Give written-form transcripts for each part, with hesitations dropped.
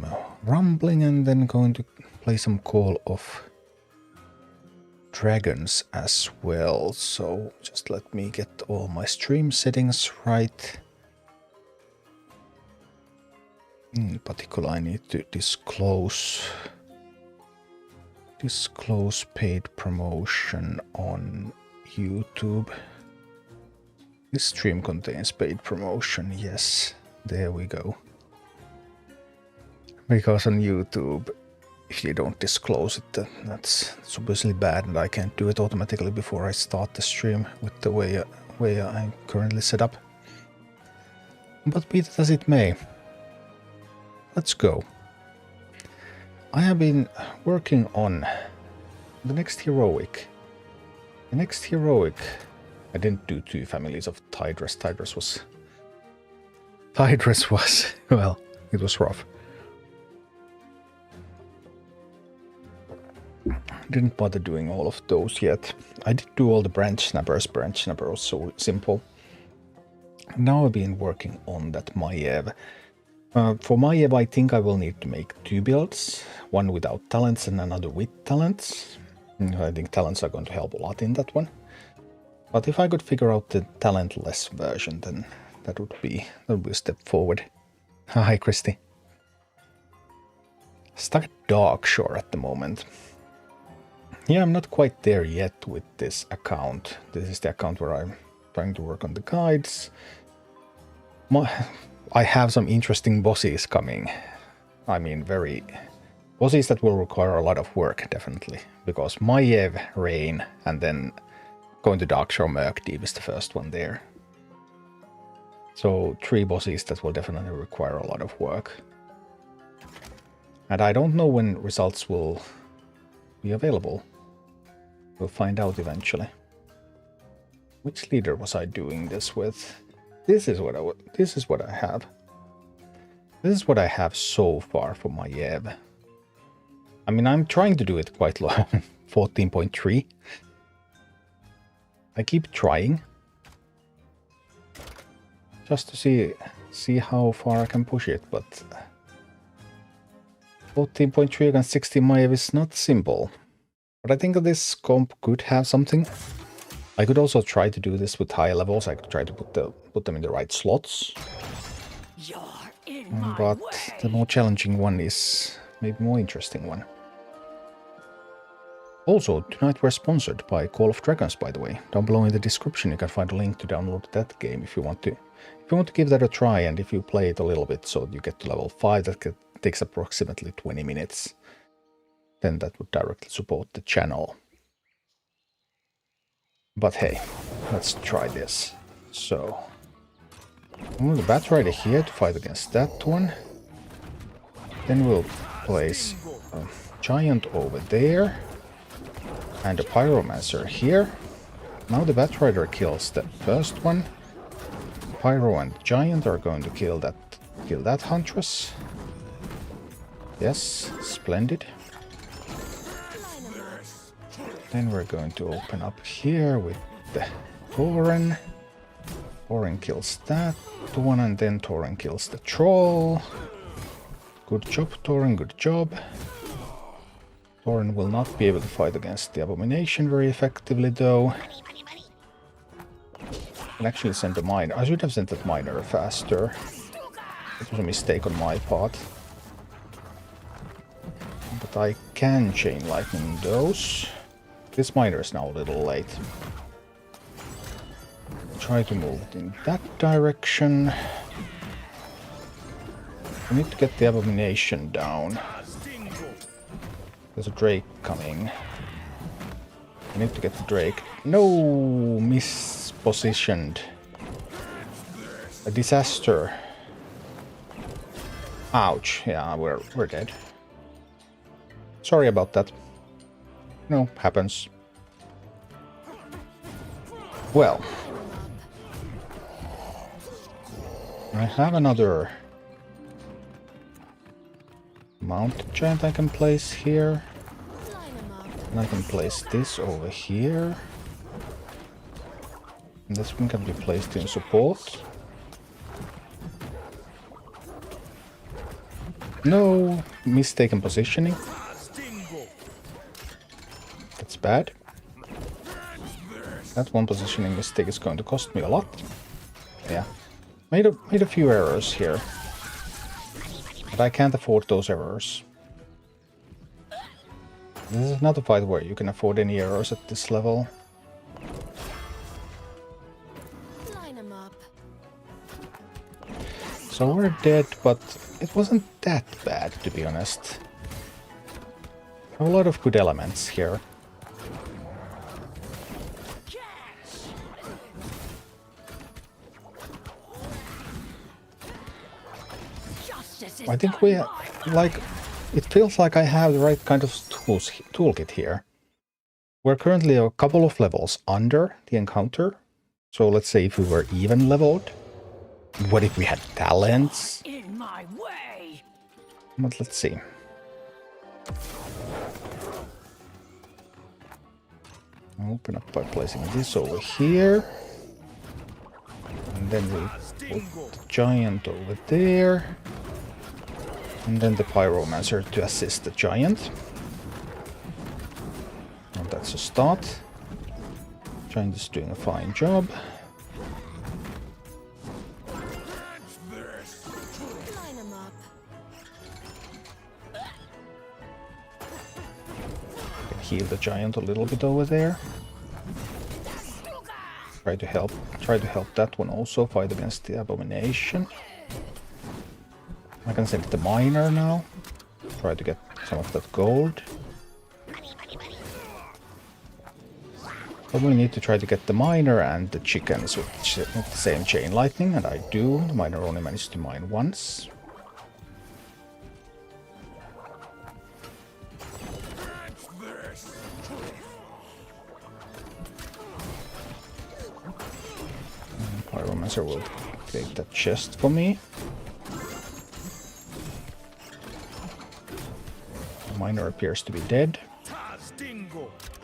some rumbling and then going to play some Call of Dragons as well. So just let me get all my stream settings right. In particular, I need to disclose paid promotion on YouTube. This stream contains paid promotion. Yes, there we go. Because on YouTube, if you don't disclose it, that's obviously bad, and I can't do it automatically before I start the stream with the way I'm currently set up. But be that as it may, let's go. I have been working on the next heroic. I didn't do 2 families of Tidress. Tidress was, well, it was rough. Didn't bother doing all of those yet. I did do all the branch snappers. Branch snapper was so simple. Now I've been working on that Maiev. For Maiev, I think I will need to make 2 builds. One without talents and another with talents. I think talents are going to help a lot in that one. But if I could figure out the talentless version, then that would be a step forward. Hi, Christy. Stuck at Darkshore at the moment. Yeah, I'm not quite there yet with this account. This is the account where I'm trying to work on the guides. I have some interesting bosses coming. I mean, bosses that will require a lot of work, definitely. Because Maiev, Rain, and then going to Darkshore Murkdeep is the first one there. So 3 bosses that will definitely require a lot of work. And I don't know when results will be available. We'll find out eventually. Which leader was I doing this with? This is what I have. This is what I have so far for Maiev. I mean, I'm trying to do it quite low. 14.3. I keep trying. Just to see how far I can push it, but 14.3 against 60 Maiev is not simple. But I think that this comp could have something. I could also try to do this with higher levels. I could try to put them in the right slots. But the more challenging one is maybe more interesting one. Also, tonight we're sponsored by Call of Dragons, by the way. Down below in the description you can find a link to download that game if you want to. If you want to give that a try, and if you play it a little bit so you get to level 5, that takes approximately 20 minutes. Then that would directly support the channel. But hey, let's try this. So, we'll move the Batrider here to fight against that one. Then we'll place a Giant over there. And a Pyromancer here. Now the Batrider kills the first one. Pyro and Giant are going to kill that Huntress. Yes, splendid. Then we're going to open up here with the Tauren. Tauren kills that one, and then Tauren kills the Troll. Good job, Tauren, good job. Tauren will not be able to fight against the Abomination very effectively, though. I can actually send a miner. I should have sent that miner faster. It was a mistake on my part. But I can Chain Lightning those. This miner is now a little late. Try to move it in that direction. We need to get the Abomination down. There's a Drake coming. I need to get the Drake. No! Mispositioned. A disaster. Ouch. Yeah, we're dead. Sorry about that. No, happens. Well. I have another Mountain Giant I can place here. And I can place this over here. And this one can be placed in support. No, mistaken positioning. That's bad. That one positioning mistake is going to cost me a lot. Yeah. Made a few errors here. But I can't afford those errors. This is not a fight where you can afford any errors at this level. Line 'em up. So we're dead, but it wasn't that bad, to be honest. A lot of good elements here. I think we, like, it feels like I have the right kind of toolkit here. We're currently a couple of levels under the encounter. So let's say if we were even leveled. What if we had talents? In my way. But let's see. I'll open up by placing this over here. And then we'll put the giant over there. And then the pyromancer to assist the giant. And that's a start. Giant is doing a fine job. Line 'em up. Can heal the giant a little bit over there. Try to help that one also fight against the abomination. I can send the miner now. Try to get some of that gold. Probably need to try to get the miner and the chickens with the same chain lightning, and I do. The miner only managed to mine once. And pyromancer will take that chest for me. The miner appears to be dead.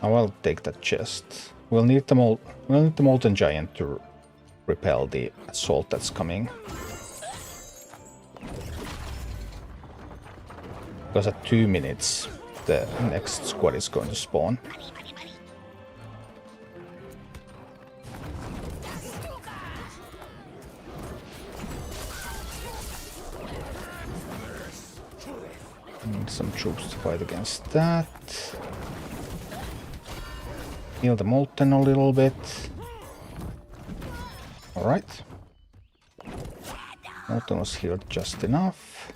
Now I'll take that chest. We'll need the molten giant to repel the assault that's coming. Because at 2 minutes the next squad is going to spawn. Need some troops to fight against that. Heal the molten a little bit. Alright. Molten was healed just enough.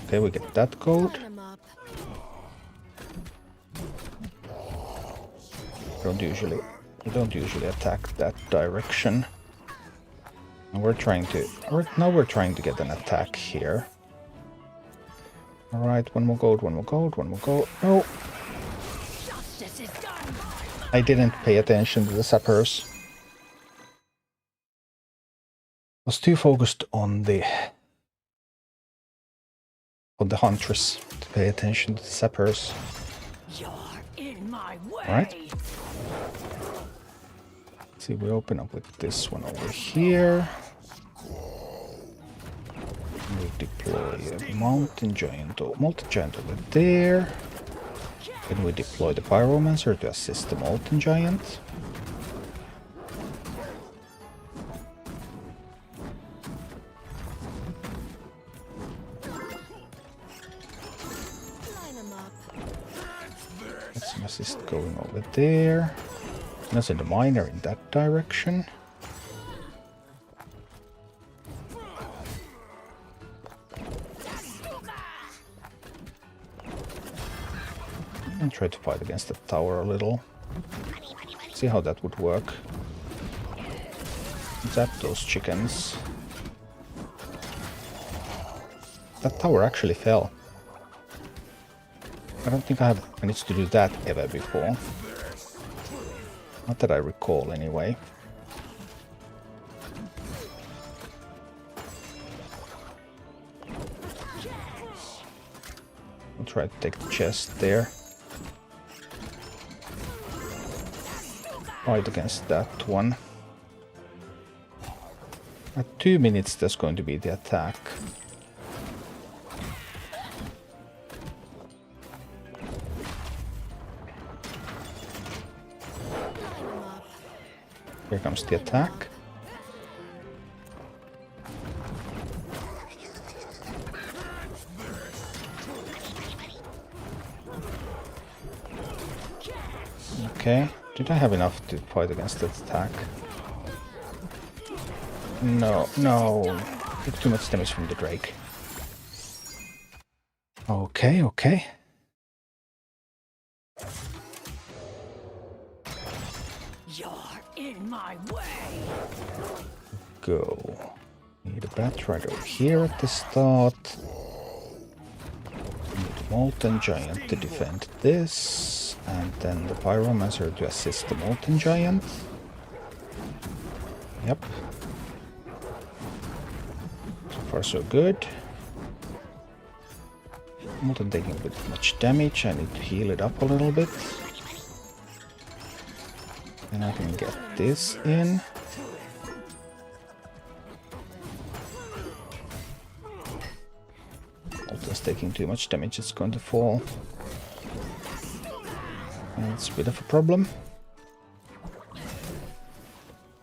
Okay, we get that gold. Line 'em up. We don't usually attack that direction. And we're trying to get an attack here. Alright, one more gold, one more gold, one more gold. Oh! Justice is done. I didn't pay attention to the sappers. Was too focused on the huntress to pay attention to the sappers. You're in my way. Alright. See, we open up with this one over here. We deploy a molten giant over there. Then we deploy the pyromancer to assist the molten giant. Line 'em up. Get some assist going over there. And send the miner in that direction. And try to fight against the tower a little. See how that would work. Zap those chickens. That tower actually fell. I don't think I have managed to do that ever before. Not that I recall, anyway. I'll try to take the chest there. Fight against that one. At 2 minutes there's going to be the attack. Here comes the attack. Okay, did I have enough to fight against that attack? No, no. Took too much damage from the Drake. Okay, okay. You're in my way. Go. Need a bat right over here at the start. Need a Molten Giant to defend this. And then the Pyromancer to assist the Molten Giant. Yep. So far so good. Molten taking a bit much damage. I need to heal it up a little bit. And I can get this in. Molten's taking too much damage, it's going to fall. And it's a bit of a problem.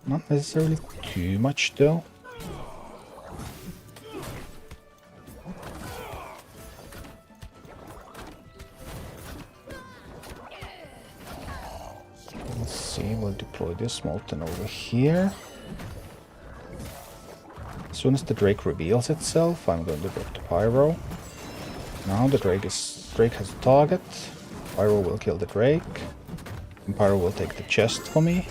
Not necessarily too much though. Let's see, we'll deploy this Molten over here. As soon as the Drake reveals itself, I'm going to drop the Pyro. Now the Drake has a target. Pyro will kill the Drake. And Pyro will take the chest for me.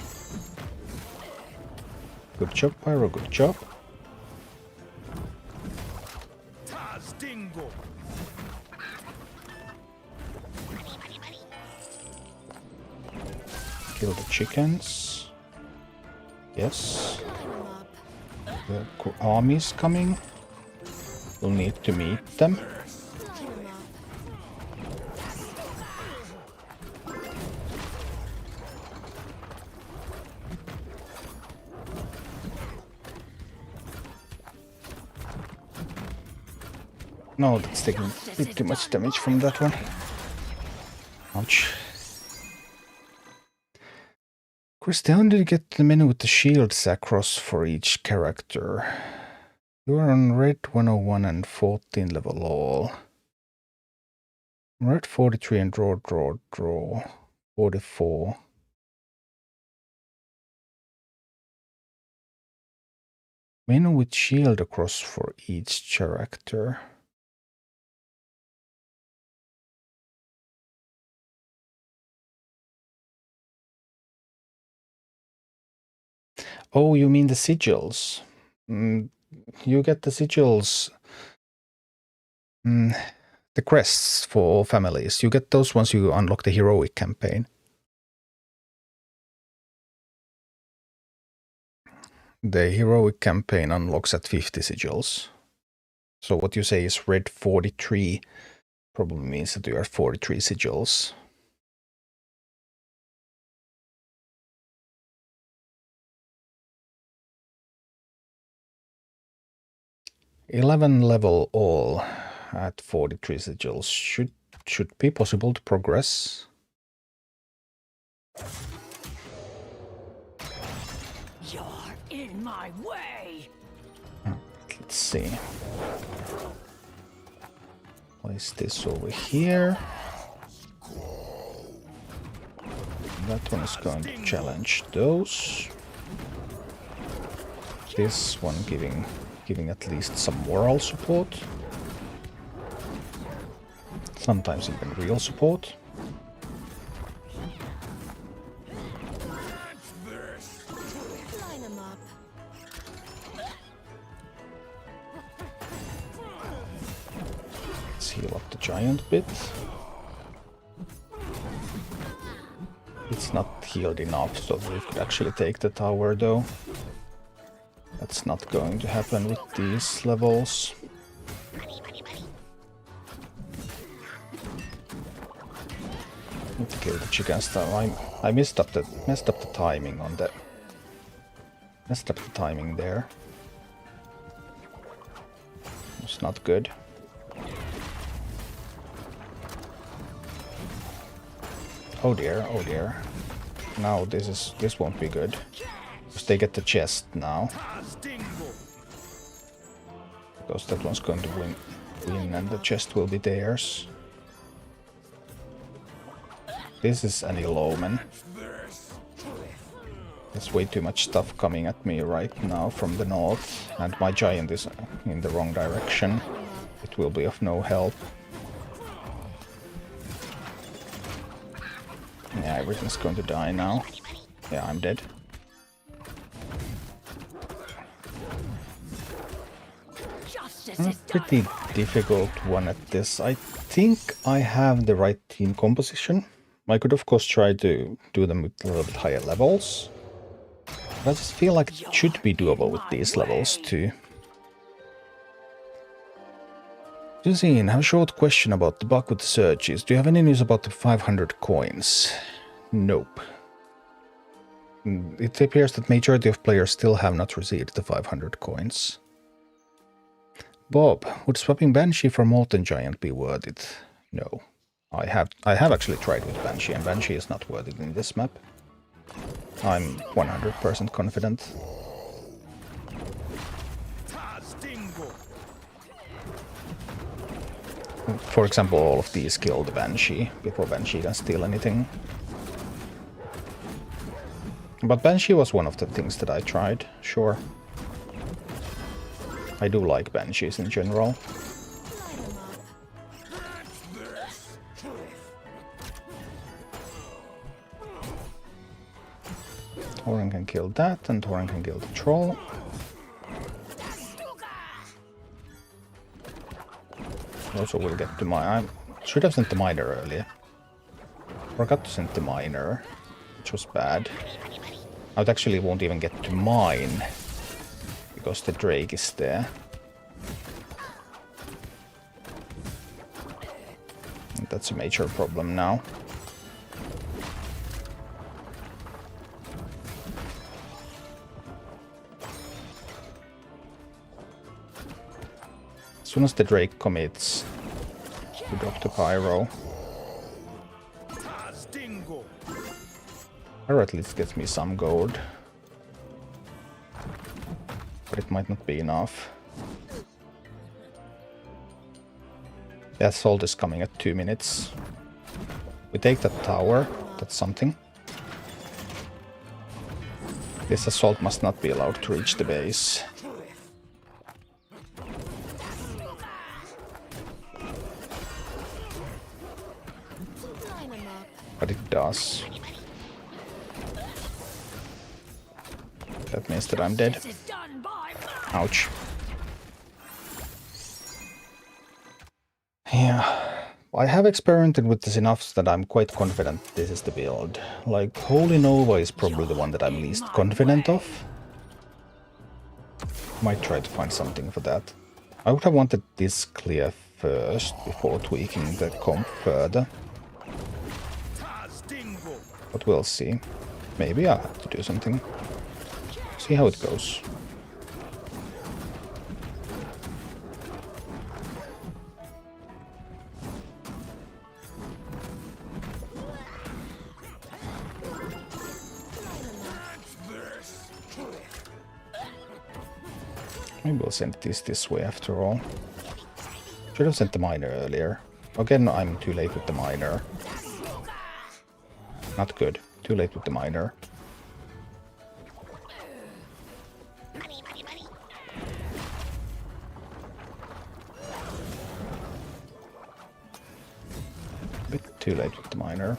Good job, Pyro, good job. Kill the chickens. Yes. The army's coming. We'll need to meet them. No, that's taking a bit too much damage from that one. Ouch. Christian, did you get the menu with the shields across for each character? You are on red 101 and 14 level all. Red 43 and draw 44. Menu with shield across for each character. Oh, you mean the sigils? You get the sigils, the crests for all families. You get those once you unlock the heroic campaign. The heroic campaign unlocks at 50 sigils. So what you say is red 43 probably means that you are 43 sigils. $11 level all at 43 sigils should be possible to progress. You're in my way. Let's see. Place this over here. That one is going to challenge those. This one giving at least some moral support. Sometimes even real support. Line 'em up. Let's heal up the giant bit. It's not healed enough, so we could actually take the tower though. That's not going to happen with these levels. Need to kill the chickens though. I messed up the timing on that. Messed up the timing there. It's not good. Oh dear, oh dear. Now this won't be good. Because they get the chest now. Because that one's going to win and the chest will be theirs. This is an ill omen. There's way too much stuff coming at me right now from the north, and my giant is in the wrong direction. It will be of no help. Yeah, everything's going to die now. Yeah, I'm dead. A pretty difficult one at this. I think I have the right team composition. I could of course try to do them with a little bit higher levels. But I just feel like it should be doable with these levels too. Juzine, I have a short question about the bug with the searches. Do you have any news about the 500 coins? Nope. It appears that majority of players still have not received the 500 coins. Bob, would swapping Banshee for Molten Giant be worth it? No. I have actually tried with Banshee, and Banshee is not worth it in this map. I'm 100% confident. For example, all of these kill the Banshee before Banshee can steal anything. But Banshee was one of the things that I tried, sure. I do like Banshees in general. Torin can kill that, and Torin can kill the troll. Also will get to my... I should have sent the miner earlier. Forgot to send the miner, which was bad. Now it actually won't even get to mine, because the Drake is there. And that's a major problem now. As soon as the Drake commits, we drop the Pyro. Pyro at least gets me some gold. But it might not be enough. The assault is coming at 2 minutes. We take that tower, that's something. This assault must not be allowed to reach the base. But it does. That means that I'm dead. Ouch. Yeah. I have experimented with this enough that I'm quite confident this is the build. Like, Holy Nova is probably the one that I'm least confident of. Might try to find something for that. I would have wanted this clear first before tweaking the comp further. But we'll see. Maybe I'll have to do something. See how it goes. Maybe we'll send this way after all. Should have sent the miner earlier. Again, I'm too late with the miner. Not good. Too late with the miner. A bit too late with the miner.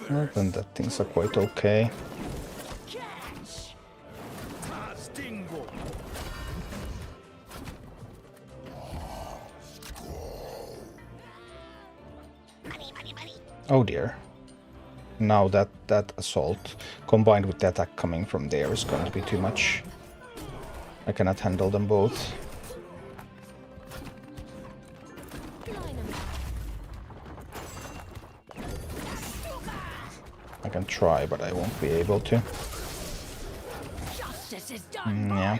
Well, then that things are quite okay. Oh dear. Now that assault, combined with the attack coming from there, is going to be too much. I cannot handle them both. Line 'em up. I can try, but I won't be able to. Justice is done. Yeah.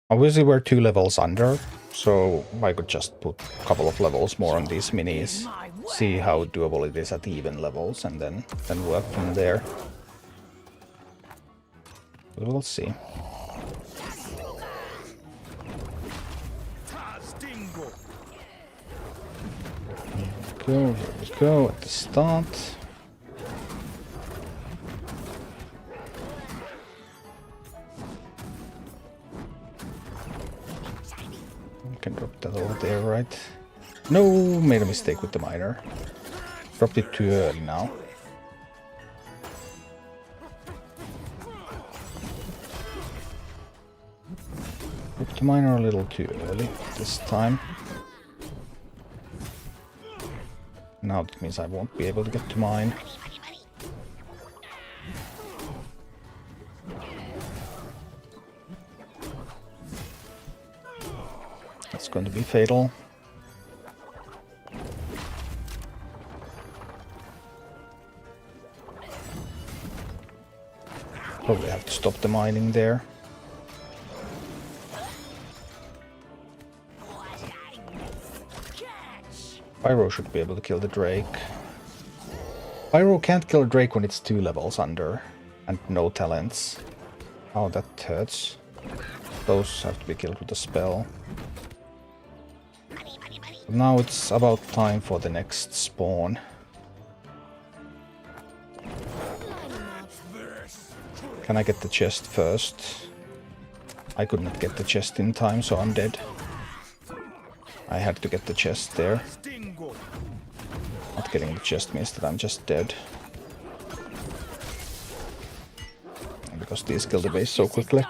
Obviously we're 2 levels under, so I could just put a couple of levels more on these minis, see how doable it is at even levels, and then work from there. But we'll see. Here we go at the start. Can drop that over there, right? No, made a mistake with the miner. Dropped it too early now. Dropped the miner a little too early this time. Now that means I won't be able to get to mine. That's going to be fatal. Probably have to stop the mining there. Pyro should be able to kill the Drake. Pyro can't kill a Drake when it's 2 levels under and no talents. Oh, that hurts. Those have to be killed with a spell. Now it's about time for the next spawn. Can I get the chest first? I could not get the chest in time, so I'm dead. I had to get the chest there. Not getting the chest means that I'm just dead. Because these kill the base so quickly.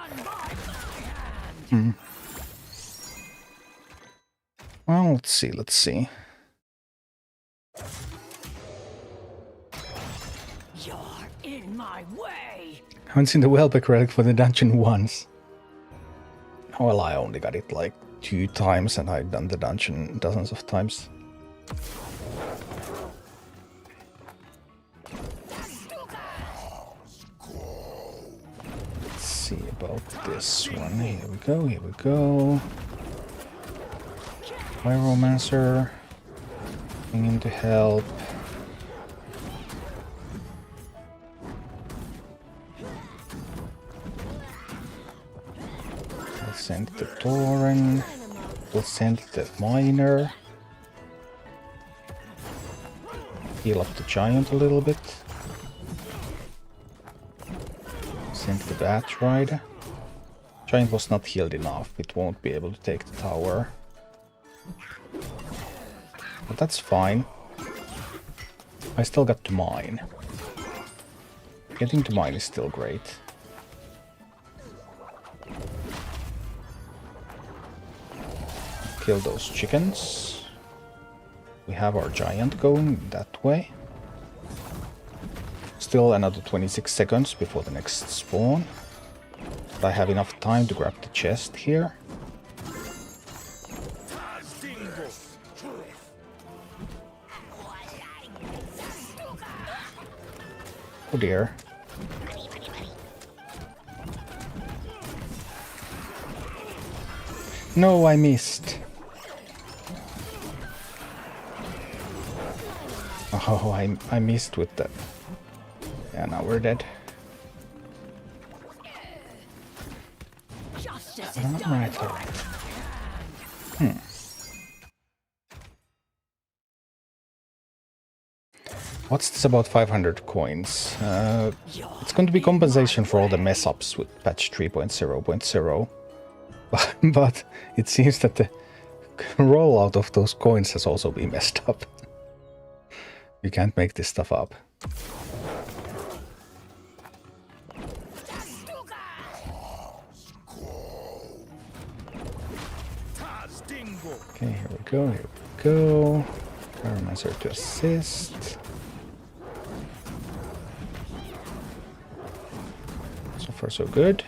Well, let's see. You're in my way. I haven't seen the Welbeck relic for the dungeon once. Well, I only got it like 2 times and I've done the dungeon dozens of times. Let's see about this one. Here we go. Pyromancer coming in to help. We'll send the Tauren. We'll send the Miner. Heal up the Giant a little bit. Send the Bat Rider. Giant was not healed enough. It won't be able to take the tower. But that's fine. I still got to mine. Getting to mine is still great. Kill those chickens. We have our giant going that way. Still another 26 seconds before the next spawn. But I have enough time to grab the chest here. Oh dear. No, I missed. Oh, I missed with that. Yeah, now we're dead. Justice is done. Alright. What's this about 500 coins? It's going to be compensation for all the mess-ups with patch 3.0.0. But it seems that the rollout of those coins has also been messed up. You can't make this stuff up. Okay, here we go. Pyromancer to assist. So far so good.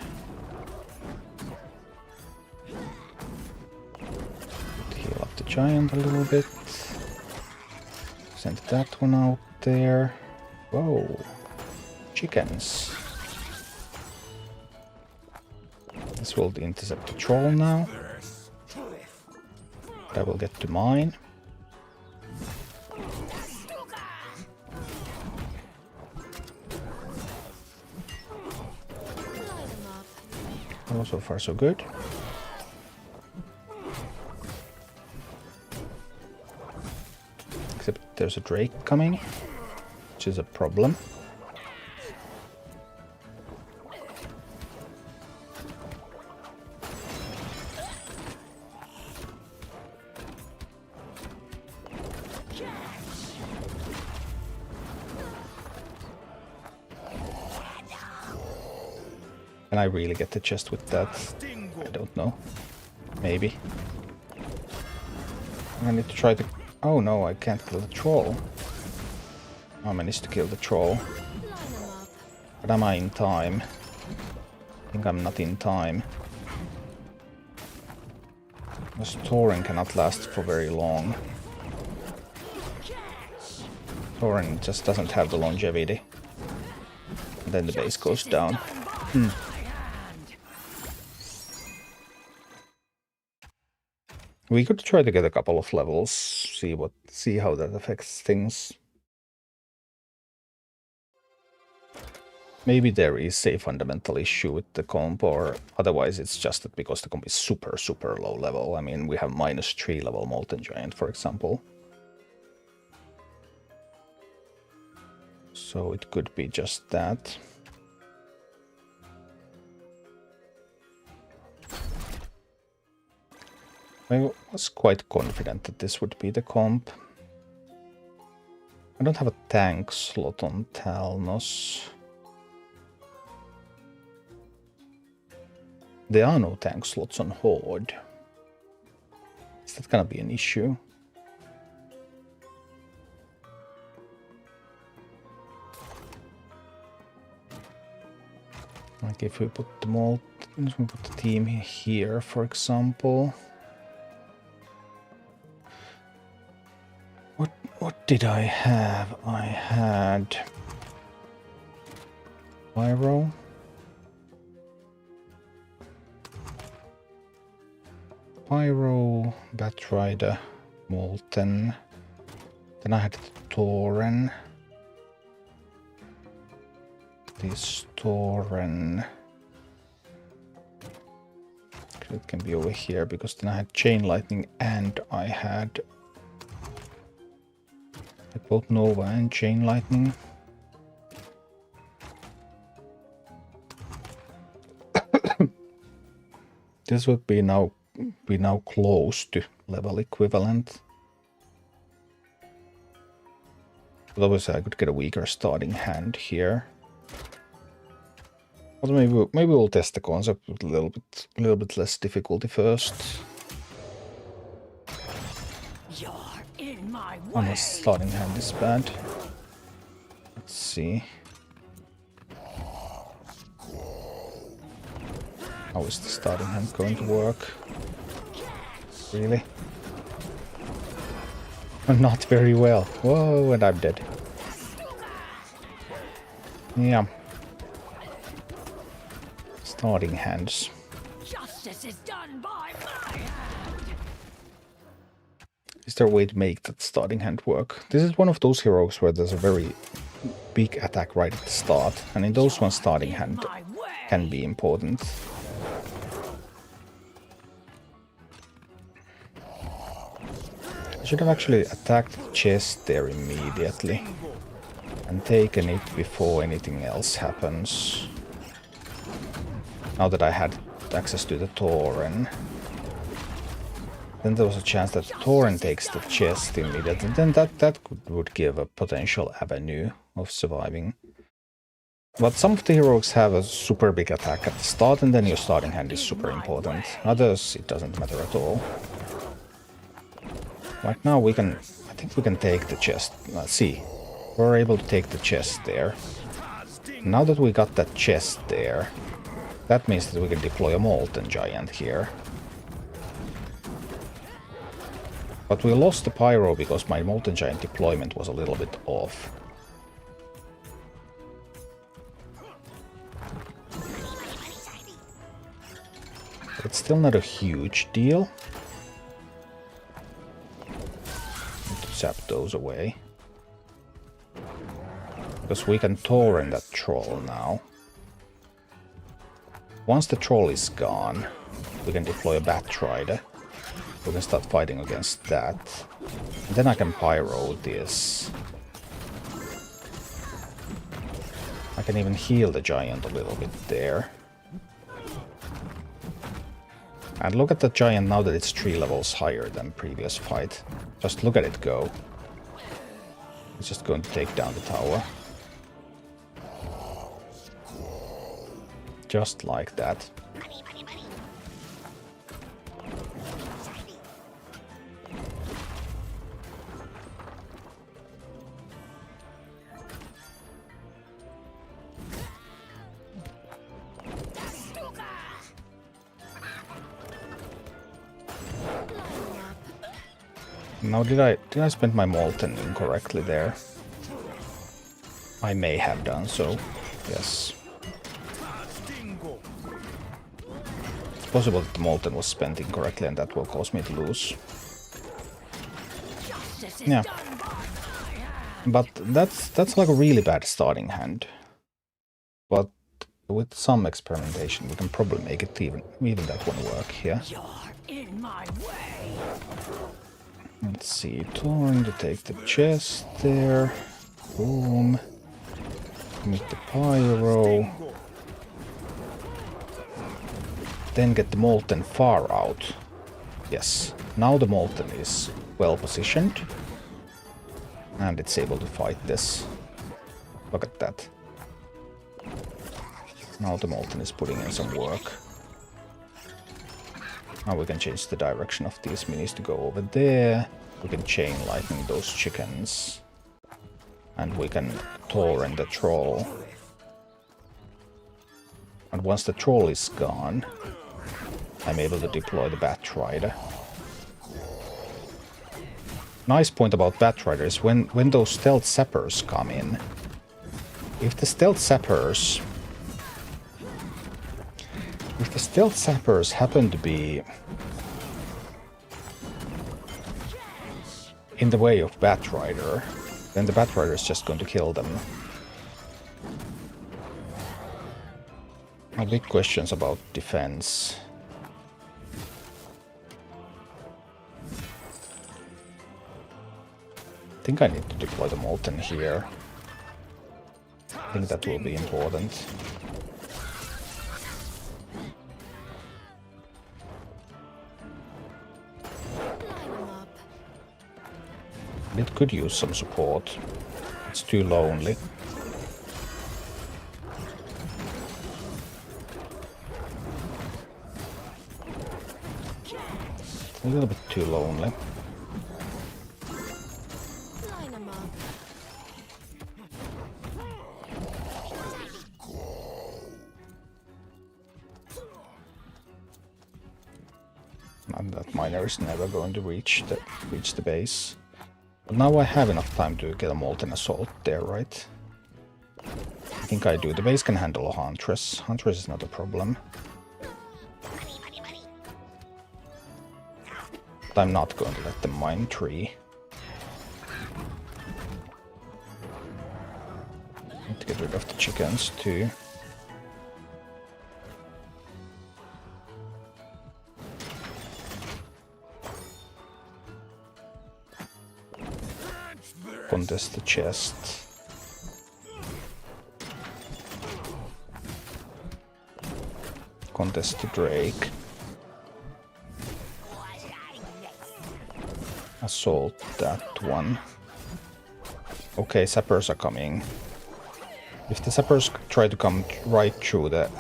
Heal up the giant a little bit. Send that one out there. Whoa. Chickens. This will intercept the troll now. That will get to mine. Oh, so far so good. Except there's a Drake coming, which is a problem. Can I really get the chest with that? I don't know. Maybe. I need to try to... Oh no, I can't kill the troll. I managed to kill the troll. But am I in time? I think I'm not in time. This Tauren cannot last for very long. Tauren just doesn't have the longevity. And then the base goes down. We could try to get a couple of levels, see how that affects things. Maybe there is a fundamental issue with the comp, or otherwise it's just that because the comp is super, super low level. I mean, we have -3 level Molten Giant, for example. So it could be just that. I was quite confident that this would be the comp. I don't have a tank slot on Talnos. There are no tank slots on Horde. Is that gonna be an issue? Like if we put the team here, for example. What did I have? I had Pyro. Pyro, Batrider, Molten. Then I had Tauren. This Tauren. It can be over here because then I had Chain Lightning and I had both Nova and Chain Lightning. This would be now close to level equivalent. Otherwise I could get a weaker starting hand here. But maybe we'll test the concept with a little bit less difficulty first. Unless starting hand is bad. Let's see. How is the starting hand going to work? Really? Not very well. Whoa, and I'm dead. Yeah. Starting hands. Justice is done by my hand. Is there a way to make that starting hand work? This is one of those heroes where there's a very big attack right at the start, and in those ones starting hand can be important. I should have actually attacked the chest there immediately and taken it before anything else happens. Now that I had access to the Tauren. Then there was a chance that Tauren takes the chest immediately. Then that would give a potential avenue of surviving. But some of the heroes have a super big attack at the start, and then your starting hand is super important. Others, it doesn't matter at all. Right now I think we can take the chest. Let's see. We're able to take the chest there. Now that we got that chest there, that means that we can deploy a Molten Giant here. But we lost the Pyro because my Molten Giant deployment was a little bit off. It's still not a huge deal. Need to zap those away. Because we can torrent that troll now. Once the troll is gone, we can deploy a Batrider. We can start fighting against that. And then I can pyro this. I can even heal the giant a little bit there. And look at the giant now that it's 3 levels higher than previous fight. Just look at it go. It's just going to take down the tower. Just like that. Now did I spend my Molten incorrectly there? I may have done so, yes. It's possible that the Molten was spent incorrectly and that will cause me to lose. Yeah. But that's like a really bad starting hand. But with some experimentation we can probably make it even that one work here. You're in my way. Let's see, Torn to take the chest there. Boom. Commit the Pyro. Then get the Molten far out. Yes, now the Molten is well positioned. And it's able to fight this. Look at that. Now the Molten is putting in some work. Now we can change the direction of these minis to go over there. We can chain lightning those chickens. And we can torrent the troll. And once the troll is gone, I'm able to deploy the Batrider. Nice point about Batrider is when those stealth sappers come in. If the stealth sappers happen to be in the way of Batrider, then the Batrider is just going to kill them. Now, big questions about defense. I think I need to deploy the Molten here. I think that will be important. It could use some support. It's too lonely. A little bit too lonely. And that miner is never going to reach the base. But now I have enough time to get a Molten Assault there, right? I think I do. The base can handle a Huntress. Huntress is not a problem. But I'm not going to let them mine tree. Need to get rid of the chickens too. Contest the chest. Contest the Drake. Assault that one. Okay, sappers are coming. If the sappers try to come right through the...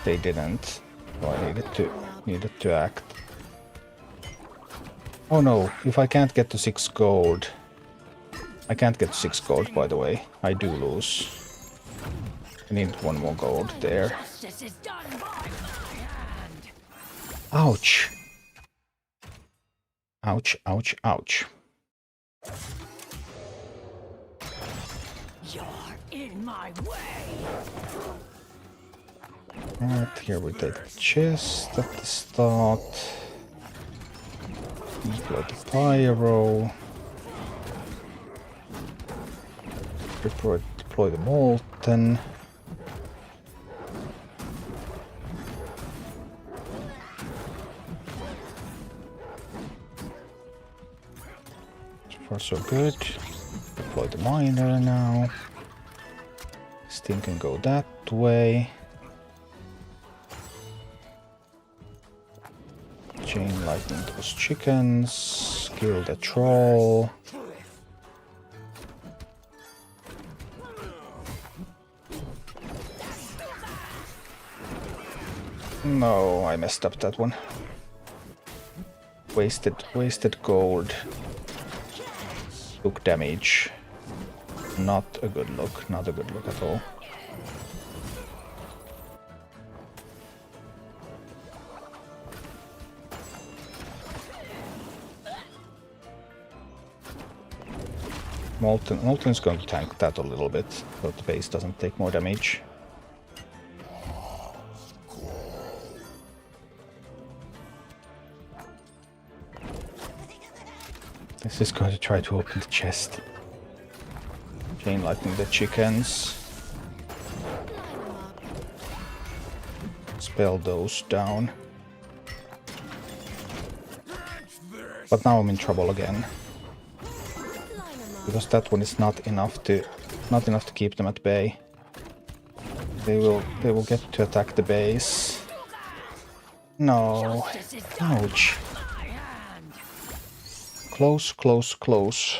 They didn't. So I needed to act. Oh no, if I can't get to 6 gold, I can't get 6 gold, by the way. I do lose. I need 1 more gold there. Justice is done by my hand. Ouch! Ouch, ouch, ouch. You're in my way. Right, here we take the chest at the start. Deploy the pyro. Deploy the molten. So far so good. Deploy the miner now. This thing can go that way. Chain lightning those chickens. Kill the troll. No, I messed up that one. Wasted gold. Took damage. Not a good look, not a good look at all. Molten's going to tank that a little bit, so the base doesn't take more damage. This is going to try to open the chest. Chain lightning the chickens. Spell those down. But now I'm in trouble again. Because that one is not enough to keep them at bay. They will get to attack the base. No. Ouch. Close, close, close.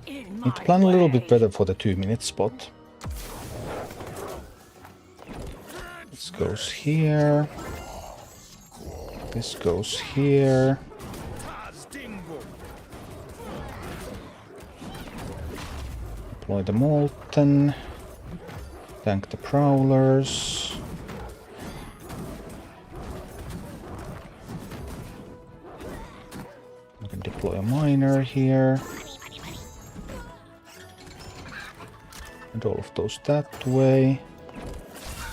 Need to plan a little bit better for the 2-minute spot. This goes here. This goes here. Deploy the molten. Tank the prowlers. I can deploy a miner here. And all of those that way.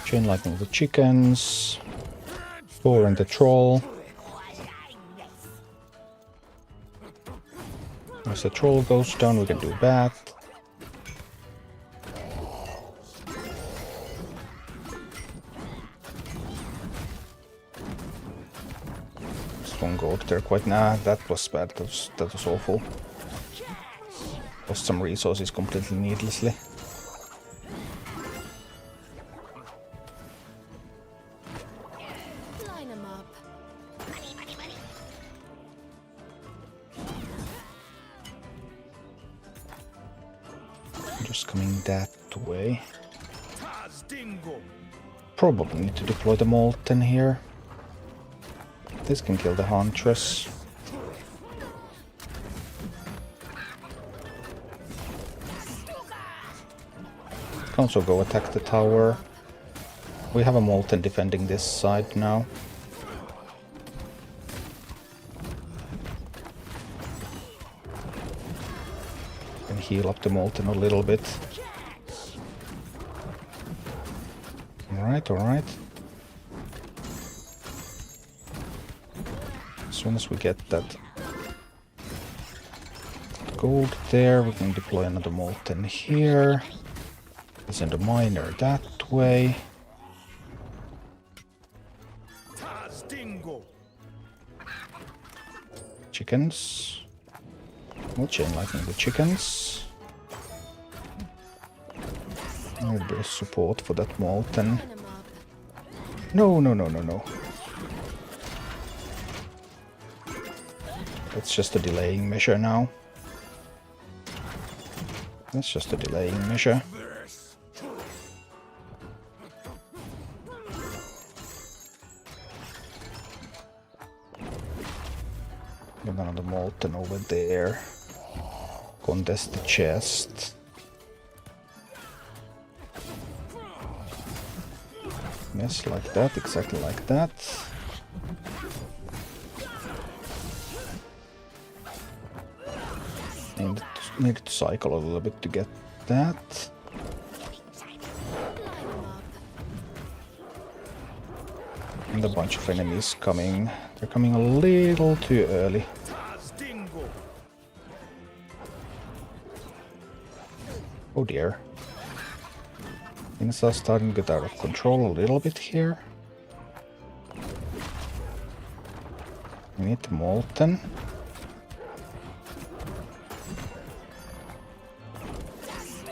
Chain lightning the chickens. Thor and the troll. As the troll goes down, we can do that. Just 1 gold there, quite. Nah, that was bad. That was awful. Lost some resources completely needlessly. Just coming that way. Probably need to deploy the molten here. This can kill the huntress. Can also go attack the tower. We have a molten defending this side now. Heal up the molten a little bit. Alright, alright. As soon as we get that gold there, we can deploy another molten here. Send a miner that way. Chickens. We'll chain lightning the chickens. A little bit of support for that molten. No, no, no, no, no. That's just a delaying measure now. That's just a delaying measure. Got another Molten over there. Contest the chest. Yes, like that, exactly like that. Need to cycle a little bit to get that. And a bunch of enemies coming. They're coming a little too early. Oh dear. Things are starting to get out of control a little bit here. We need the Molten.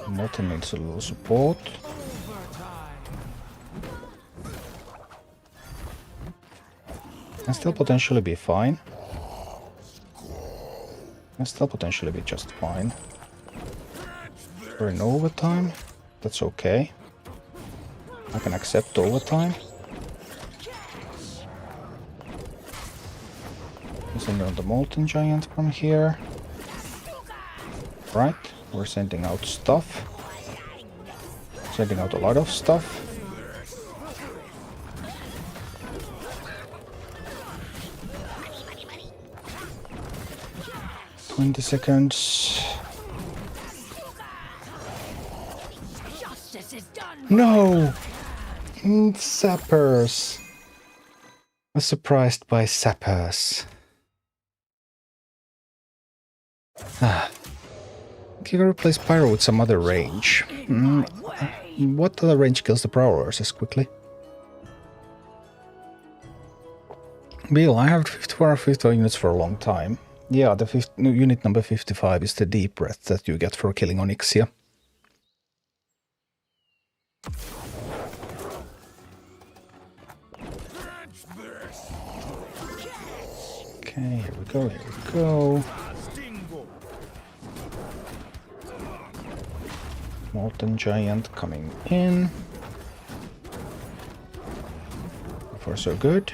Molten needs a little support. Can still potentially be fine. Can still potentially be just fine. We're in overtime. That's okay. I can accept overtime. Sending out the Molten Giant from here. Right, we're sending out stuff. Sending out a lot of stuff. "20 seconds. Justice is done. No! Sappers. I was surprised by Sappers. You can replace Pyro with some other range. What other range kills the Prowlers as quickly? Bill, I have 54 or 50 units for a long time. Yeah, the unit number 55 is the Deep Breath that you get for killing Onyxia. Okay, here we go, here we go. Molten Giant coming in. So far so good.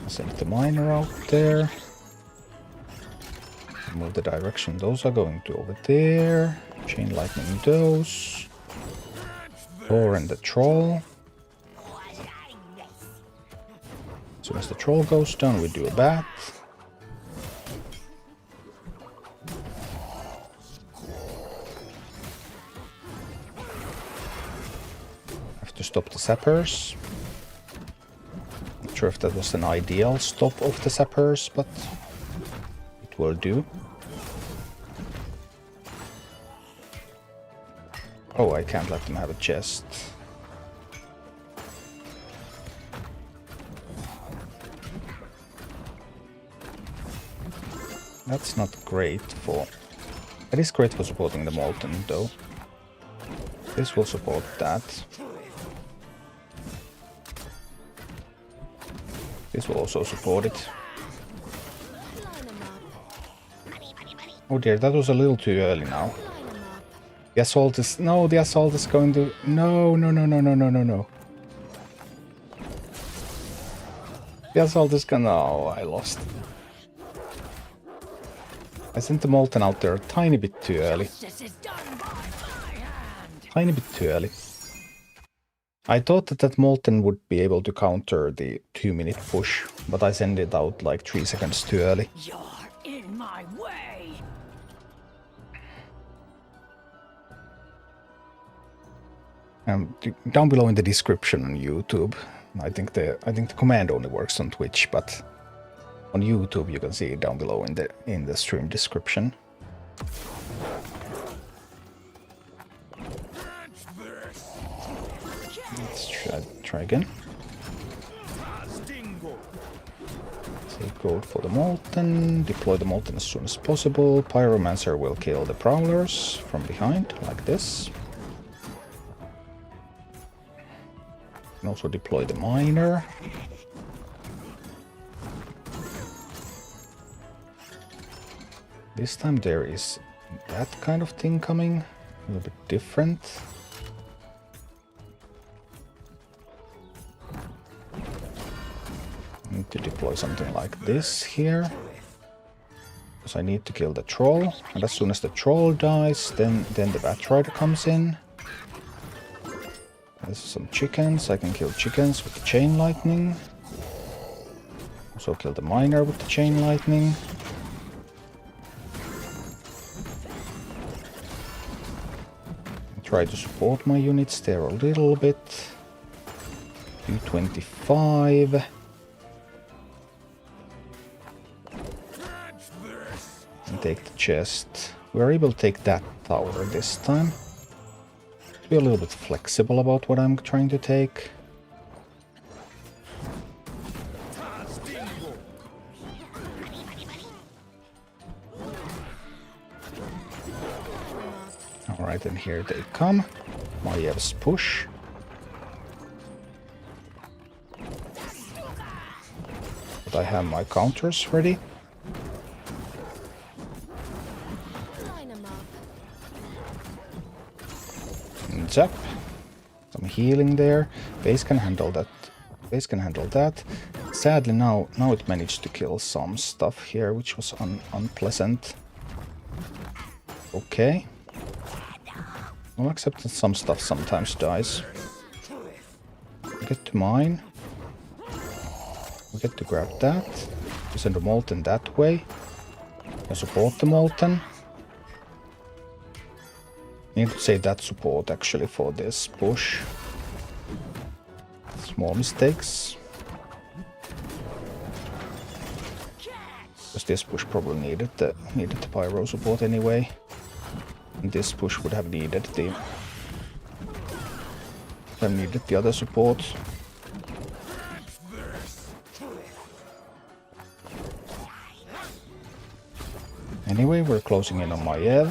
Send the miner out there. Move the direction those are going to over there. Chain lightning those. Thor and the troll. As soon as the troll goes down, we do a bat. Have to stop the sappers. Not sure if that was an ideal stop of the sappers, but it will do. Oh, I can't let them have a chest. That's not great for... That is great for supporting the Molten, though. This will support that. This will also support it. Oh dear, that was a little too early now. The assault is... No, the assault is going to... No, no, no, no, no, no, no, no. The assault is gonna... Oh, I lost. I sent the Molten out there a tiny bit too early. Tiny bit too early. I thought that that Molten would be able to counter the 2-minute push, but I sent it out like 3 seconds too early. You're in my way. Down below in the description on YouTube, I think the command only works on Twitch, but on YouTube you can see it down below in the stream description. Let's try again. Take gold for the Molten, deploy the Molten as soon as possible. Pyromancer will kill the Prowlers from behind, like this. And also deploy the Miner. This time there is that kind of thing coming, a little bit different. to deploy something like this here. Because I need to kill the troll. And as soon as the troll dies, then the Batrider comes in. There's some chickens. I can kill chickens with the chain lightning. Also kill the miner with the chain lightning. Try to support my units there a little bit. 225. And take the chest. We're able to take that tower this time. Be a little bit flexible about what I'm trying to take. Alright, and here they come. Maev's push. But I have my counters ready. And zap. Some healing there. Base can handle that. Base can handle that. Sadly, now it managed to kill some stuff here, which was unpleasant. Okay. I'll accept that some stuff sometimes dies. We get to mine. We get to grab that. We send the Molten that way. I support the Molten. Need to save that support actually for this push. Small mistakes. Because this push probably needed the pyro support anyway. And this push would have needed the other support. Anyway, we're closing in on Maiev.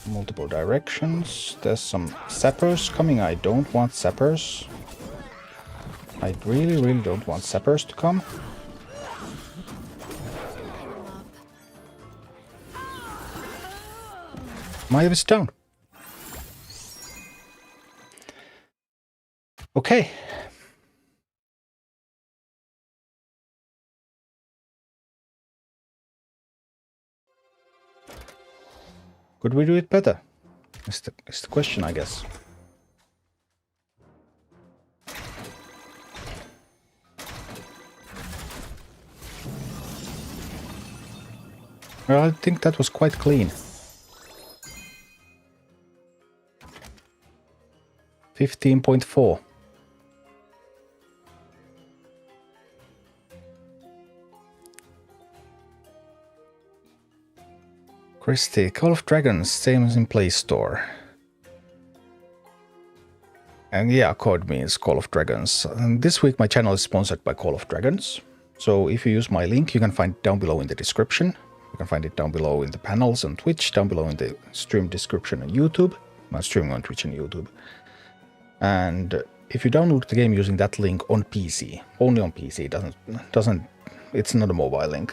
Multiple directions. There's some sappers coming. I don't want sappers. I really don't want sappers to come. Maiev is down. Okay. Could we do it better? Is the question, I guess. Well, I think that was quite clean. 15.4. Christy, Call of Dragons, same as in Play Store. And yeah, COD means Call of Dragons. And this week my channel is sponsored by Call of Dragons. So if you use my link, you can find it down below in the description. You can find it down below in the panels on Twitch, down below in the stream description on YouTube. I'm streaming on Twitch and YouTube. And if you download the game using that link on PC, only on PC, doesn't it's not a mobile link,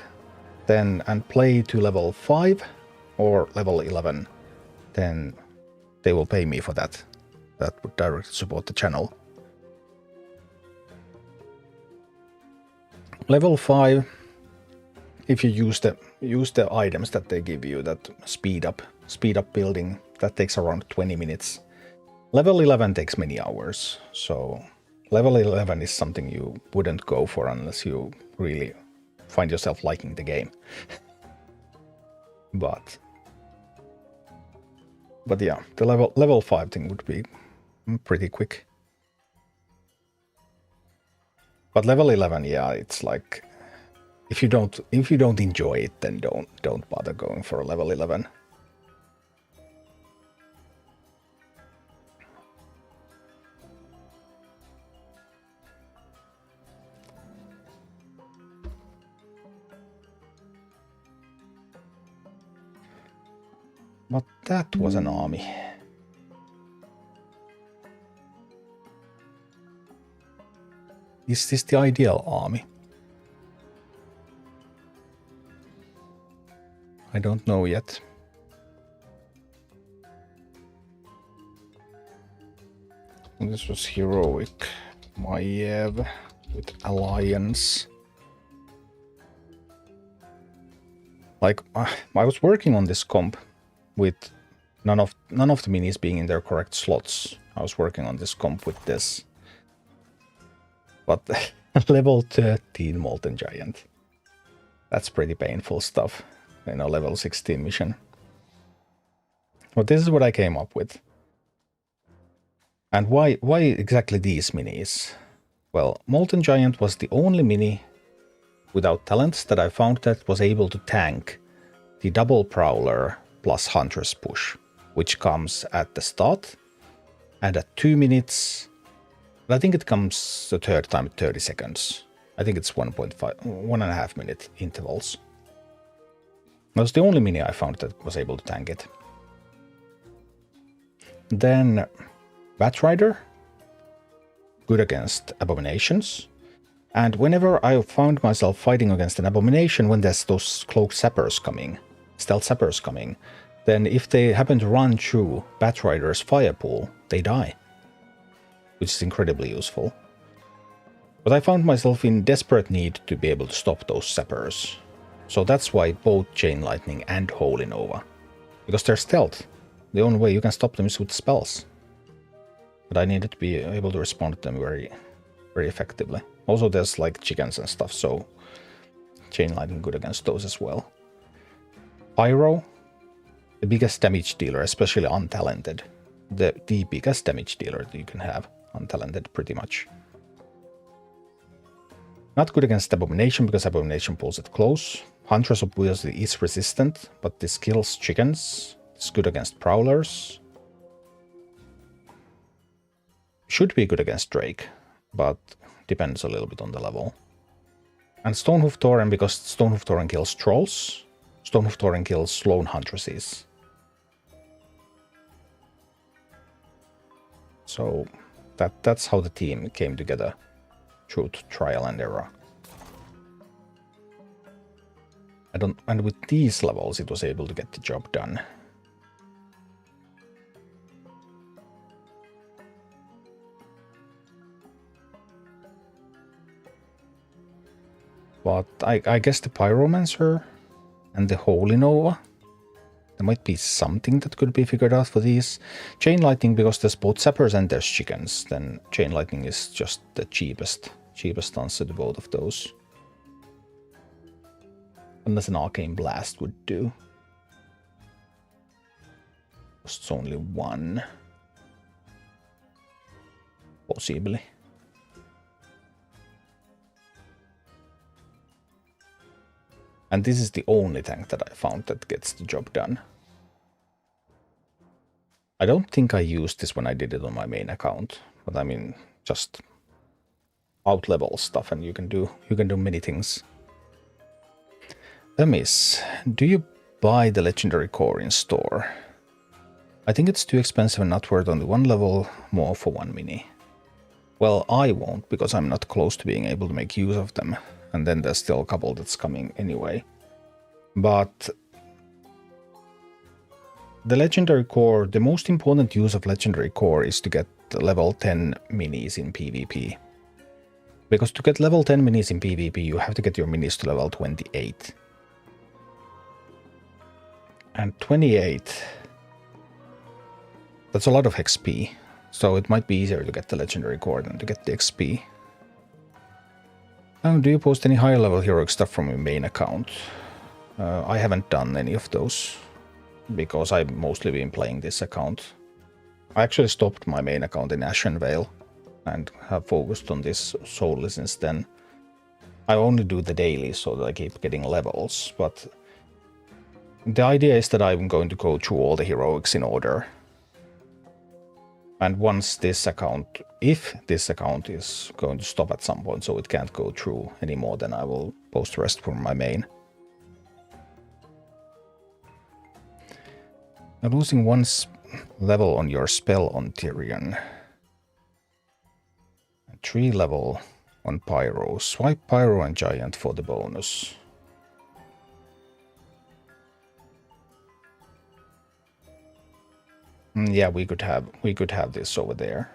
then and play to level 5 or level 11, then they will pay me for that. That would directly support the channel. Level 5, if you use the items that they give you that speed up building, that takes around 20 minutes. Level 11 takes many hours, so level 11 is something you wouldn't go for unless you really find yourself liking the game. But yeah, the level 5 thing would be pretty quick. But level 11, yeah, it's like if you don't enjoy it, then don't bother going for a level 11. But that was an army. Is this the ideal army? I don't know yet. This was heroic. Maiev with Alliance. Like, I was working on this comp with none of the minis being in their correct slots. I was working on this comp with this. But level 13 Molten Giant. That's pretty painful stuff in a level 16 mission. But this is what I came up with. And why exactly these minis? Well, Molten Giant was the only mini without talents that I found that was able to tank the double Prowler plus Huntress push, which comes at the start and at 2 minutes. I think it comes the third time at 30 seconds. I think it's 1.5 minute intervals. That was the only mini I found that was able to tank it. Then Batrider, good against Abominations. And whenever I found myself fighting against an Abomination when there's those Cloak Sappers coming, Stealth Sappers coming, then if they happen to run through Batrider's fire pool, they die. Which is incredibly useful. But I found myself in desperate need to be able to stop those Sappers. So that's why both Chain Lightning and Holy Nova. Because they're stealth. The only way you can stop them is with spells. But I needed to be able to respond to them very, very effectively. Also there's like chickens and stuff, so Chain Lightning good against those as well. Pyro, the biggest damage dealer, especially untalented. The biggest damage dealer that you can have, untalented pretty much. Not good against Abomination because Abomination pulls it close. Huntress obviously is resistant, but this kills chickens. It's good against Prowlers. Should be good against Drake, but depends a little bit on the level. And Stonehoof Tauren, because Stonehoof Tauren kills Trolls. Stonehoof Tauren kills Lone Huntresses. So that's how the team came together through trial and error. And with these levels it was able to get the job done. But I guess the Pyromancer and the Holy Nova, there might be something that could be figured out for these. Chain Lightning, because there's both Sappers and there's chickens, then Chain Lightning is just the cheapest answer to both of those. Unless an Arcane Blast would do. Costs only 1. Possibly. And this is the only tank that I found that gets the job done. I don't think I used this when I did it on my main account, but I mean, just out-level stuff, and you can do many things. Miss, do you buy the Legendary Core in store? I think it's too expensive and not worth only 1 level more for 1 mini. Well, I won't, because I'm not close to being able to make use of them. And then there's still a couple that's coming anyway. But the Legendary Core, the most important use of Legendary Core is to get level 10 minis in PvP. Because to get level 10 minis in PvP, you have to get your minis to level 28. And 28, that's a lot of XP. So it might be easier to get the Legendary Core than to get the XP. Do you post any higher level heroic stuff from your main account? I haven't done any of those, because I've mostly been playing this account. I actually stopped my main account in Ashenvale and have focused on this solely since then. I only do the daily so that I keep getting levels, but the idea is that I'm going to go through all the heroics in order. And once this account, if this account is going to stop at some point so it can't go through anymore, then I will post the rest from my main. Now, losing 1 level on your spell on Tyrion. 3 level on Pyro. Swipe Pyro and Giant for the bonus. Yeah, we could have this over there.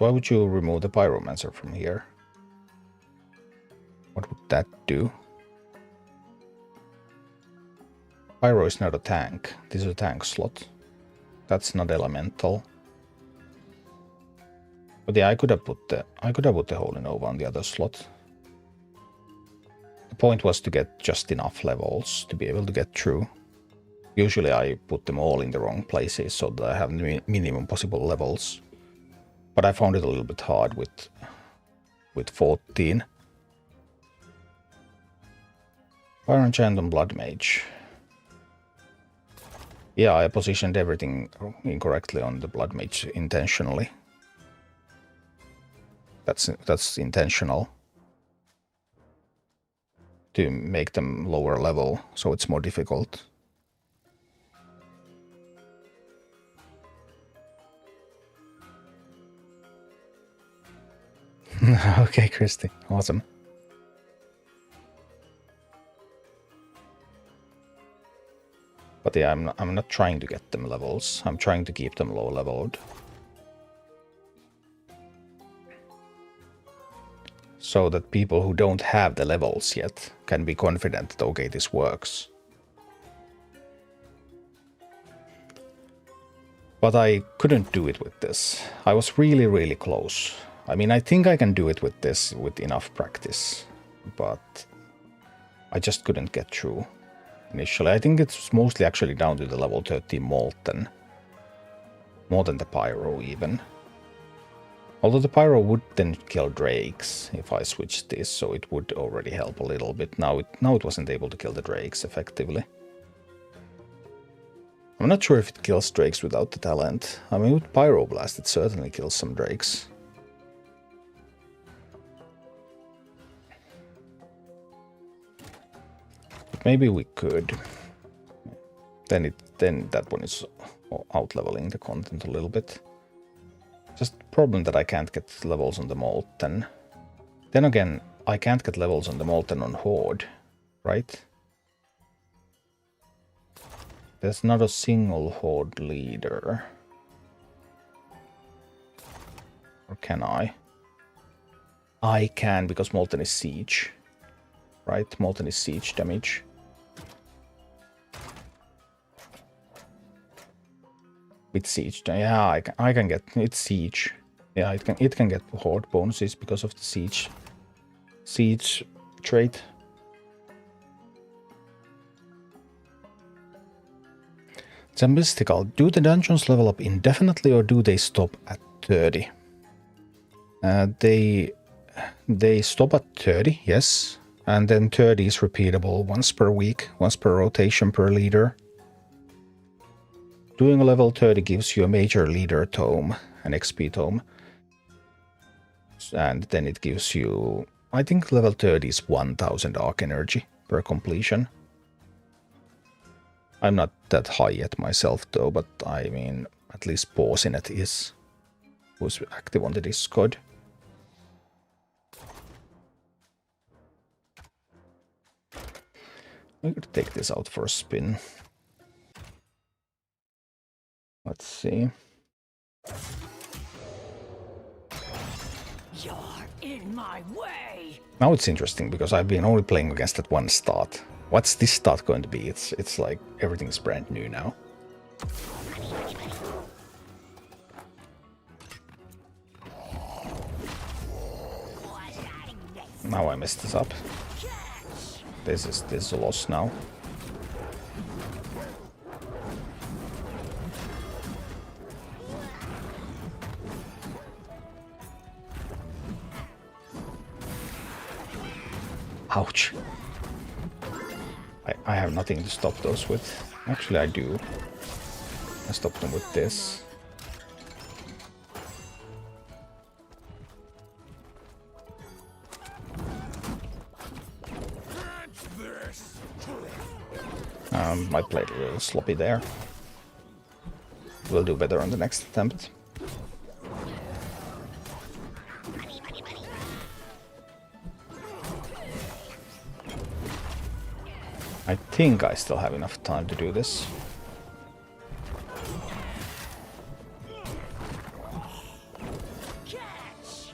But why would you remove the Pyromancer from here? What would that do? Pyro is not a tank. This is a tank slot. That's not elemental. But yeah, I could have put the Holy Nova on the other slot. The point was to get just enough levels to be able to get through. Usually I put them all in the wrong places so that I have the minimum possible levels. But I found it a little bit hard with 14. Fire Enchant on Blood Mage. Yeah, I positioned everything incorrectly on the Blood Mage intentionally. That's intentional. To make them lower level, so it's more difficult. Okay, Christy. Awesome. But yeah, I'm not trying to get them levels. I'm trying to keep them low leveled. So that people who don't have the levels yet can be confident that, okay, this works. But I couldn't do it with this. I was really, really close. I mean, I think I can do it with this with enough practice. But I just couldn't get through initially. I think it's mostly actually down to the level 30 Molten. More than the Pyro even. Although the Pyro would then kill Drakes if I switched this, so it would already help a little bit. Now it wasn't able to kill the Drakes effectively. I'm not sure if it kills Drakes without the talent. I mean, with Pyroblast it certainly kills some Drakes. But maybe we could. Then that one is out-leveling the content a little bit. Just problem that I can't get levels on the Molten. Then again, I can't get levels on the Molten on Horde, right? There's not a single Horde leader. Or can I? I can, because Molten is Siege. Right? Molten is Siege damage. With Siege, yeah, I can get it's Siege. Yeah, it can get Horde bonuses because of the Siege trait. Zambistical, do the dungeons level up indefinitely or do they stop at 30? They stop at 30, yes, and then 30 is repeatable once per week, once per rotation per leader. Doing a level 30 gives you a major leader tome, an XP tome. And then it gives you, I think level 30 is 1000 arc energy per completion. I'm not that high yet myself though, but I mean, at least Pausinet is, who's active on the Discord. I'm going to take this out for a spin. Let's see. You're in my way. Now it's interesting because I've been only playing against that one stat. What's this stat going to be? It's like everything's brand new now. Now I messed this up. This is a loss now. Ouch. I have nothing to stop those with. Actually, I do. I stop them with this. I played a little sloppy there. We'll do better on the next attempt. I think I still have enough time to do this.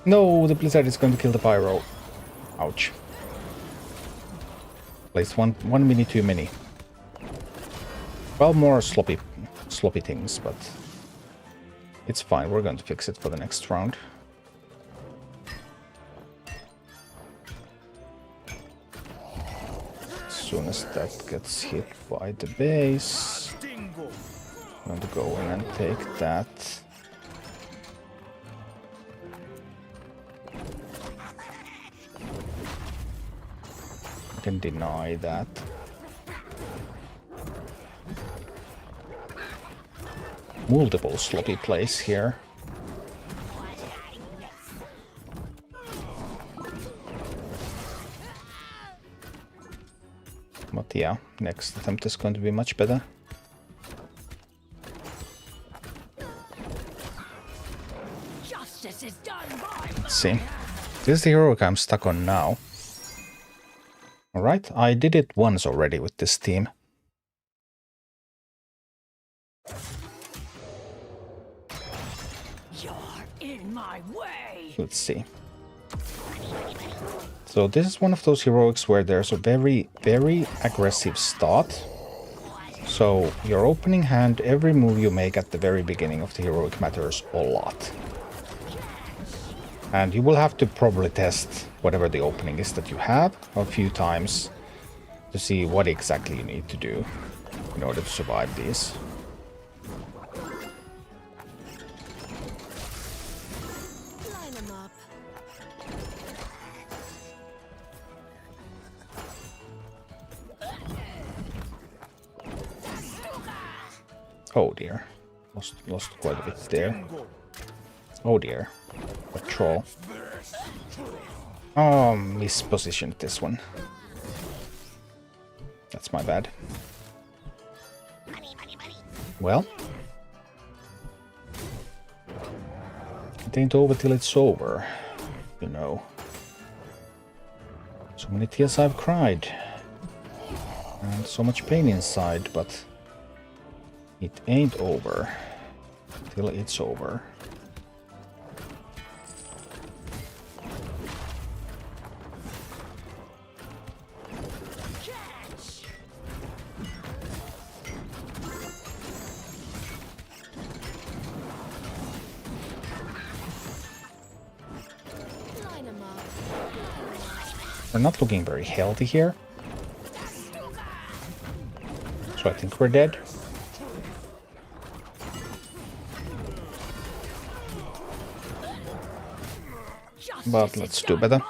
No, the Blizzard is going to kill the Pyro. Ouch. Placed one mini too many. Well, more sloppy things, but it's fine. We're going to fix it for the next round. As soon as that gets hit by the base, I'm going to go in and take that. I can deny that. Multiple sloppy plays here. But yeah, next attempt is going to be much better. Justice is done by Let's see. This is the heroic I'm stuck on now. Alright, I did it once already with this team. You're in my way. Let's see. So this is one of those heroics where there's a very, very aggressive start. So your opening hand, every move you make at the very beginning of the heroic matters a lot. And you will have to probably test whatever the opening is that you have a few times to see what exactly you need to do in order to survive these. Line them up. Oh dear. Lost quite a bit there. Oh dear. A troll. Oh, mispositioned this one. That's my bad. Well. It ain't over till it's over. You know. So many tears I've cried. And so much pain inside, but it ain't over till it's over. Line 'em up. We're not looking very healthy here. So I think we're dead. But let's do better.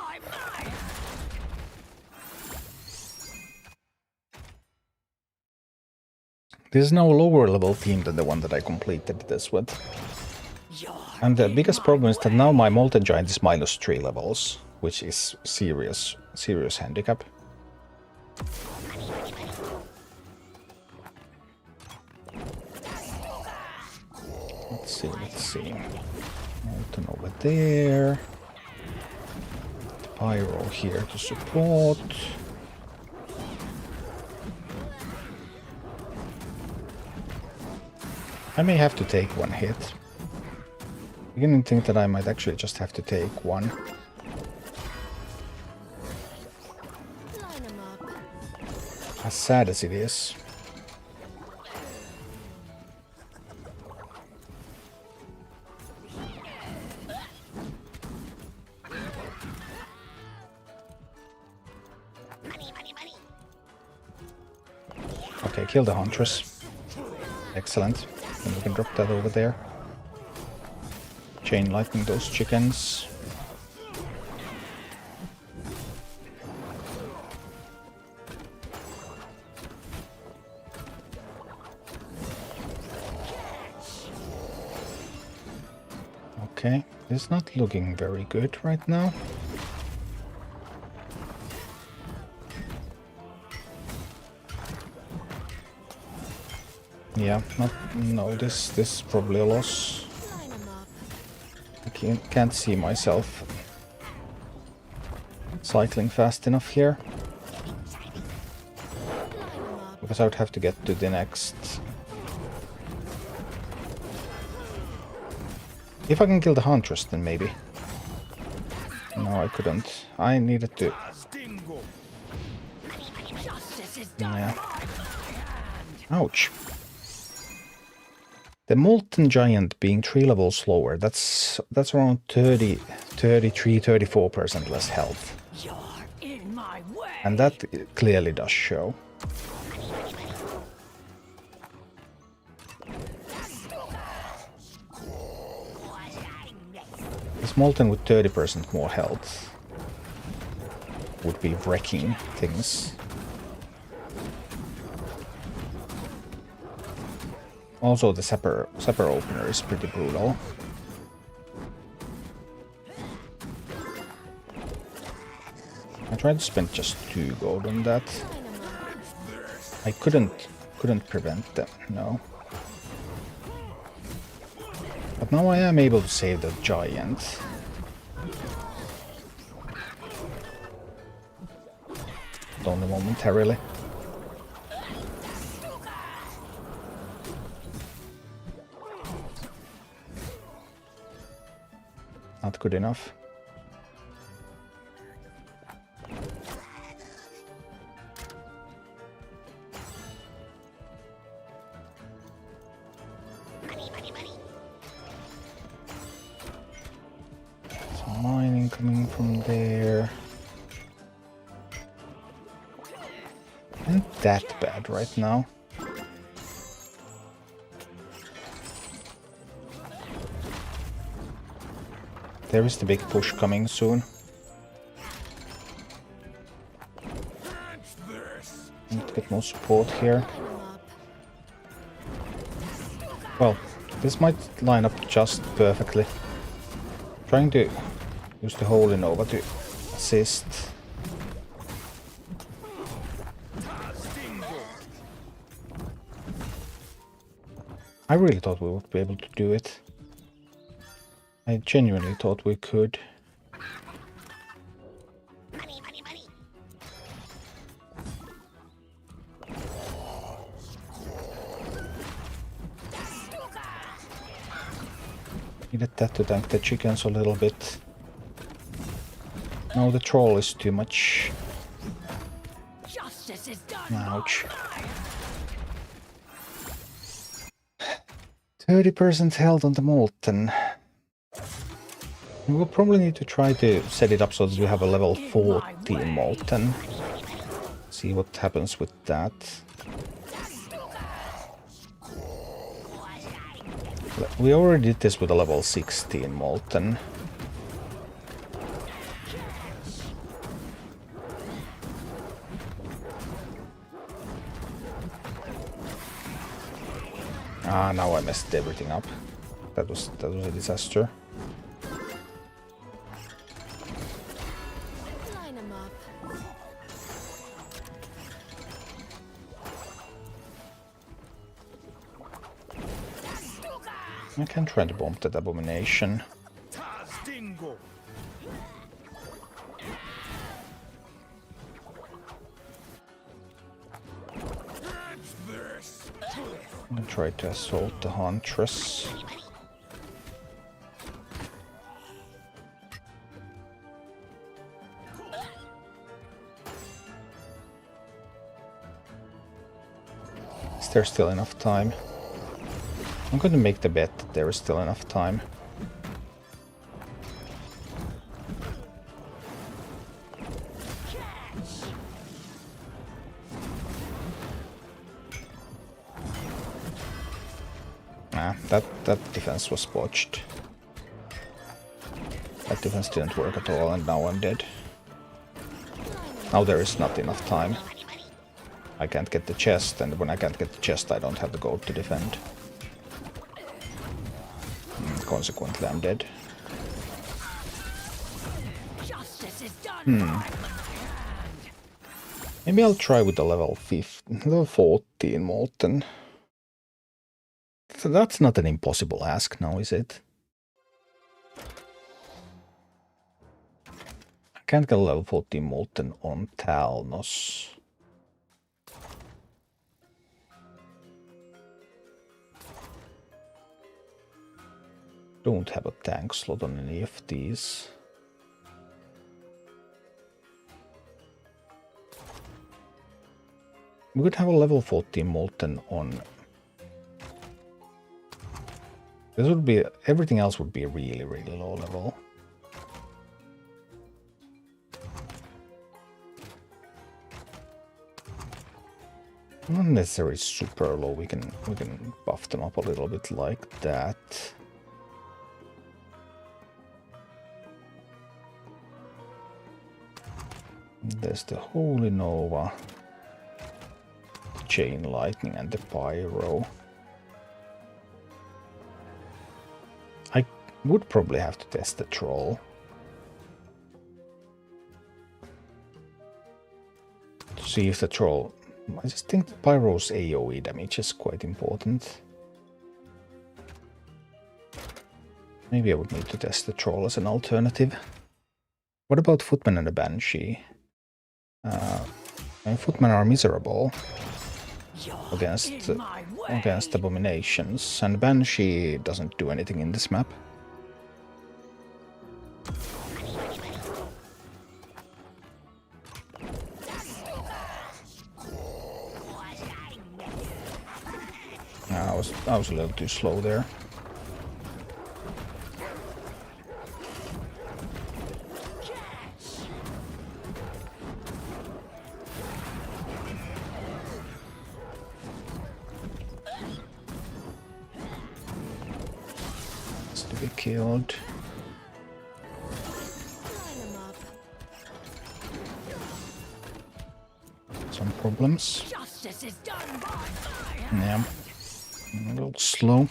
This is now a lower level team than the one that I completed this with. And the biggest problem is that now my Molten Giant is -3 levels, which is serious handicap. Let's see. Molten over there. Pyro here to support. I may have to take one hit. I didn't think that I might actually just have to take one. Line 'em up. As sad as it is. Okay, kill the Huntress. Excellent. And we can drop that over there. Chain lightning those chickens. Okay, it's not looking very good right now. Yeah, no, this is probably a loss. Line 'em up. I can't see myself cycling fast enough here. Line 'em up. Because I would have to get to the next. If I can kill the Huntress, then maybe. No, I couldn't. I needed to... Justice is done Yeah. by my hand. Ouch. The Molten Giant being 3 levels lower, that's around 34% less health. You're in my way. And that clearly does show. This Molten with 30% more health would be wrecking things. Also, the Sapper opener is pretty brutal. I tried to spend just 2 gold on that. I couldn't prevent them, no. But now I am able to save the giant. But only momentarily. Not good enough. Some mining coming from there. Isn't that bad right now. There is the big push coming soon. Need to get more support here. Well, this might line up just perfectly. Trying to use the Holy Nova to assist. I really thought we would be able to do it. I genuinely thought we could. Needed that to tank the chickens a little bit. No, the troll is too much. Justice is done. Ouch. 30% health on the Molten. We will probably need to try to set it up so that we have a level 14 Molten. See what happens with that. We already did this with a level 16 Molten. Ah, now I messed everything up. That was a disaster. Line 'em up. I can try to bomb that abomination. I'm gonna try to assault the Huntress. Is there still enough time? I'm going to make the bet that there is still enough time. Ah, that defense was botched. That defense didn't work at all, and now I'm dead. Now there is not enough time. I can't get the chest, and when I can't get the chest, I don't have the gold to defend. Consequently, I'm dead. Justice is done by my hand. Maybe I'll try with the level 14 Molten. So that's not an impossible ask now, is it? I can't get a level 14 Molten on Talnos. Don't have a tank slot on any of these. We could have a level 14 Molten on. This would be, everything else would be really, really low level. Not necessarily super low. We can buff them up a little bit like that. There's the Holy Nova, the Chain Lightning, and the Pyro. I would probably have to test the Troll. To see if the Troll... I just think the Pyro's AoE damage is quite important. Maybe I would need to test the Troll as an alternative. What about Footman and the Banshee? Footmen are miserable against abominations, and Banshee doesn't do anything in this map. I was a little too slow there. Killed. Some problems. Justice is done by fire. Yeah, a little slow.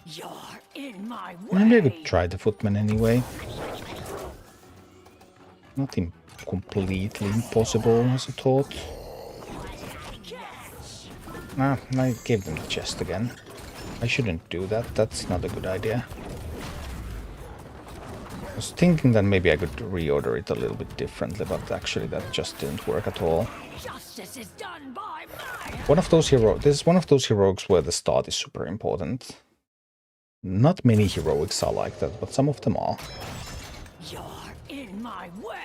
You're in my way. Maybe I could try the Footman anyway. Nothing completely impossible as I thought. Nah, I gave them the chest again. I shouldn't do that, that's not a good idea. I was thinking that maybe I could reorder it a little bit differently, but actually that just didn't work at all. Justice is done by fire. One of those heroes, this is one of those heroics where the start is super important. Not many heroics are like that, but some of them are. You're in my way.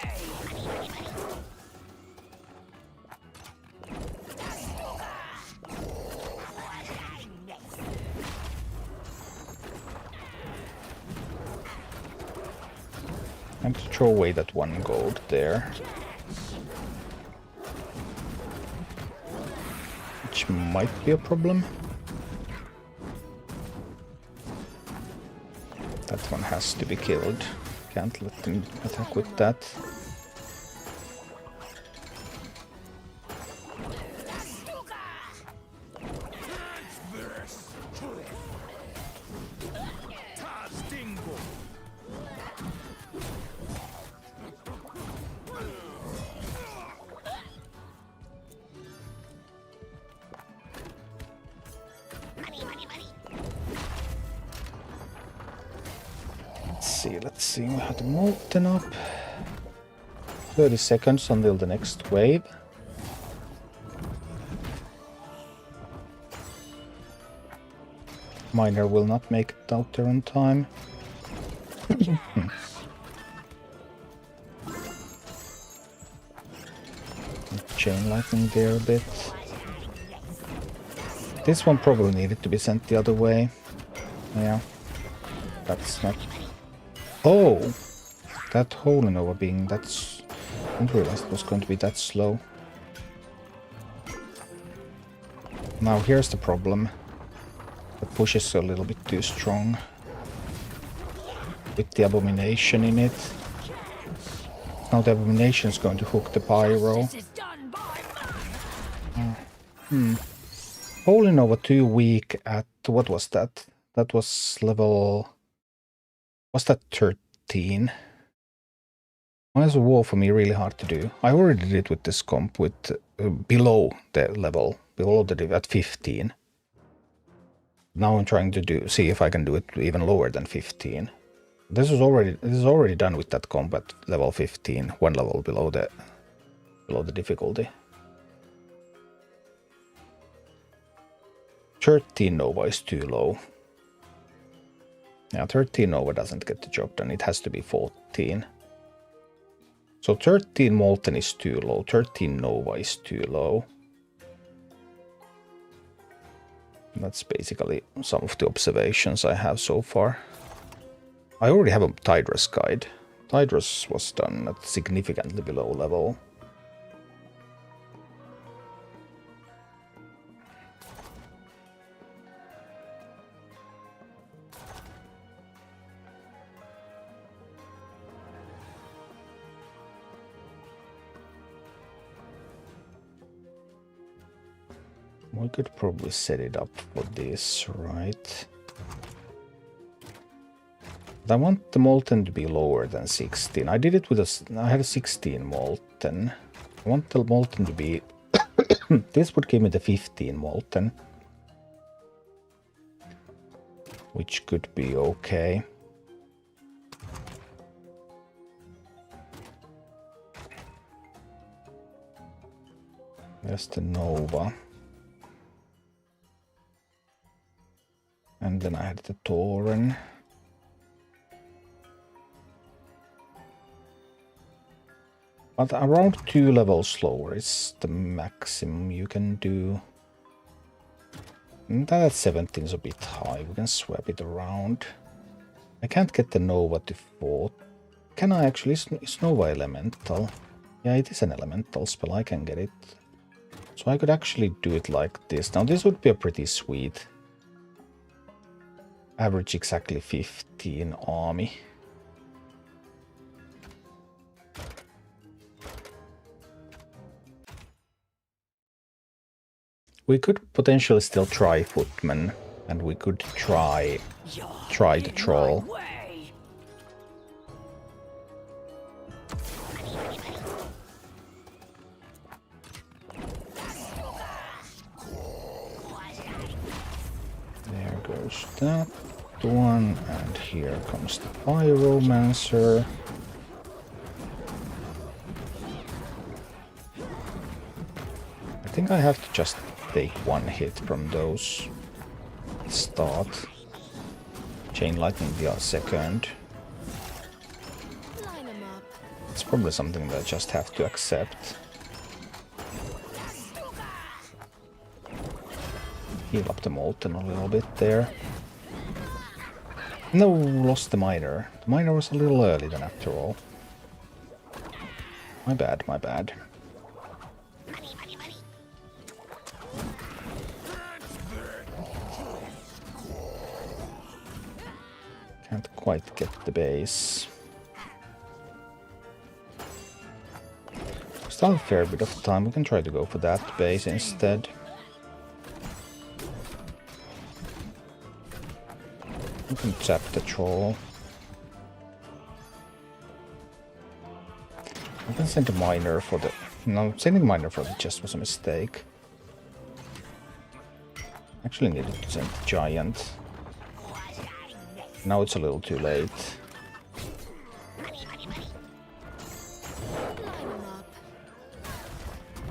I have to throw away that 1 gold there. Which might be a problem. That one has to be killed. Can't let them attack with that. Let's see, we have the Molten up. 30 seconds until the next wave. Miner will not make it out there on time. Chain Lightning there a bit. This one probably needed to be sent the other way. Yeah, that's not... Oh! That Holy Nova being that's... I didn't realize it was going to be that slow. Now here's the problem. The push is a little bit too strong. With the Abomination in it. Now the Abomination is going to hook the Pyro. Holy Nova too weak at... What was that? That was level... Was that 13? Miles of War for me really hard to do. I already did it with this comp with below the level, below the at 15. Now I'm trying to see if I can do it even lower than 15. This is already done with that comp at level 15, 1 level below the difficulty. 13 Nova is too low. Yeah, 13 Nova doesn't get the job done. It has to be 14. So 13 Molten is too low, 13 Nova is too low. That's basically some of the observations I have so far. I already have a Tidras guide. Tidras was done at significantly below level. We could probably set it up for this, right? But I want the Molten to be lower than 16. I did it with I had a 16 Molten. I want the Molten to be... This would give me the 15 Molten. Which could be okay. There's the Nova. And then I had the Tauren. But around 2 levels lower is the maximum you can do. That 17 is a bit high. We can swap it around. I can't get the Nova to 4. Can I actually? Is Nova elemental? Yeah, it is an elemental spell. I can get it. So I could actually do it like this. Now this would be a pretty sweet. Average exactly 15 army. We could potentially still try Footman, and we could try the Troll. There goes that one, and here comes the Pyromancer. I think I have to just take one hit from those. Start. Chain Lightning the second. It's probably something that I just have to accept. Heal up the Molten a little bit there. No, lost the Miner. The Miner was a little early then after all. My bad, my bad. Can't quite get the base. Still a fair bit of time. We can try to go for that base instead. We can tap the Troll. I can send a Miner for the... No, sending Miner for the chest was a mistake. Actually needed to send the Giant. Now it's a little too late.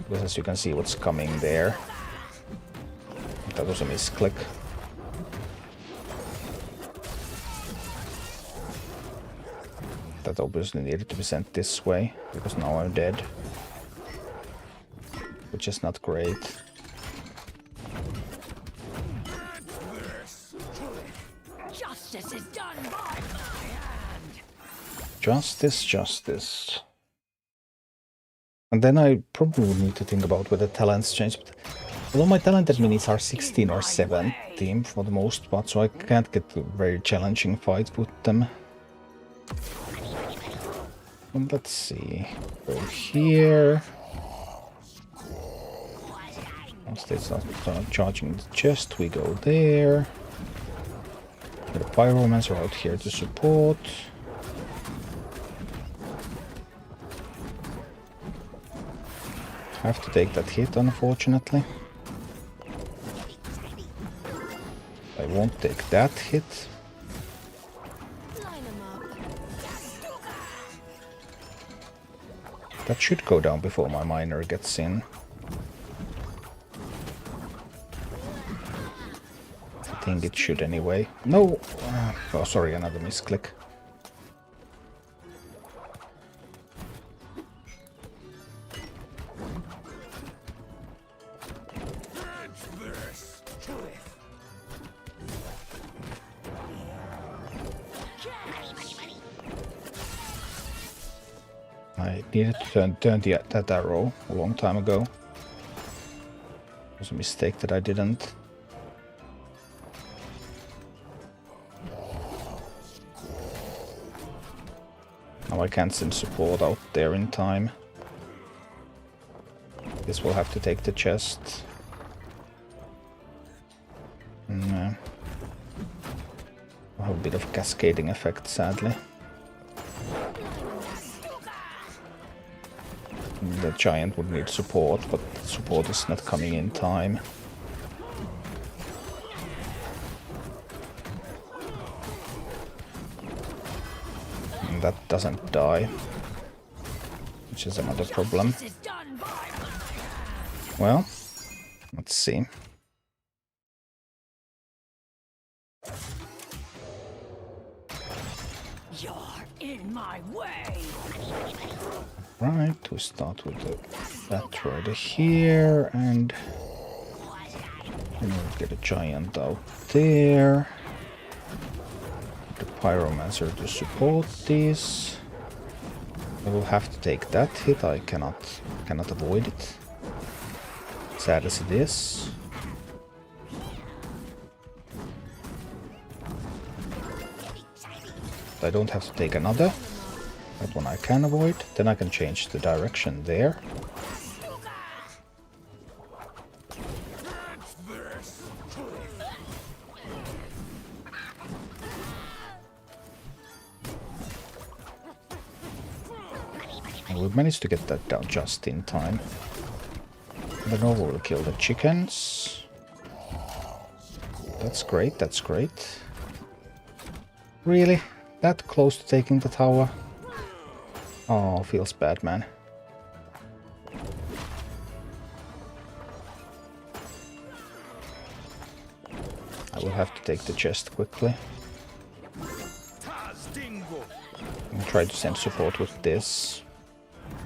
Because as you can see what's coming there. That was a misclick. That obviously needed to be sent this way, because now I'm dead. Which is not great. Justice is done by my hand. Justice, justice. And then I probably would need to think about whether talents change. But although my talented minis are 16 or 17 for the most part, so I can't get a very challenging fight with them. And let's see. Go here. Once it's not charging the chest, we go there. The Pyromancer out here to support. I have to take that hit, unfortunately. I won't take that hit. That should go down before my Miner gets in. I think it should anyway. No! Oh, sorry, another misclick. I needed to turn that arrow a long time ago. It was a mistake that I didn't. Now I can't send support out there in time. This will have to take the chest. No. I'll have a bit of cascading effect, sadly. The giant would need support, but support is not coming in time. And that doesn't die, which is another problem. Well, let's see. You're in my way. Right, we start with that right here, and we'll get a giant out there. The pyromancer to support this. I will have to take that hit. I cannot avoid it. Sad as it is. I don't have to take another. That one I can avoid. Then I can change the direction there. And we managed to get that down just in time. And then over we'll kill the chickens. That's great, that's great. Really? That close to taking the tower? Oh, feels bad, man. I will have to take the chest quickly. And try to send support with this.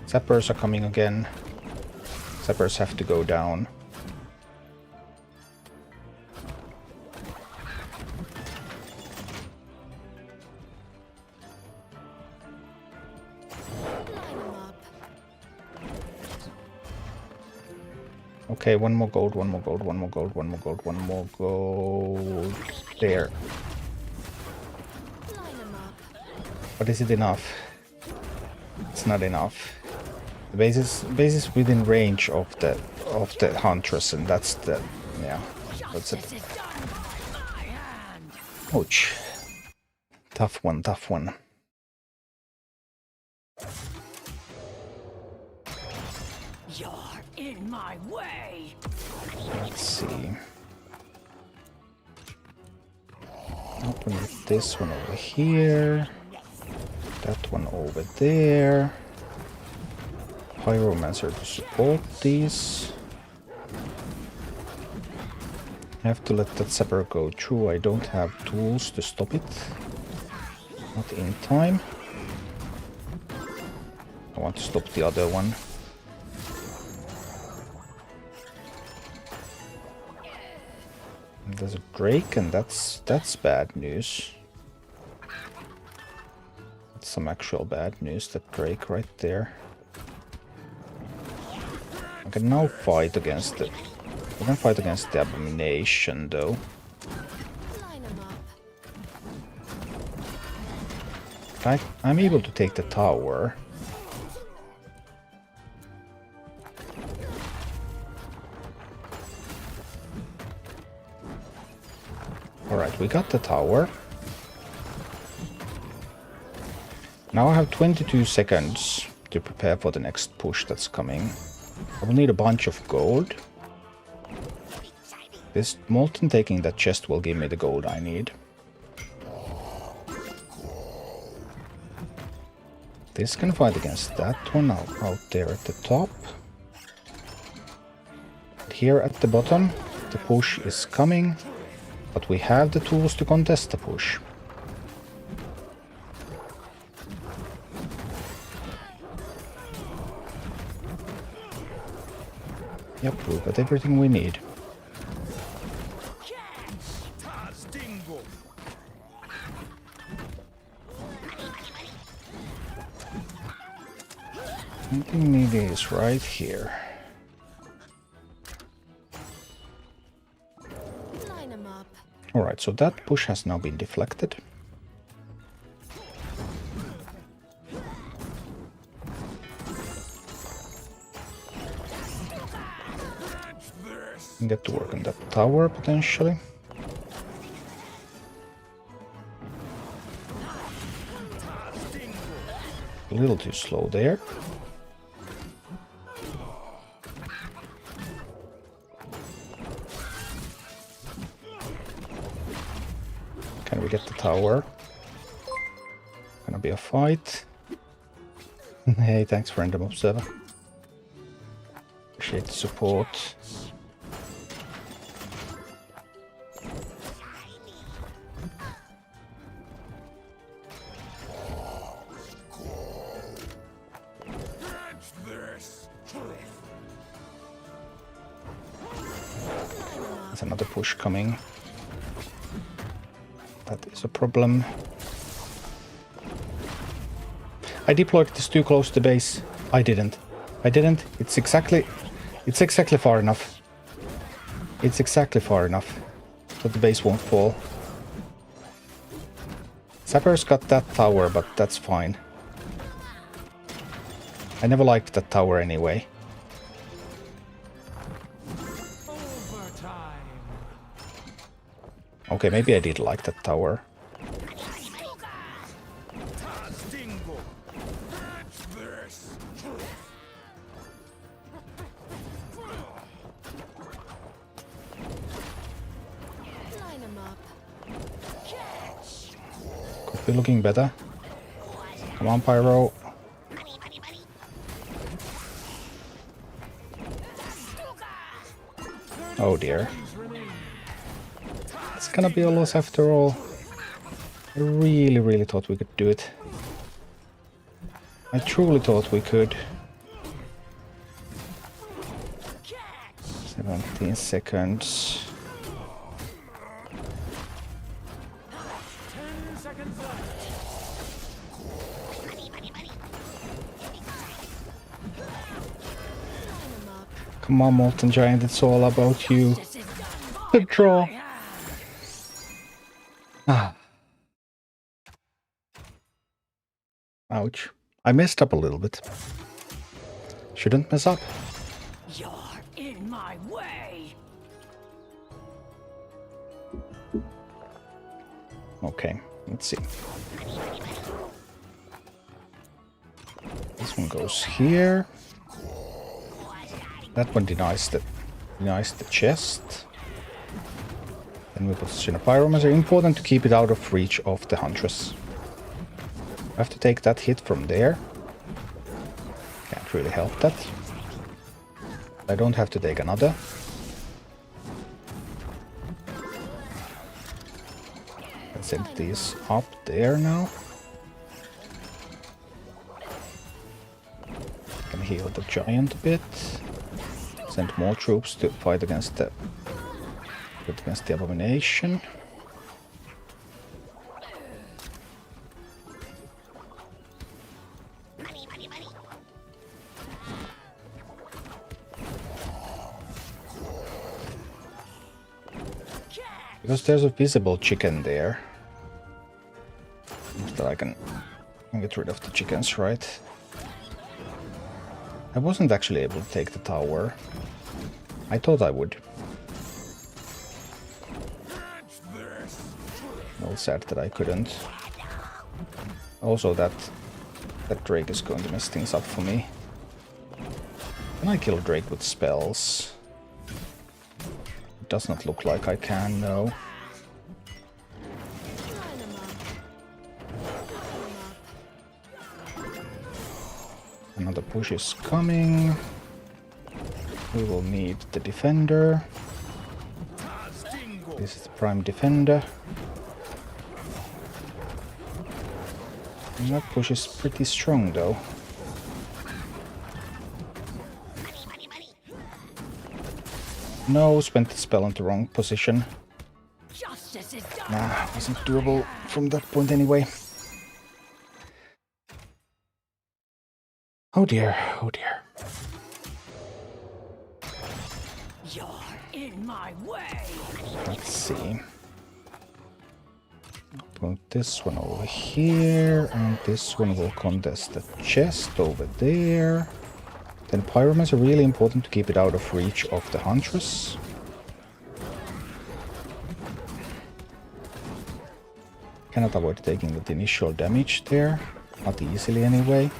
Zappers are coming again. Zappers have to go down. Okay, one more gold, one more gold, one more gold, one more gold, one more gold. There. But is it enough? It's not enough. The base is within range of the huntress, and that's the that's it. Ouch. Tough one, tough one. You're in my way. Let's see. Open with this one over here. That one over there. Pyromancer to support these. I have to let that sapper go through. I don't have tools to stop it. Not in time. I want to stop the other one. And there's a Drake, and that's bad news. That's some actual bad news, that Drake right there. I can now fight against it. I can fight against the abomination, though. I'm able to take the tower. Alright, we got the tower. Now I have 22 seconds to prepare for the next push that's coming. I will need a bunch of gold. This Molten taking that chest will give me the gold I need. This can fight against that one out there at the top. Here at the bottom, the push is coming, but we have the tools to contest the push. Yep, we've got everything we need. Something needy is right here. Line 'em up. Alright, so that push has now been deflected. Get to work on that tower potentially. A little too slow there. Can we get the tower? Gonna be a fight. Hey, thanks Random Observer. Appreciate the support. There's another push coming. That is a problem. I deployed this too close to the base. I didn't. It's exactly far enough. It's exactly far enough that the base won't fall. Zapper's got that tower, but that's fine. I never liked that tower anyway. Okay, maybe I did like that tower. Line 'em up. Could be looking better. Come on, Pyro. Oh dear. It's gonna be a loss after all. I really thought we could do it. I truly thought we could. 17 seconds. 10 seconds left. Come on, Molten Giant, it's all about you. This is done by The draw. my hand. Ah. Ouch. I messed up a little bit. Shouldn't mess up. You're in my way. Okay, let's see. This one goes here. That one denies the chest. Then we position a Pyromancer. Important to keep it out of reach of the Huntress. I have to take that hit from there. Can't really help that. I don't have to take another. Let's set these up there now. Can heal the giant a bit. Send more troops to fight against the abomination. Because there's a visible chicken there. That I can get rid of the chickens, right? I wasn't actually able to take the tower. I thought I would. Well, sad that I couldn't. Also, that Drake is going to mess things up for me. Can I kill Drake with spells? It does not look like I can, no. Another push is coming. We will need the defender. This is the prime defender. And that push is pretty strong though. No, spent the spell in the wrong position. Justice is done. Nah, wasn't doable from that point anyway. Oh dear, oh dear. You're in my way. Let's see. Put this one over here, and this one will contest the chest over there. Then Pyromancer are really important to keep it out of reach of the Huntress. Cannot avoid taking that initial damage there. Not easily anyway.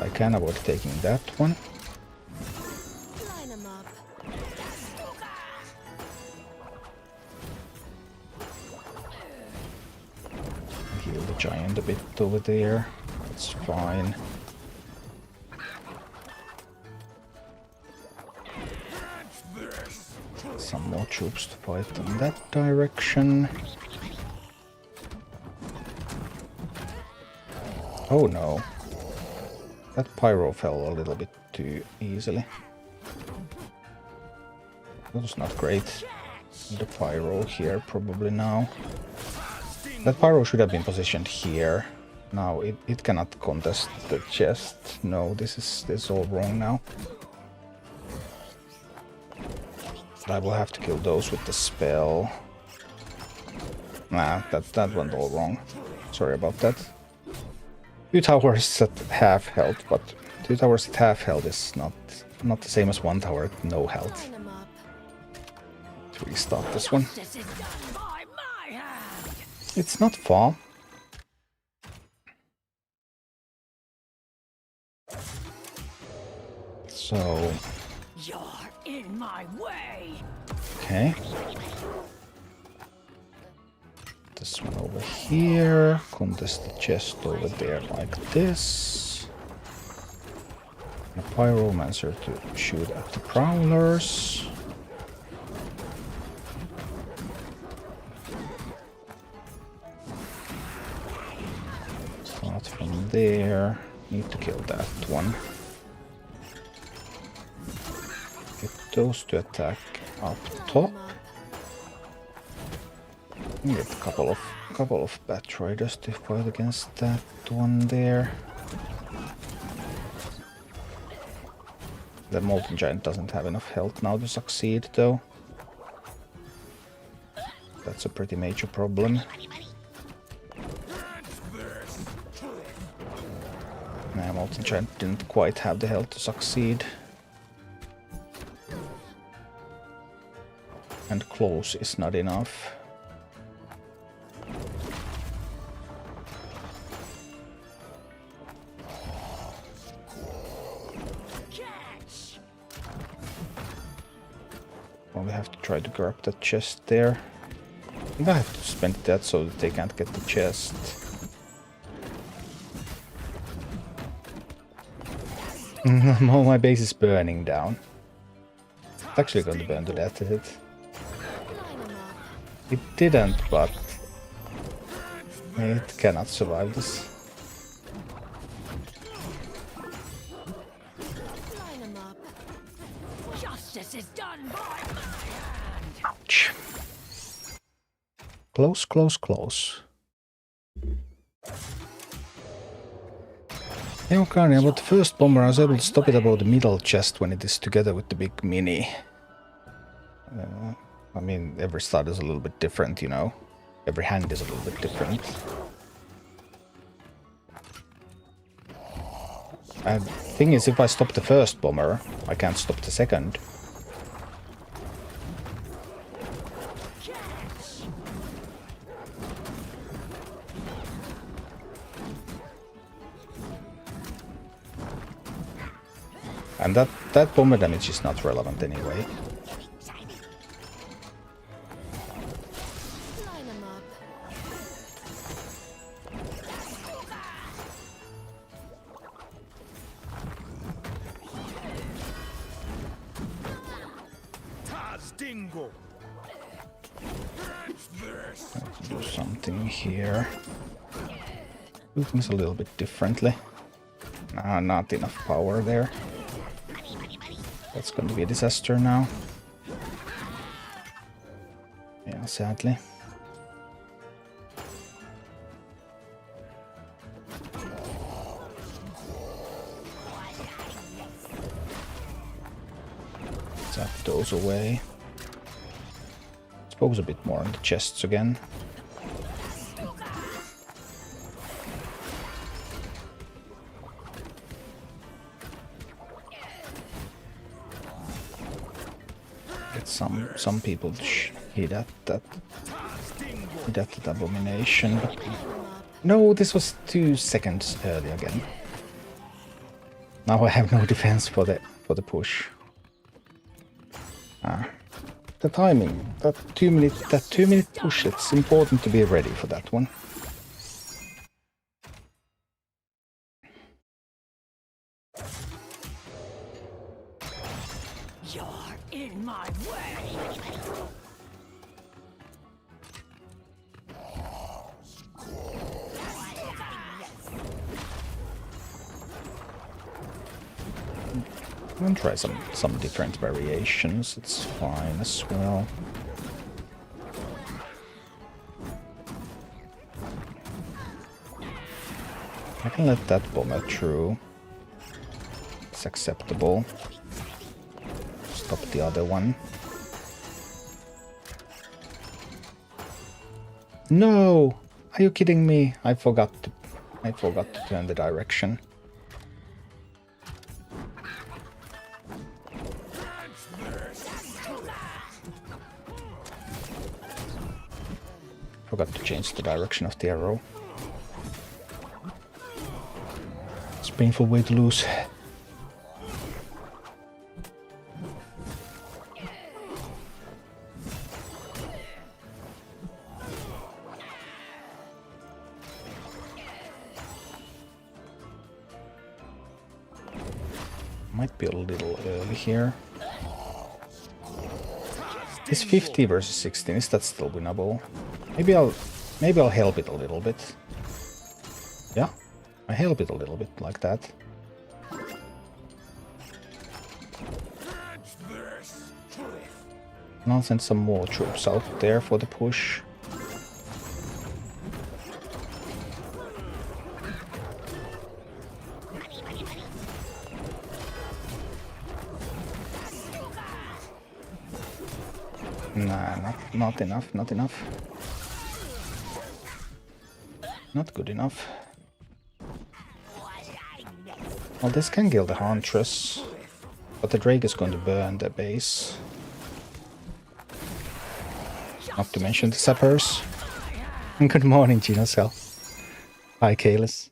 I can avoid taking that one. Line 'em up. Heal the giant a bit over there. That's fine. Some more troops to fight in that direction. Oh no. That pyro fell a little bit too easily. That was not great. The pyro here probably now. That pyro should have been positioned here. Now it cannot contest the chest. No, this is all wrong now. I will have to kill those with the spell. Nah, that went all wrong. Sorry about that. 2 towers at half health, but 2 towers at half health is not the same as 1 tower at no health. Line 'em up. Let's restart this one. This is done by my hand. It's not far. So, You're in my way. okay. This one over here. Contest the chest over there like this. And a Pyromancer to shoot at the Prowlers. Start from there. Need to kill that one. Get those to attack up top. Get a couple of Bat Riders to fight against that one there. The Molten Giant doesn't have enough health now to succeed though. That's a pretty major problem. Nah, Molten Giant didn't quite have the health to succeed. And close is not enough. Well, we have to try to grab that chest there. I think I have to spend that so that they can't get the chest. Oh, my base is burning down. It's actually going to burn to death, is it? It didn't, but it cannot survive this. Line 'em up. Justice is done by my hand. Ouch. Close, close, close. Yeah, okay, about the first bomber, I was able to stop it about the middle chest when it is together with the big mini. I mean, every start is a little bit different, you know. Every hand is a little bit different. And the thing is, if I stop the first bomber, I can't stop the second. And that bomber damage is not relevant anyway. Line 'em up. Dingo. Do something here. Do things a little bit differently. Nah, not enough power there. That's going to be a disaster now. Yeah, sadly. Zap those away. Let's focus a bit more on the chests again. Get some people hit at that abomination. But no, this was 2 seconds early again. Now I have no defense for the push. The timing, that 2-minute push, it's important to be ready for that one. You're in my way. I'm gonna try some different variations, it's fine as well. I can let that bomber through. It's acceptable. Stop the other one. No! Are you kidding me? I forgot to turn the direction. Forgot to change the direction of the arrow. It's a painful way to lose. Might be a little early here. Is 50 versus 16, is that still winnable? Maybe I'll help it a little bit. Yeah, I help it a little bit like that. And I'll send some more troops out there for the push. Nah, not enough, not enough. Not good enough. Well, this can kill the Huntress, but the Drake is going to burn the base. Not to mention the Sappers. And good morning, Genocell. Hi, Kalis.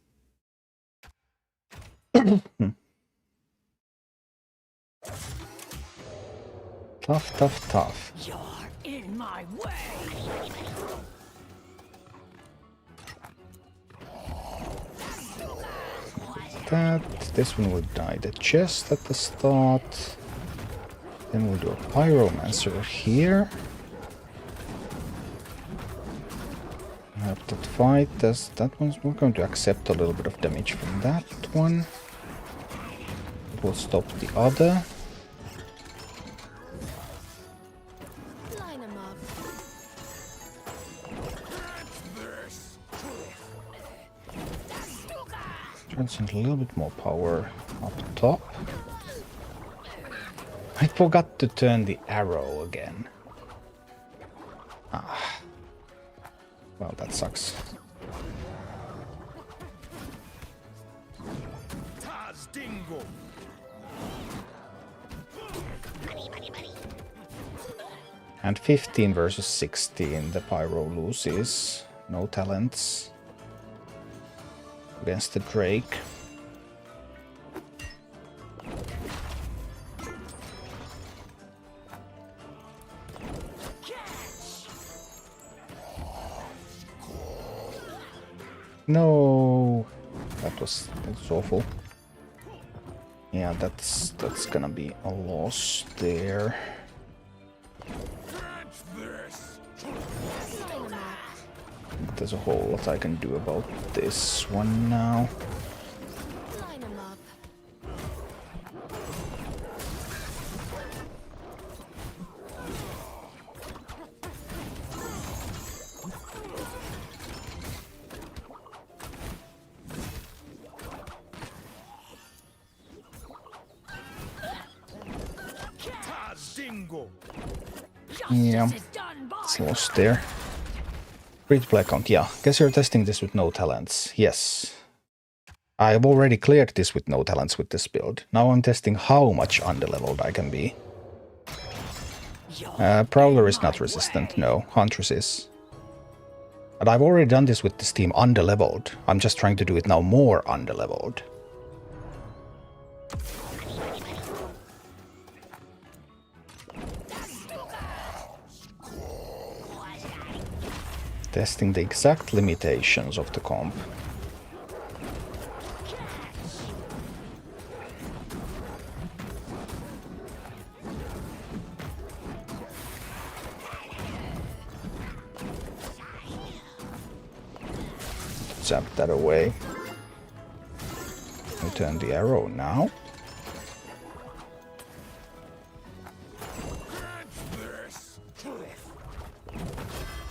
Tough, tough, tough. You're in my way. That this one will die the chest at the start. Then we'll do a Pyromancer here. Have that fight. That one's we're going to accept a little bit of damage from that one. It will stop the other. Line 'em up. Transcend a little bit more power up top. I forgot to turn the arrow again. Ah. Well, that sucks. Taz Dingo. And 15 versus 16, the Pyro loses. No talents. Against the Drake. No, that's awful. Yeah, that's gonna be a loss there. There's a whole lot I can do about this one now. Line 'em up. Taz dingo. Yeah, Justice is done by it's lost there. Free-to-play account, yeah. Guess you're testing this with no talents. Yes. I've already cleared this with no talents with this build. Now I'm testing how much underleveled I can be. Prowler is not resistant, no. Huntress is. But I've already done this with this team underleveled. I'm just trying to do it now more underleveled. Testing the exact limitations of the comp. Zap that away. Return the arrow now.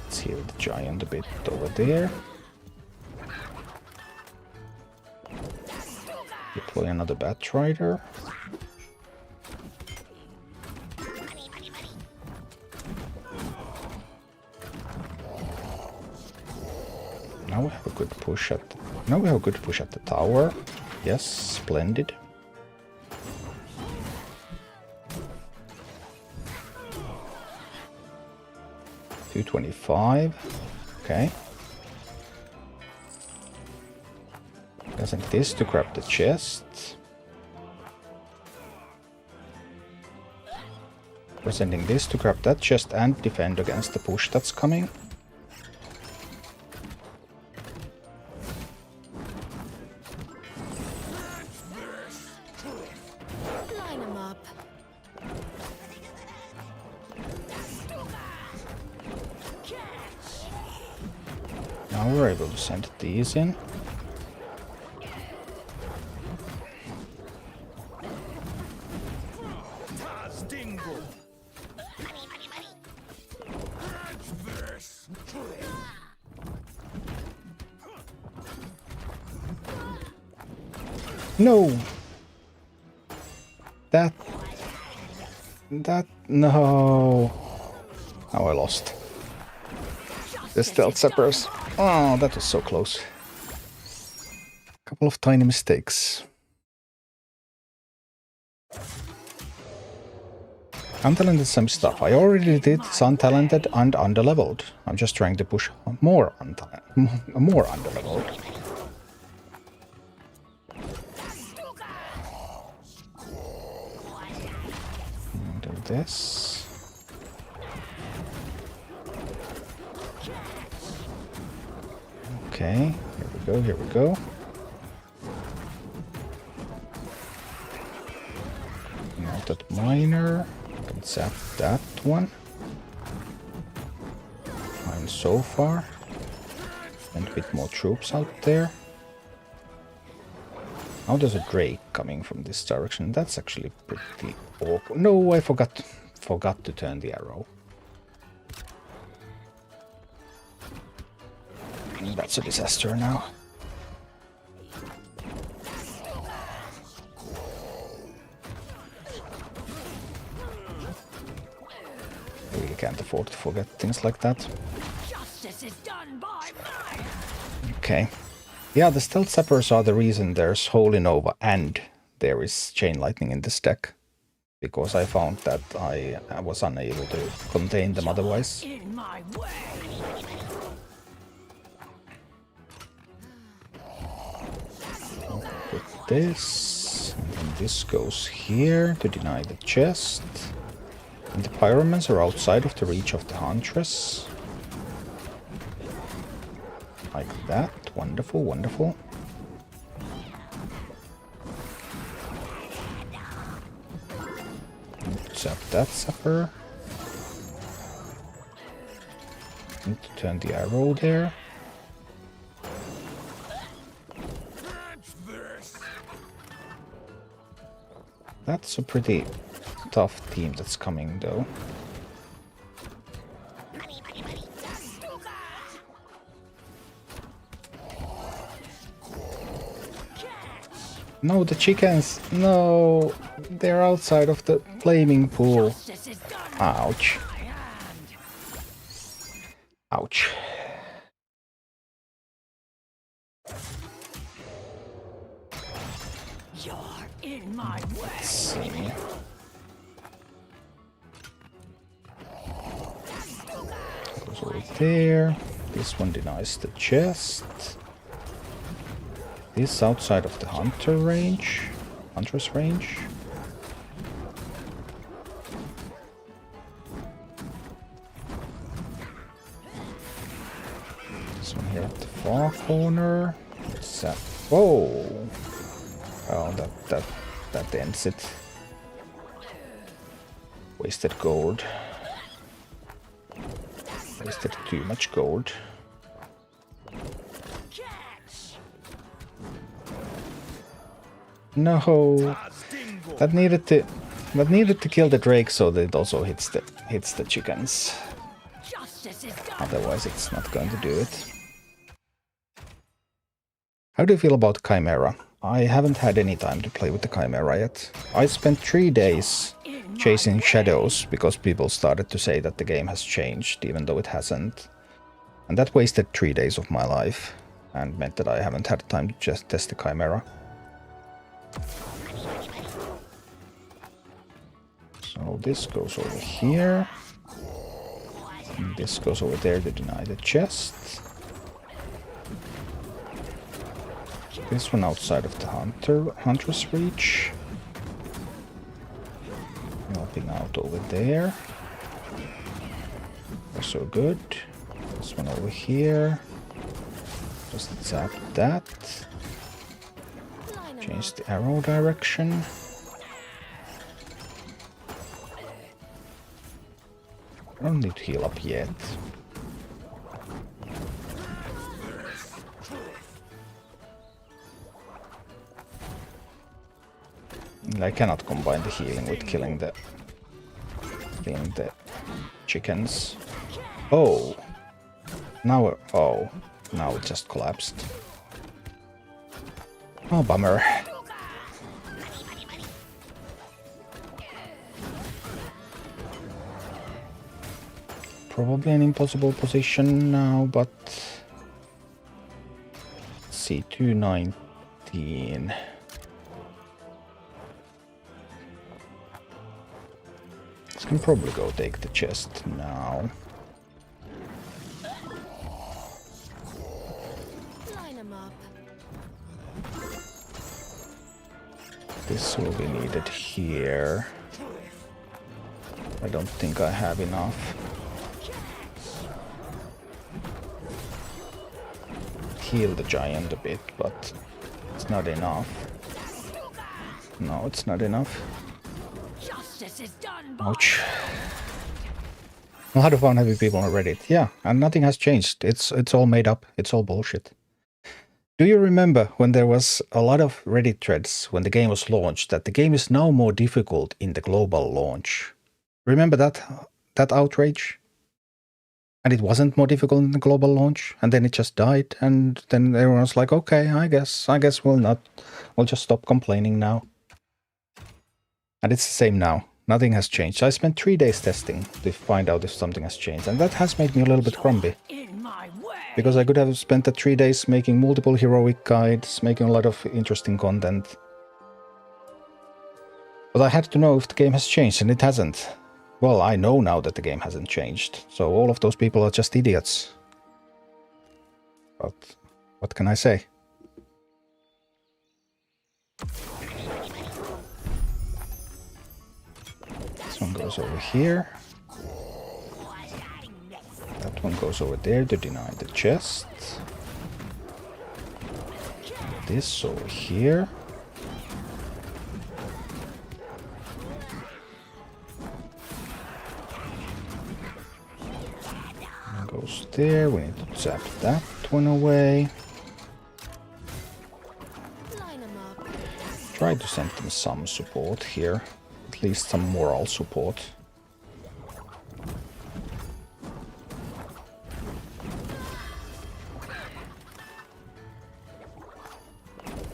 Let's heal the giant a bit over there. Deploy another Batrider. Now we have a good push at the tower. Yes, splendid. $225. Okay. Using this to grab the chest. Presenting this to grab that chest and defend against the push that's coming. Line 'em up. Now we're able to send these in. Taz dingo. No! No! Now I lost. The stealth zappers. Oh, that was so close. Couple of tiny mistakes. Untalented some stuff. I already did untalented and underleveled. I'm just trying to push more underleveled. Do this. Okay, here we go. Now that miner, I can zap that one. Fine so far. And a bit more troops out there. Now there's a Drake coming from this direction. That's actually pretty awkward. No, I forgot to turn the arrow. That's a disaster now. I really can't afford to forget things like that. justice is done by mine. Okay. Yeah, the stealth zappers are the reason there's Holy Nova and there is Chain Lightning in this deck. Because I found that I was unable to contain them otherwise. In my way. Put this, and then this goes here to deny the chest. And the pyromans are outside of the reach of the Huntress. Like that. Wonderful, wonderful. Zap that zapper. Need to turn the arrow there. That's a pretty tough team that's coming though. No, the chickens! No! They're outside of the flaming pool. Justice is done Ouch. by my hand. Ouch. You're in my way. Let's see. Goes over there. This one denies the chest. This outside of the hunter's range. This one here at the far corner. What's that? Whoa! Oh, that ends it. Wasted gold. Wasted too much gold. Catch. No, Taz Dingle. that needed to kill the drake so that it also hits the chickens. Justice is done. Otherwise, it's not going to do it. How do you feel about Chimera? I haven't had any time to play with the Chimera yet. I spent 3 days chasing shadows because people started to say that the game has changed, even though it hasn't. And that wasted 3 days of my life and meant that I haven't had time to just test the Chimera. So this goes over here. And this goes over there to deny the chest. This one outside of the hunter's reach. Helping out over there. Also good. This one over here. Just zap that. Line 'em Change up. the arrow direction. I don't need to heal up yet. I cannot combine the healing with killing the chickens. Oh, now it just collapsed. Oh, bummer. Probably an impossible position now, but let's see, 219. I can probably go take the chest now. Line 'em up. This will be needed here. I don't think I have enough. Heal the giant a bit, but it's not enough. No, it's not enough. Justice is done by Ouch. A lot of unhappy people on Reddit. Yeah, and nothing has changed. It's all made up. It's all bullshit. Do you remember when there was a lot of Reddit threads when the game was launched that the game is now more difficult in the global launch? Remember that outrage? And it wasn't more difficult in the global launch, and then it just died, and then everyone was like, okay, I guess we'll just stop complaining now. And it's the same now. Nothing has changed. I spent 3 days testing to find out if something has changed, and that has made me a little bit grumpy. in my way. Because I could have spent the 3 days making multiple heroic guides, making a lot of interesting content. But I had to know if the game has changed, and it hasn't. Well, I know now that the game hasn't changed, so all of those people are just idiots. But what can I say? This one goes over here. That one goes over there to deny the chest. This over here. One goes there. We need to zap that one away. Line 'em up. Try to send them some support here. At least some moral support.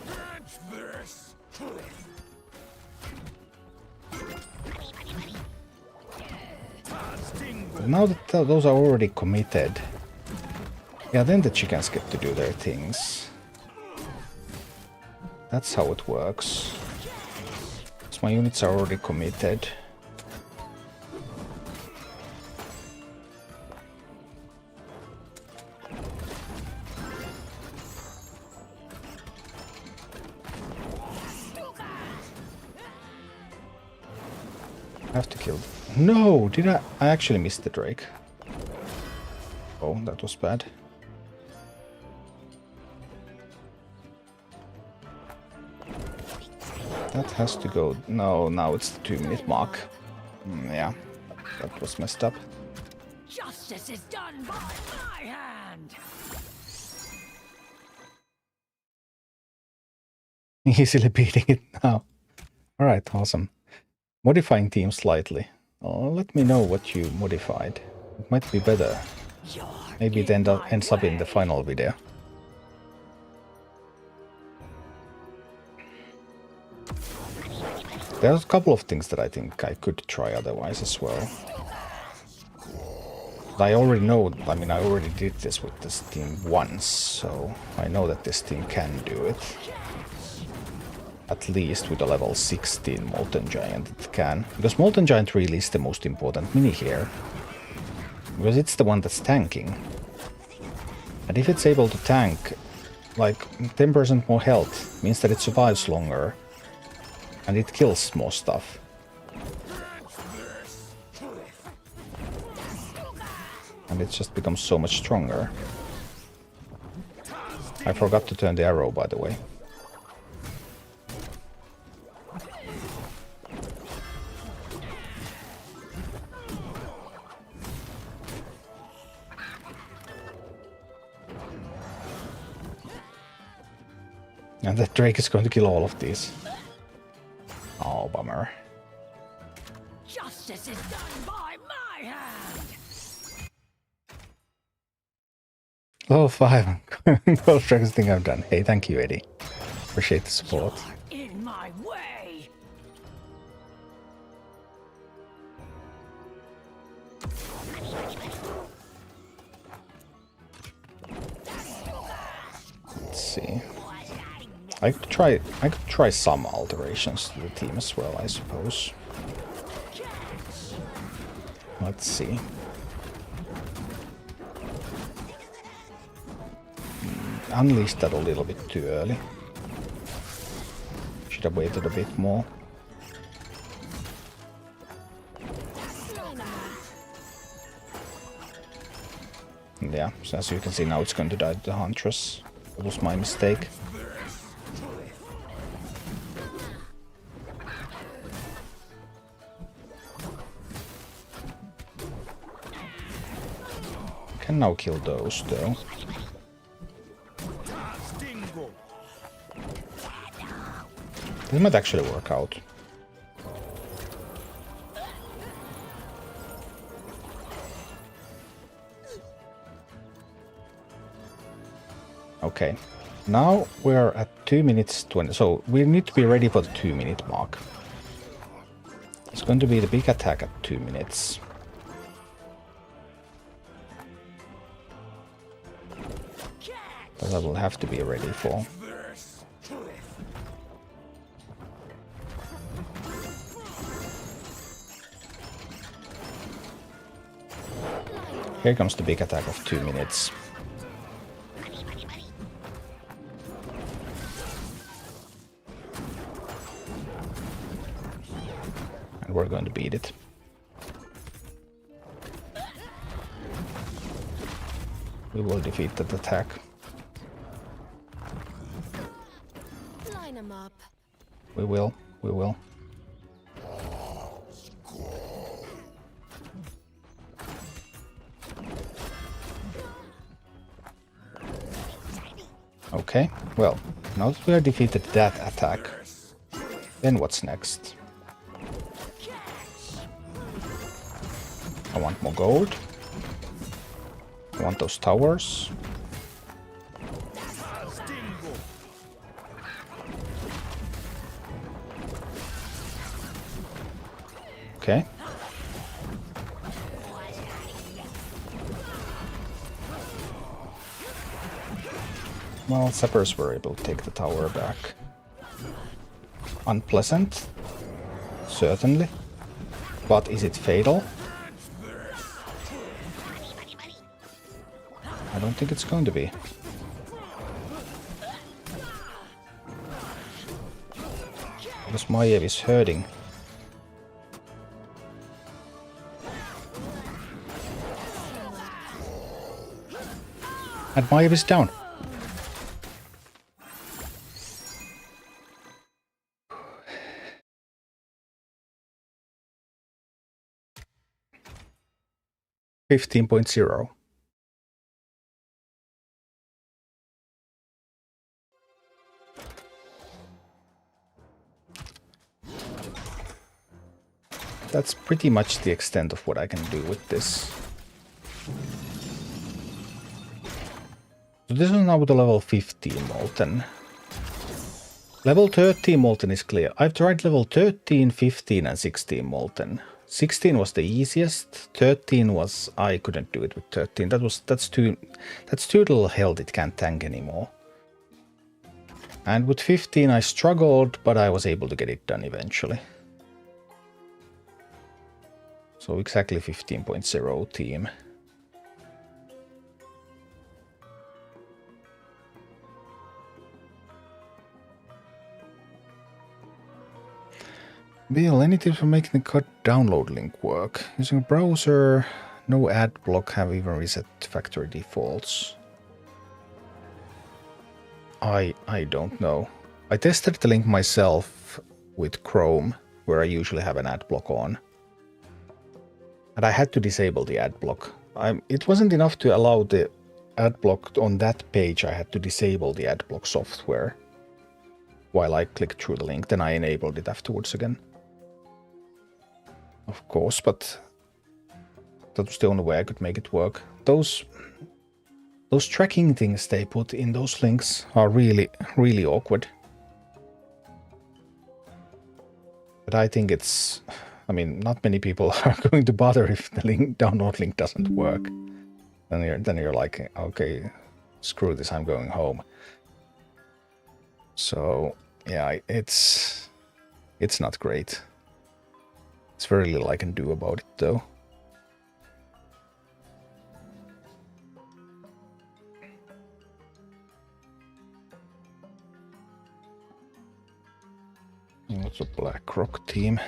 Catch this. now that those are already committed, yeah, then the chickens get to do their things. That's how it works. So my units are already committed. I have to kill. No, did I? I actually missed the Drake. Oh, that was bad. That has to go. No, now it's the 2-minute mark. Yeah, that was messed up. Justice is done by my hand. Easily beating it now. Alright, awesome. Modifying team slightly. Oh, let me know what you modified. It might be better. Maybe it ends up in the final video. There's a couple of things that I think I could try otherwise as well. I already know, I mean, I already did this with this team once, so I know that this team can do it. At least with a level 16 Molten Giant it can. Because Molten Giant really is the most important mini here. Because it's the one that's tanking. And if it's able to tank, like 10% more health, means that it survives longer. And it kills more stuff. And it just becomes so much stronger. I forgot to turn the arrow, by the way. And that Drake is going to kill all of these. Oh, bummer. Justice is done by my hand. Level 5. Most strongest thing I've done. Hey, thank you, Eddie. Appreciate the support. In my way. Let's see. I could try some alterations to the team as well, I suppose. Let's see. Unleashed that a little bit too early. Should have waited a bit more. Yeah, so as you can see now it's going to die to the Huntress. That was my mistake. Can now kill those though. This might actually work out. Okay, now we're at 2 minutes 20, so we need to be ready for the 2-minute mark. It's going to be the big attack at 2 minutes. That I will have to be ready for. Here comes the big attack of 2 minutes. And we're going to beat it. We will defeat that attack. Line 'em up. We will. We will. Okay, well, now that we have defeated that attack, then what's next? I want more gold. I want those towers. Okay. Well, Sappers were able to take the tower back. Unpleasant. Certainly. But is it fatal? I don't think it's going to be. Because Maiev is hurting. And Maiev is down. $15.0. That's pretty much the extent of what I can do with this. So this is now the level 15 Molten. Level 13 Molten is clear. I've tried level 13, 15 and 16 Molten. 16 was the easiest. 13 was... I couldn't do it with 13. That's too little health, it can't tank anymore. And with 15 I struggled, but I was able to get it done eventually. So exactly 15.0 team. Bill, any tips for making the cut download link work? Using a browser, no ad block, have even reset factory defaults. I don't know. I tested the link myself with Chrome, where I usually have an ad block on. And I had to disable the ad block. It wasn't enough to allow the ad block on that page. I had to disable the ad block software while I clicked through the link. Then I enabled it afterwards again. Of course, but that was the only way I could make it work. Those tracking things they put in those links are really, really awkward. But I think it's... I mean, not many people are going to bother if the download link doesn't work. Then you're like, okay, screw this, I'm going home. So, yeah, it's not great. It's very little I can do about it, though. What's a BlackRock team?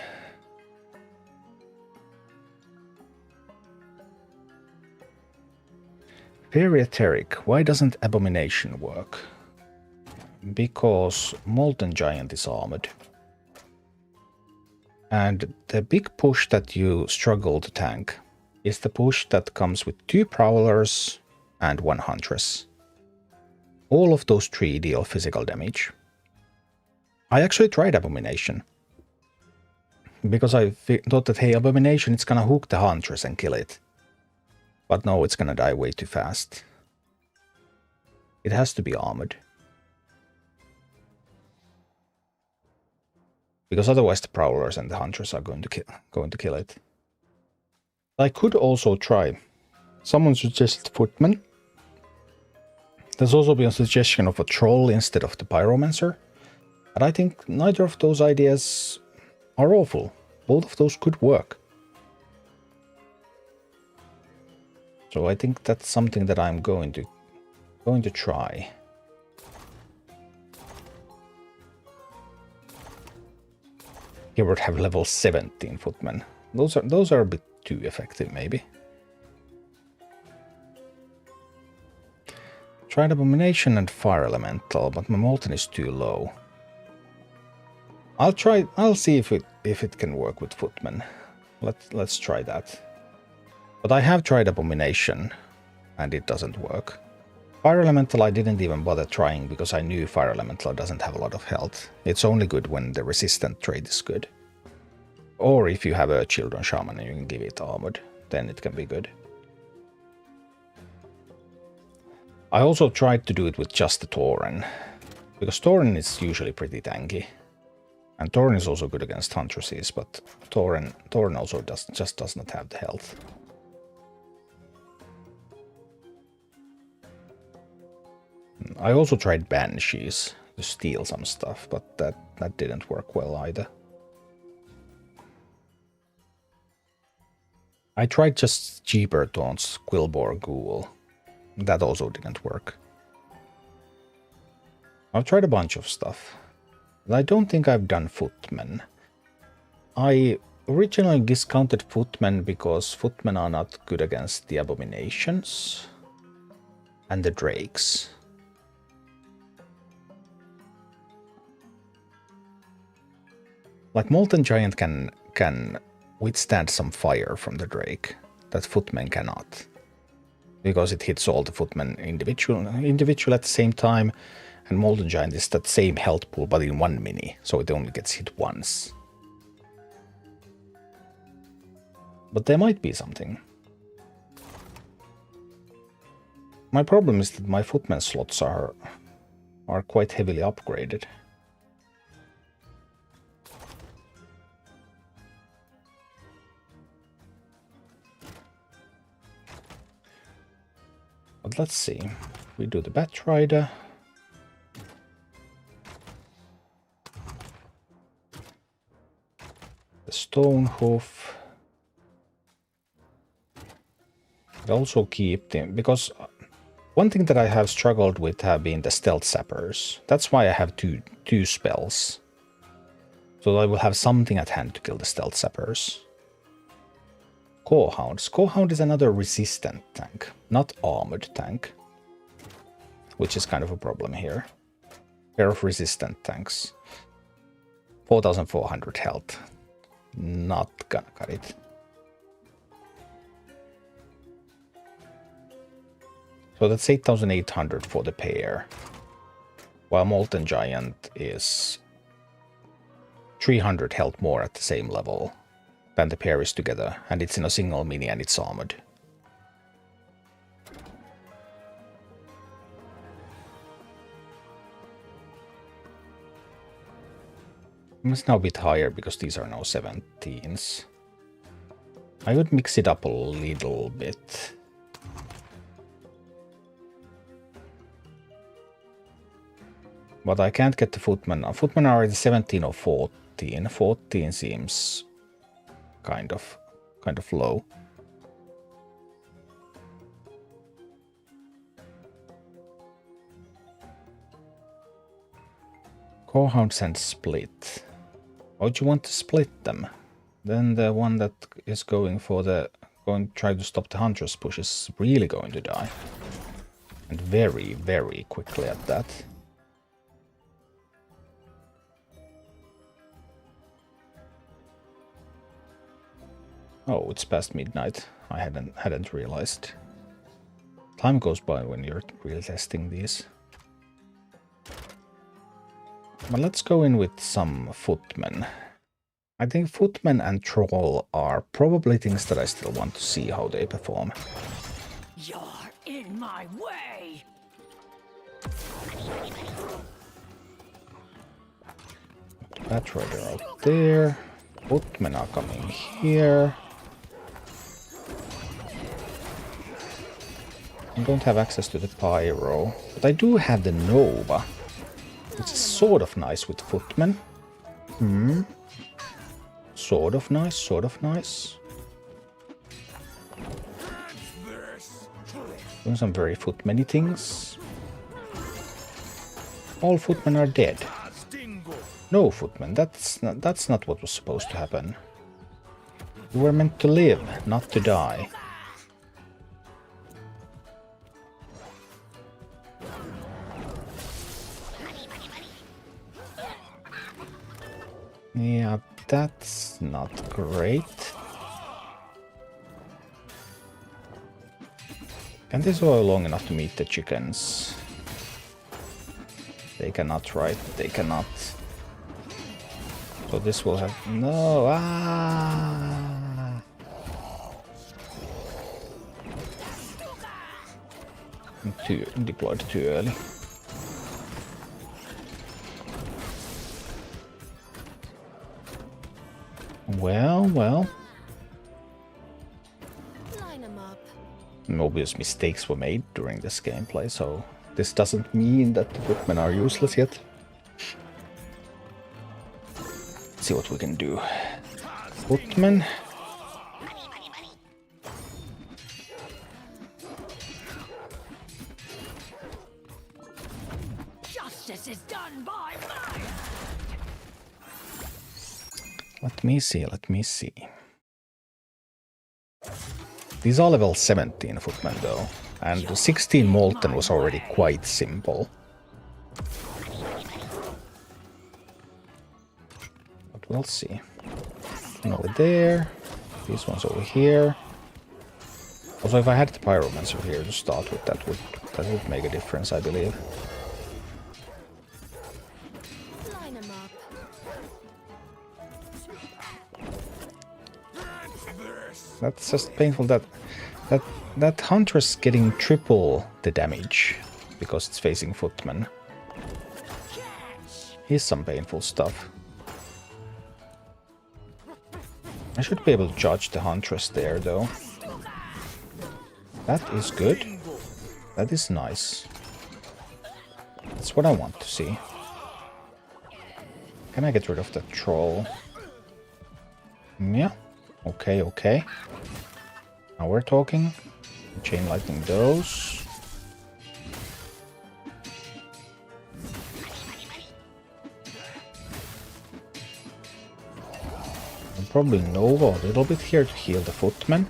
Fairy Etheric, why doesn't Abomination work? Because Molten Giant is armored. And the big push that you struggle to tank is the push that comes with 2 Prowlers and 1 Huntress. All of those 3 deal physical damage. I actually tried Abomination. Because I thought that, hey, Abomination, it's gonna hook the Huntress and kill it. But no, it's gonna die way too fast. It has to be armored. Because otherwise the Prowlers and the Huntress are going to kill it. I could also try. Someone suggested Footman. There's also been a suggestion of a Troll instead of the Pyromancer. And I think neither of those ideas are awful. Both of those could work. So I think that's something that I'm going to try. He would have level 17 Footmen. Those are a bit too effective, maybe. Tried Abomination and Fire Elemental, but my Molten is too low. I'll see if it can work with Footmen. Let's try that. But I have tried Abomination, and it doesn't work. Fire Elemental I didn't even bother trying because I knew Fire Elemental doesn't have a lot of health. It's only good when the resistant trait is good. Or if you have a Children Shaman and you can give it armored, then it can be good. I also tried to do it with just the Tauren, because Tauren is usually pretty tanky. And Tauren is also good against Huntresses, but Tauren also just does not have the health. I also tried banshees to steal some stuff, but that didn't work well either. I tried just cheaper taunts, Quilboar Ghoul. That also didn't work. I've tried a bunch of stuff. I don't think I've done Footmen. I originally discounted Footmen because Footmen are not good against the Abominations and the Drakes. Like Molten Giant can withstand some fire from the Drake that Footmen cannot, because it hits all the Footmen individual at the same time, and Molten Giant is that same health pool but in one mini, so it only gets hit once. But there might be something. My problem is that my Footmen slots are quite heavily upgraded. But let's see. We do the Bat Rider. The Stone Hoof. I also keep them because one thing that I have struggled with have been the Stealth Sappers. That's why I have two spells. So I will have something at hand to kill the Stealth Sappers. Corehounds. Corehound is another resistant tank, not armored tank, which is kind of a problem here. Pair of resistant tanks. 4,400 health. Not gonna cut it. So that's 8,800 for the pair. While Molten Giant is 300 health more at the same level than the pair is together, and it's in a single mini and it's armored. It's now a bit higher because these are now 17s. I would mix it up a little bit. But I can't get the Footmen. Footmen are at 17 or 14. 14 seems kind of low. Corehounds and Split. Why would you want to split them? Then the one that is going to try to stop the Huntress push is really going to die. And very, very quickly at that. Oh, it's past midnight. I hadn't realized. Time goes by when you're really testing these. But let's go in with some Footmen. I think Footmen and Troll are probably things that I still want to see how they perform. You're in my way. Bat Rider out there. Footmen are coming here. I don't have access to the Pyro, but I do have the Nova, which is sort of nice with Footmen. Sort of nice, sort of nice. Doing some very Footmen-y things. All Footmen are dead. No, Footmen, that's not what was supposed to happen. You were meant to live, not to die. Yeah, that's not great. Can they survive long enough to meet the chickens? They cannot, right? They cannot. So this will have... No! Ah! Deployed too early. Well. Line 'em up. Obvious mistakes were made during this gameplay, so this doesn't mean that the footmen are useless yet. Let's see what we can do. Footmen. Justice is done by my hand. Let me see, let me see. These are level 17 footmen though, and the 16 molten was already quite simple. But we'll see. One over there, these ones over here. Also, if I had the pyromancer here to start with, that would make a difference, I believe. Line 'em up. That's just painful that Huntress getting triple the damage because it's facing footmen. Here's some painful stuff. I should be able to judge the Huntress there though. That is good. That is nice. That's what I want to see. Can I get rid of that troll? Yeah. Okay, okay. Now we're talking. Chain lightning those. And probably Nova a little bit here to heal the footmen.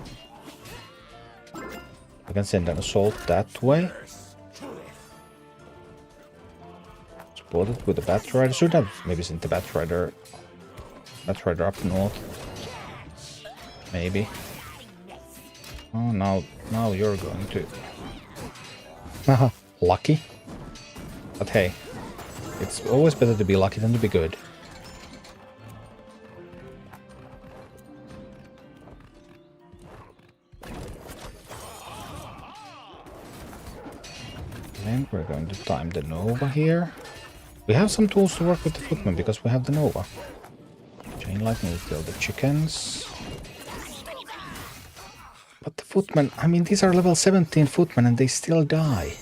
I can send an assault that way. Support it with the Batrider. Should have maybe sent the Batrider up north. Maybe. Oh, now you're going to... Haha, lucky. But hey, it's always better to be lucky than to be good. And we're going to time the Nova here. We have some tools to work with the footmen because we have the Nova. Chain lightning will kill the chickens. But the footmen, I mean, these are level 17 footmen and they still die.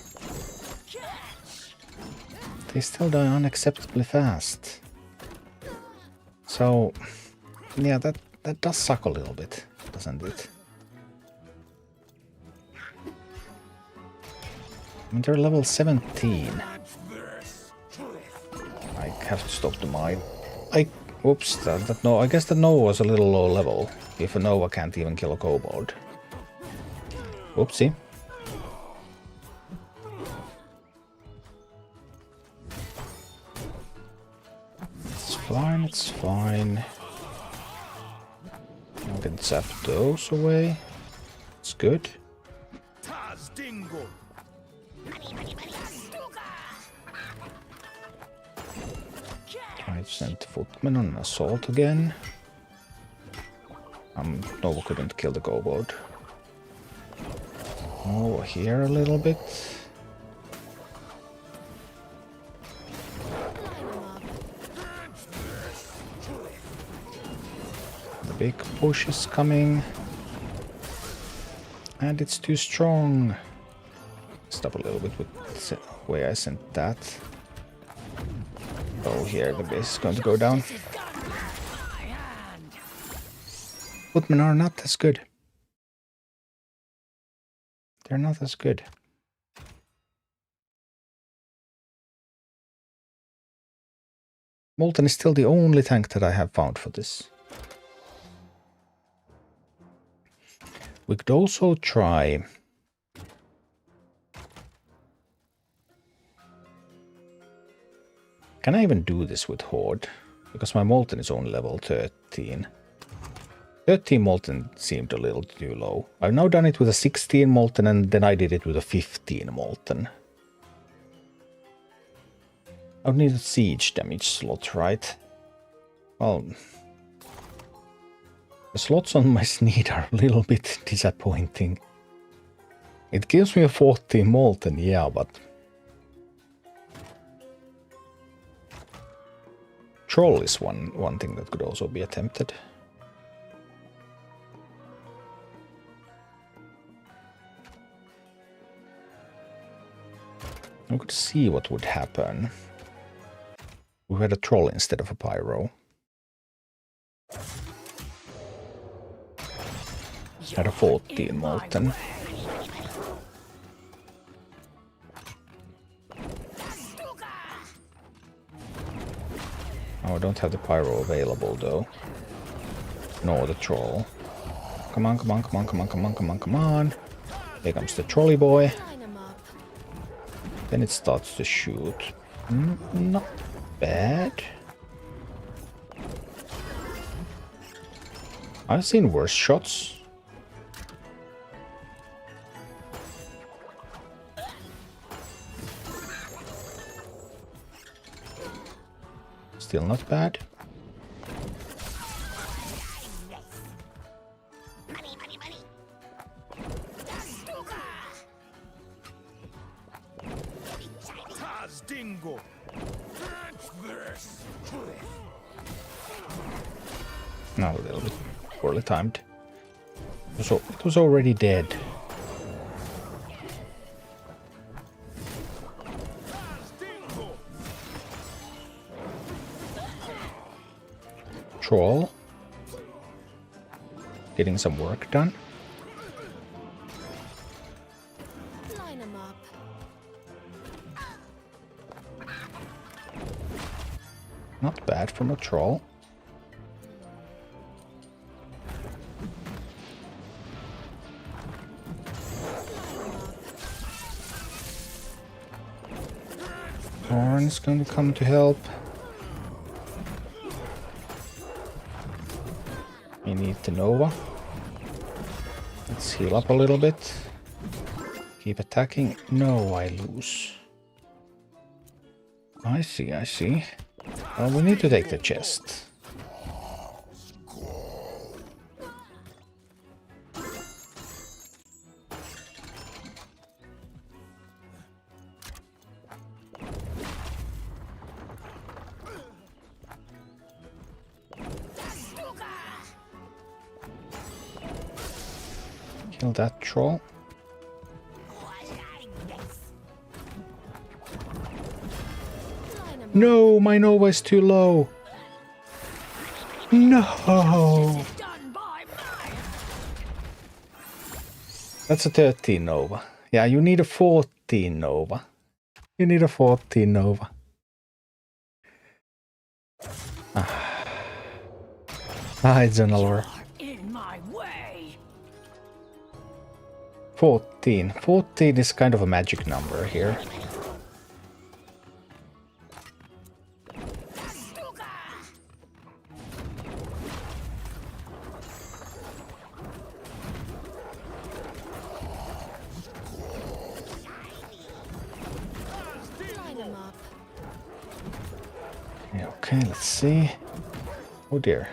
They still die unacceptably fast. So, yeah, that does suck a little bit, doesn't it? I mean, they're level 17. I have to stop the mine. Whoops, that no, I guess the Nova was a little low level. If a Nova can't even kill a kobold. Whoopsie. It's fine, it's fine. I can zap those away. It's good. Taz Dingo. Try to send footmen on an assault again. Nova couldn't kill the kobold. Over here a little bit. The big push is coming. And it's too strong. Stop a little bit with the way I sent that. Oh, here the base is going to go down. Footmen are not as good. They're not as good. Molten is still the only tank that I have found for this. We could also try... Can I even do this with Horde? Because my Molten is only level 13. 13 Molten seemed a little too low. I've now done it with a 16 Molten and then I did it with a 15 Molten. I would need a siege damage slot, right? Well... The slots on my Sneed are a little bit disappointing. It gives me a 14 Molten, yeah, but... Troll is one thing that could also be attempted. We could see what would happen. We had a troll instead of a pyro. Had a 14 molten. Oh, I don't have the pyro available though. Nor the troll. Come on, come on, come on, come on, come on, come on, come on. Here comes the trolley boy. Line 'em up. Then it starts to shoot. Not bad. I've seen worse shots. Still not bad. Taz Dingo. No, a little bit poorly timed. So it was already dead. Troll. Getting some work done. Line 'em up. Not bad from a troll. Oran's going to come to help. We need the Nova. Let's heal up a little bit. Keep attacking. No, I lose. I see, I see. Well, we need to take the chest. Kill that troll. Line 'em up. No, my Nova is too low. No. Justice is done by mine. That's a 13 Nova. Yeah, you need a 14 Nova. You need a 14 Nova. It's an allure. In my way. 14. 14 is kind of a magic number here. Line 'em up. Yeah, okay, let's see. Oh dear.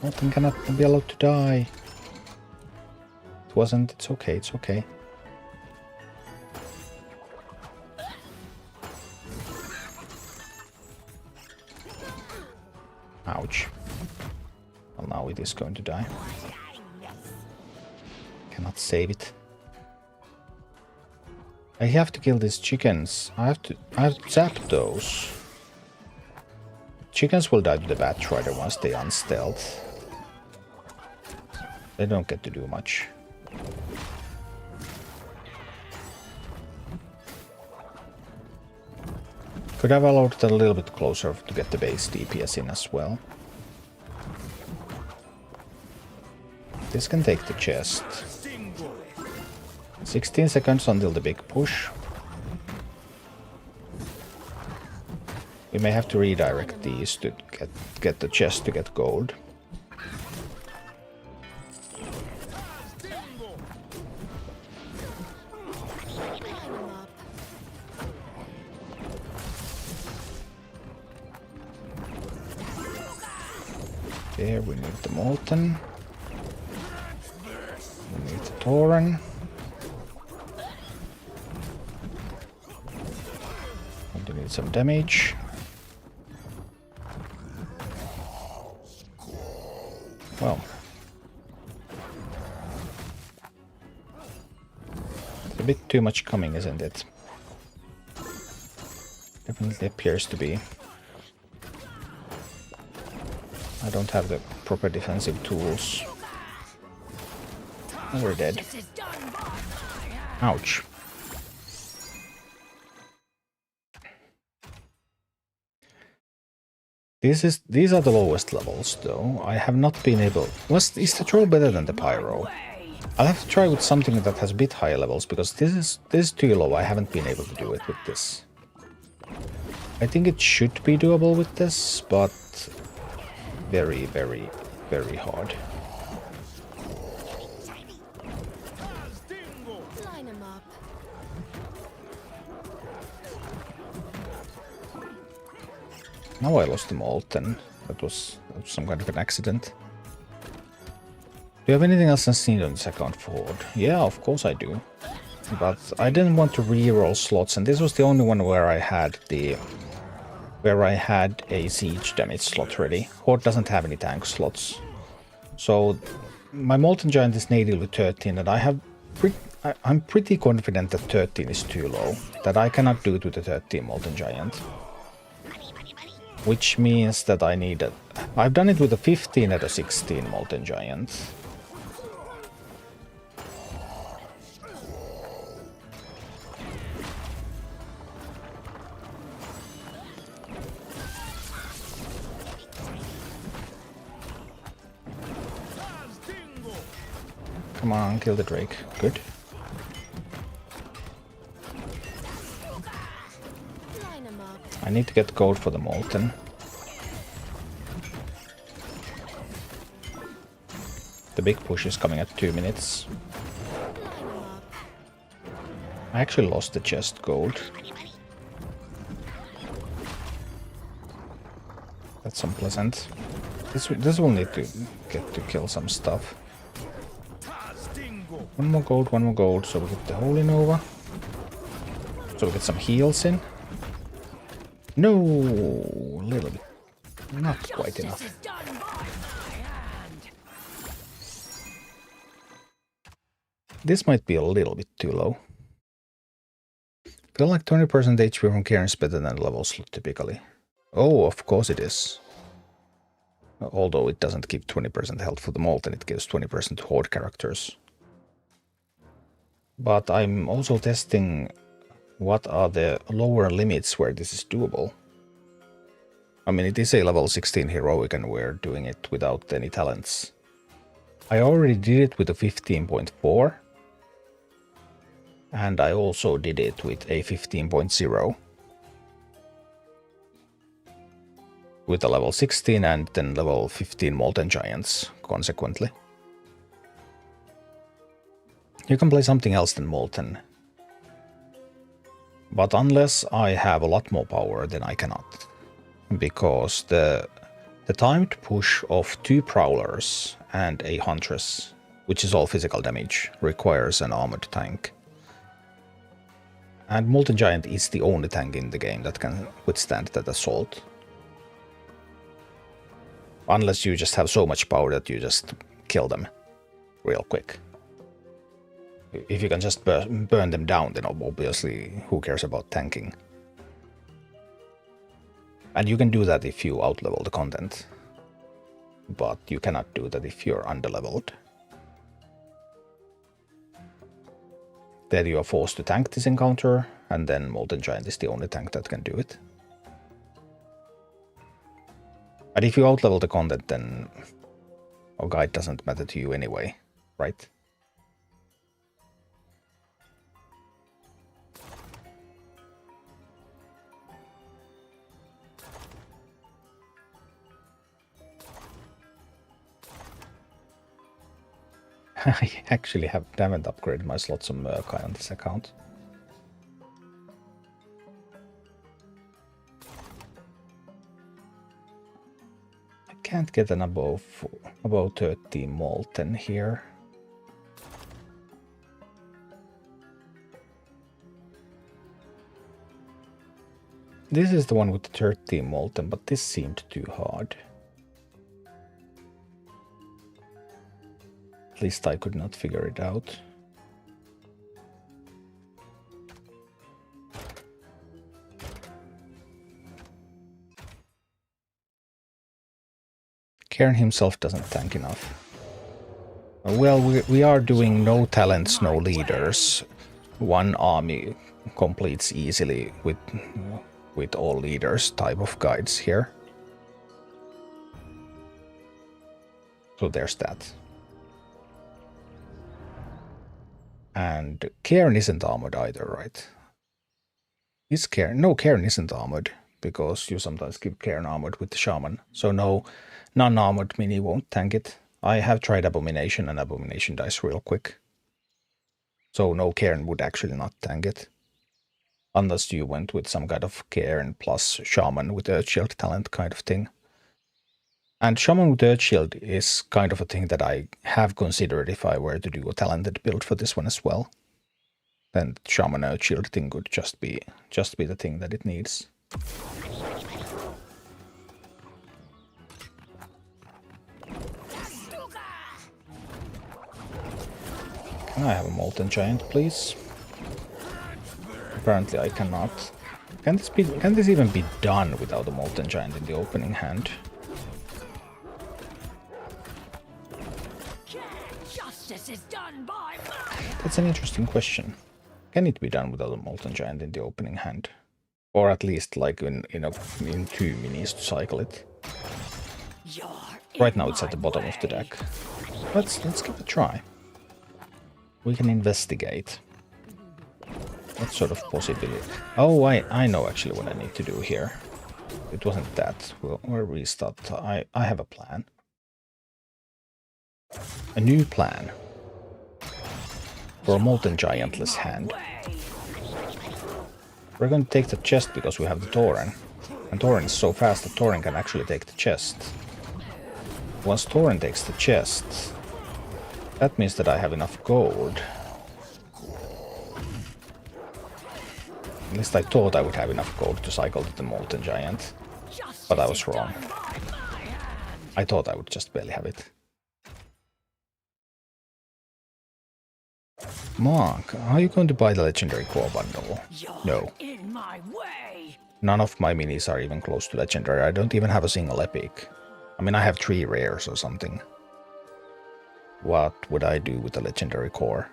Nothing cannot be allowed to die. It wasn't. It's okay. It's okay. Ouch. Well, now it is going to die. Cannot save it. I have to kill these chickens. I have to zap those. Chickens will die to the Bat Rider once they unstealth. They don't get to do much. Could have allowed it a little bit closer to get the base DPS in as well. This can take the chest. 16 seconds until the big push. We may have to redirect these to get the chest to get gold. Line 'em up. There, we need the Molten. We need the Tauren. And we need some damage. Well. a bit too much coming, isn't it? Definitely appears to be. I don't have the proper defensive tools. We're dead. Justice is done by my hand. Ouch. These are the lowest levels, though. I have not been able... Is the troll better than the pyro? I'll have to try with something that has a bit higher levels, because this is too low. I haven't been able to do it with this. I think it should be doable with this, but very, very, very hard. Line 'em up. Now I lost the Molten. That was some kind of an accident. Do you have anything else that's needed on this account forward? Yeah, of course I do. But I didn't want to re-roll slots, and this was the only one where I had a siege damage slot ready. Horde doesn't have any tank slots. So my Molten Giant is native with 13, and I'm pretty confident that 13 is too low. That I cannot do it with the 13 Molten Giant. Which means that I need a... I've done it with a 15 and a 16 Molten Giant. Come on, kill the Drake. Good. Line 'em up. I need to get gold for the Molten. The big push is coming at 2 minutes. Line 'em up. I actually lost the chest gold. That's unpleasant. This will need to get to kill some stuff. One more gold, so we get the Holy Nova. So we get some heals in. No, a little bit. Not quite enough. Justice is done by my hand. This might be a little bit too low. Feel like 20% HP from Cairn is better than level slot typically. Oh, of course it is. Although it doesn't give 20% health for the Molten, it gives 20% to Horde characters. But I'm also testing what are the lower limits where this is doable. I mean, it is a level 16 heroic and we're doing it without any talents. I already did it with a 15.4. And I also did it with a 15.0. With a level 16 and then level 15 Molten Giants, consequently. You can play something else than Molten. But unless I have a lot more power, then I cannot. Because the timed push of 2 Prowlers and a Huntress, which is all physical damage, requires an armored tank. And Molten Giant is the only tank in the game that can withstand that assault. Unless you just have so much power that you just kill them real quick. If you can just burn them down, then obviously who cares about tanking? And you can do that if you outlevel the content. But you cannot do that if you're underleveled. Then you are forced to tank this encounter, and then Molten Giant is the only tank that can do it. But if you outlevel the content, then our guide doesn't matter to you anyway, right? I actually haven't upgraded my slots on Murkai on this account. I can't get an above 30 Molten here. This is the one with the 13 Molten, but this seemed too hard. At least I could not figure it out. Cairn himself doesn't tank enough. Well, we are doing no talents, no leaders. One army completes easily with all leaders type of guides here. So there's that. And Cairn isn't armored either, right? Is Cairn? No, Cairn isn't armored, because you sometimes keep Cairn armored with the Shaman. So no, non-armored mini won't tank it. I have tried Abomination, and Abomination dies real quick. So no, Cairn would actually not tank it. Unless you went with some kind of Cairn plus Shaman with a shield talent kind of thing. And Shaman with Earth Shield is kind of a thing that I have considered if I were to do a talented build for this one as well. Then Shaman Earth Shield thing could just be the thing that it needs. Can I have a Molten Giant, please? Apparently I cannot. Can this even be done without a Molten Giant in the opening hand? Justice is done by my That's an interesting question. Can it be done without a Molten Giant in the opening hand? Or at least like in 2 minis to cycle it. Right now it's at the bottom of the deck. Let's give it a try. We can investigate. What sort of possibility? Oh, I know actually what I need to do here. It wasn't that. We'll restart. I have a plan. A new plan. For a Molten Giantless hand. We're going to take the chest because we have the Tauren. And Tauren is so fast that Tauren can actually take the chest. Once Tauren takes the chest, that means that I have enough gold. At least I thought I would have enough gold to cycle to the Molten Giant. But I was wrong. I thought I would just barely have it. Mark, are you going to buy the Legendary Core bundle? No. None of my minis are even close to Legendary. I don't even have a single Epic. I mean, I have 3 rares or something. What would I do with the Legendary Core?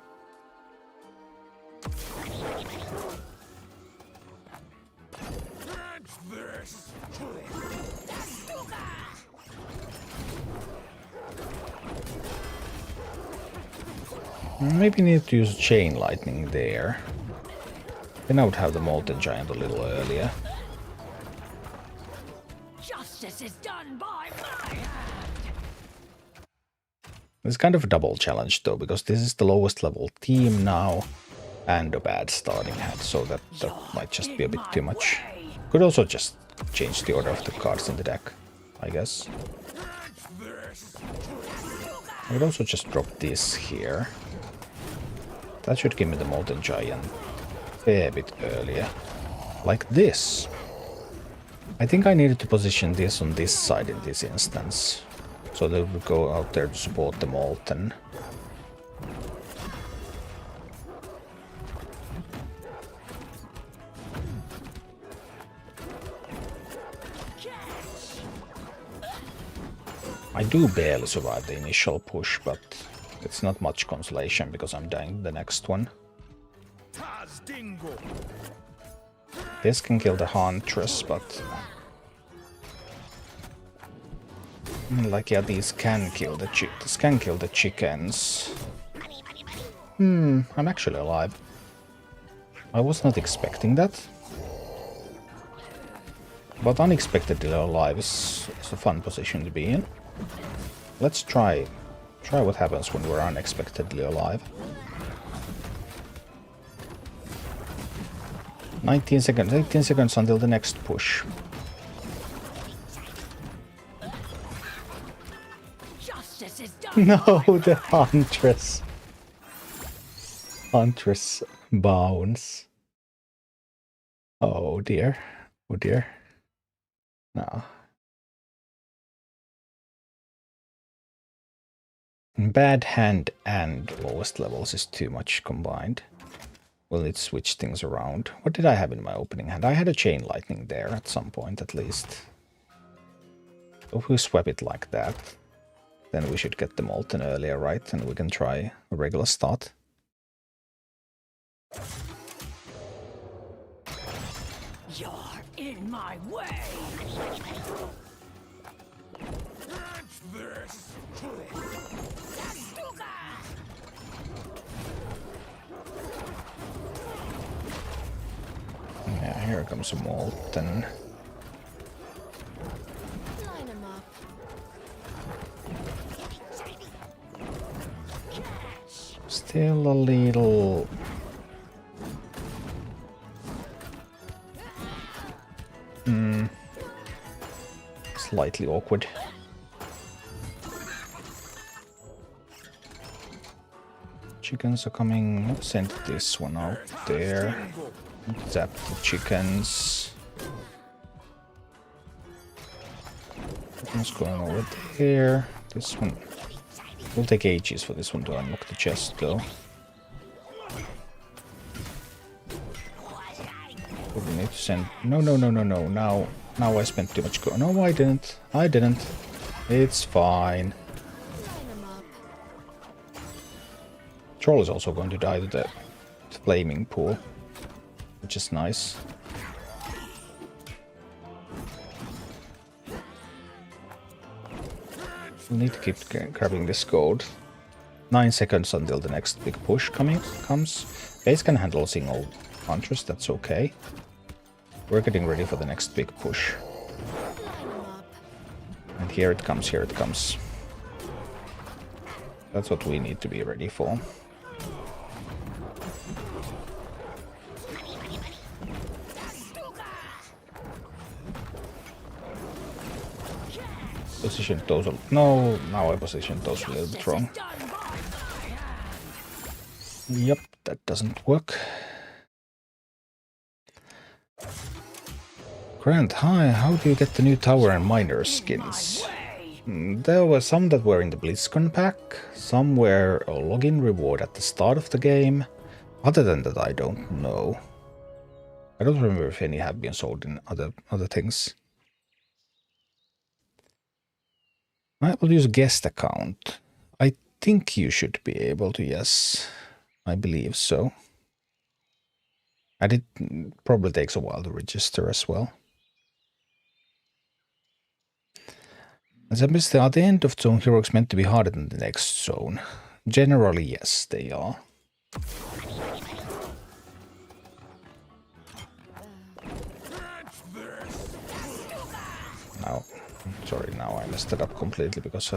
Maybe need to use Chain Lightning there. Then I would have the Molten Giant a little earlier. Justice is done by my hand. It's kind of a double challenge though, because this is the lowest level team now and a bad starting hand, so that might just be a bit too much. Could also just change the order of the cards in the deck, I guess. I could also just drop this here. That should give me the Molten Giant a fair bit earlier. Like this. I think I needed to position this on this side in this instance. So they would go out there to support the Molten. I do barely survive the initial push, but it's not much consolation because I'm dying the next one. This can kill the Huntress, but like, yeah, these can kill the chickens. I'm actually alive. I was not expecting that. But unexpectedly alive is a fun position to be in. Let's try what happens when we're unexpectedly alive. 18 seconds until the next push. Justice is done. No, the Huntress. Huntress bounce. Oh dear. Oh dear. No. Bad hand and lowest levels is too much combined. We'll need to switch things around. What did I have in my opening hand? I had a Chain Lightning there at some point at least. If we swap it like that, then we should get the Molten earlier, right? And we can try a regular start. You're in my way. Catch this! Yeah, here comes a Molten. Line 'em up. Still a little... Slightly awkward. Chickens are coming. Send this one out there. Zap the chickens. What's going over there? This one. Will take ages for this one to unlock the chest though. Probably need to send... No. Now I spent too much No, I didn't. It's fine. Line 'em up. Troll is also going to die to the flaming pool, which is nice. We'll need to keep grabbing this gold. 9 seconds until the next big push comes. Base can handle single punches, that's okay. We're getting ready for the next big push. Line 'em up. And here it comes, here it comes. That's what we need to be ready for. Position those... No, now I positioned those a little bit wrong. Yep, that doesn't work. Grant, hi, how do you get the new tower and miner skins? There were some that were in the BlizzCon pack, some were a login reward at the start of the game. Other than that, I don't know. I don't remember if any have been sold in other things. I will use guest account. I think you should be able to, yes. I believe so. And it probably takes a while to register as well. As I missed, are the end of zone heroics meant to be harder than the next zone? Generally, yes, they are. Now, sorry, now I messed it up completely because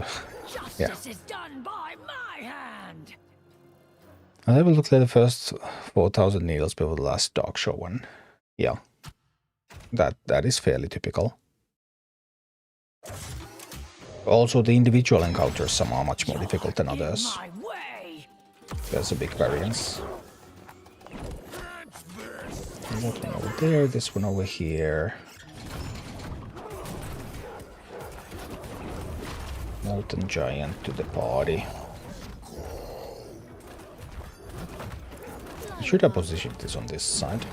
yeah. Justice is done by my hand. I will look at the first 4,000 needles before the last dog show one. Yeah, that is fairly typical. Also, the individual encounters, some are much more difficult than others. There's a big variance. And that one over there, this one over here. Molten Giant to the party. I should have positioned this on this side.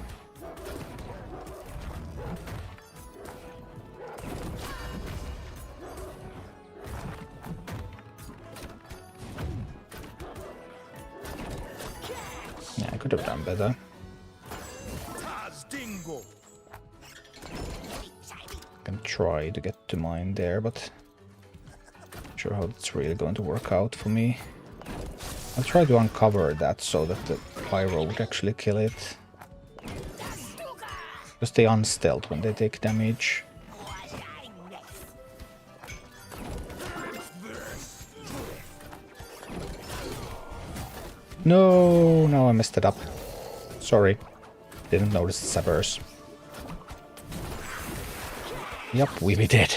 Yeah, I could have done better. Dingo. Can try to get to mine there, but not sure how it's really going to work out for me. I'll try to uncover that so that the pyro would actually kill it. Because they unstealth when they take damage. No, now I messed it up. Sorry. Didn't notice the sabers. Yep, we did.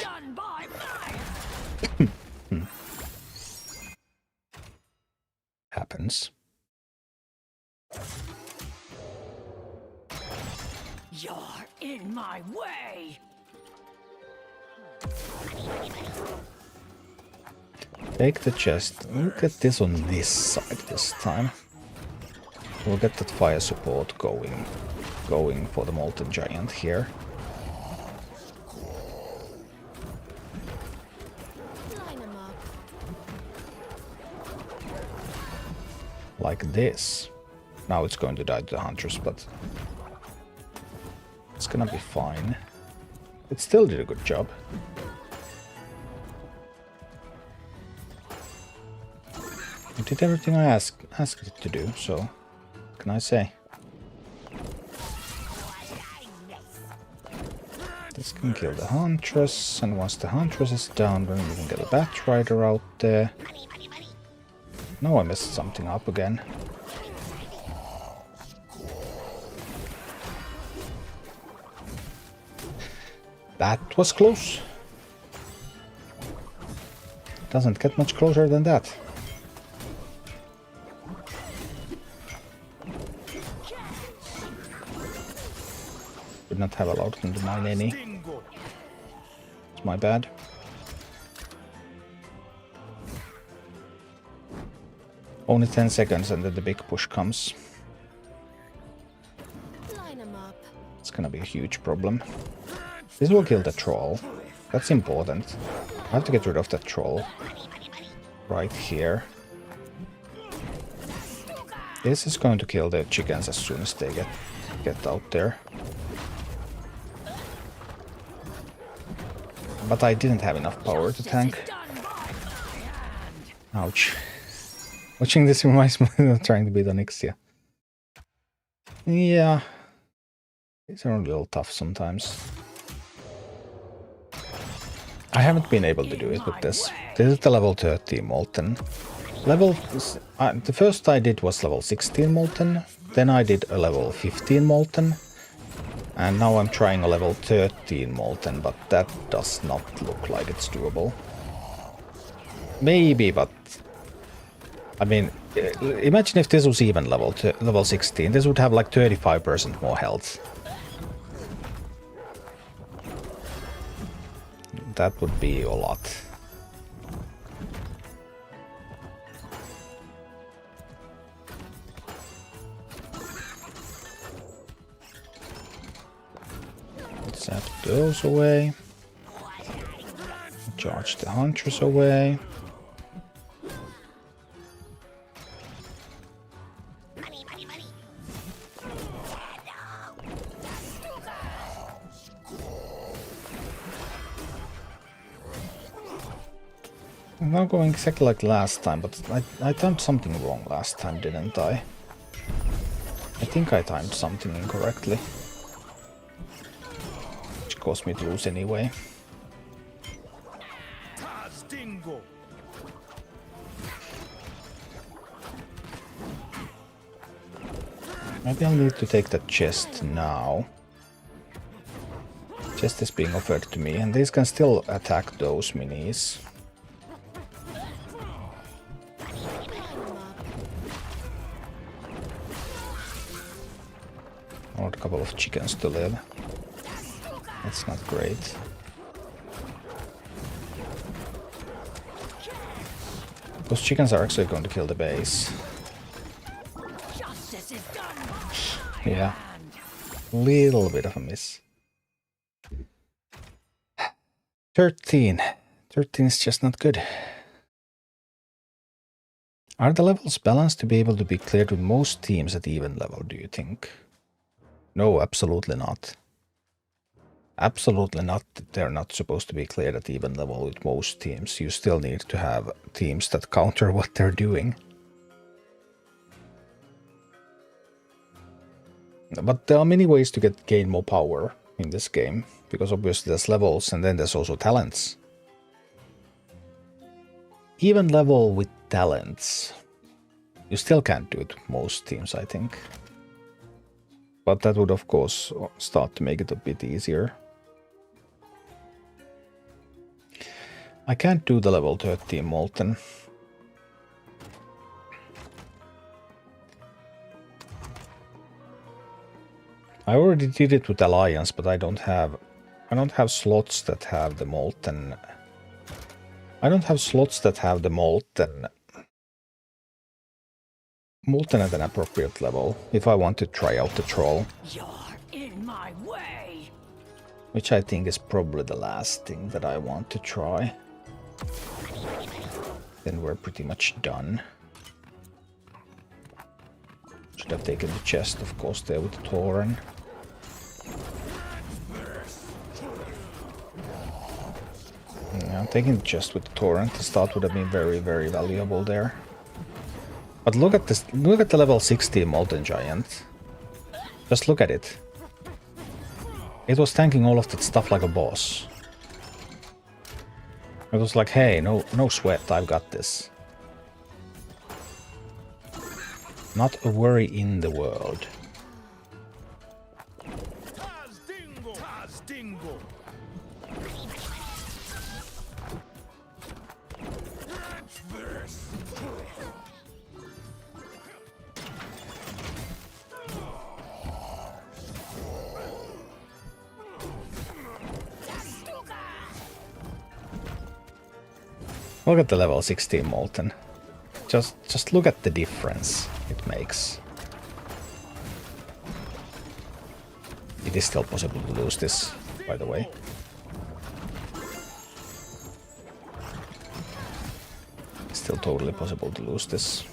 Happens. You're in my way. Take the chest. We'll get this on this side this time. We'll get that fire support going for the Molten Giant here. like this. Now it's going to die to the Huntress, but it's gonna be fine. It still did a good job. It did everything I asked it to do, so what can I say? This can kill the Huntress, and once the Huntress is down, then we can get a Batrider out there. Now I messed something up again. That was close. Doesn't get much closer than that. Would not have allowed him to mine any. It's my bad. Only 10 seconds and then the big push comes. Line 'em up. It's gonna be a huge problem. This will kill the troll. That's important. I have to get rid of that troll. Right here. This is going to kill the chickens as soon as they get out there. But I didn't have enough power to tank. Ouch. Watching this reminds me of trying to beat Onyxia. Yeah. These are a little tough sometimes. I haven't been able to do it with this. This is the level 30 Molten. The first I did was level 16 Molten, then I did a level 15 Molten, and now I'm trying a level 13 Molten, but that does not look like it's doable. Maybe, but... I mean, imagine if this was even level 16, this would have like 35% more health. That would be a lot. Let's have those away. Charge the Huntress away. I'm not going exactly like last time, but I timed something wrong last time, didn't I? I think I timed something incorrectly. Which caused me to lose anyway. Maybe I'll need to take that chest now. Chest is being offered to me, and these can still attack those minis. Or a couple of chickens to live. That's not great. Those chickens are actually going to kill the base. Yeah. Little bit of a miss. 13. 13 is just not good. Are the levels balanced to be able to be cleared with most teams at even level, do you think? No, absolutely not. Absolutely not. They're not supposed to be cleared at even level with most teams. You still need to have teams that counter what they're doing. But there are many ways to gain more power in this game, because obviously there's levels and then there's also talents. Even level with talents, you still can't do it with most teams, I think. But that would of course start to make it a bit easier. I can't do the level 13 Molten. I already did it with Alliance, but I don't have slots that have the Molten. I don't have slots that have the Molten at an appropriate level if I want to try out the troll. You're in my way. Which I think is probably the last thing that I want to try. Then we're pretty much done. Should have taken the chest, of course, there with the Tauren. Yeah, taking the chest with the Torrent to start would have been very, very valuable there. But look at this, look at the level 60 Molten Giant. Just look at it. It was tanking all of that stuff like a boss. It was like, hey, no sweat, I've got this. Not a worry in the world. Taz Dingle! Taz Dingle! Catch this! Look at the level 16 Molten. Just look at the difference it makes. It is still possible to lose this, by the way. It's still totally possible to lose this.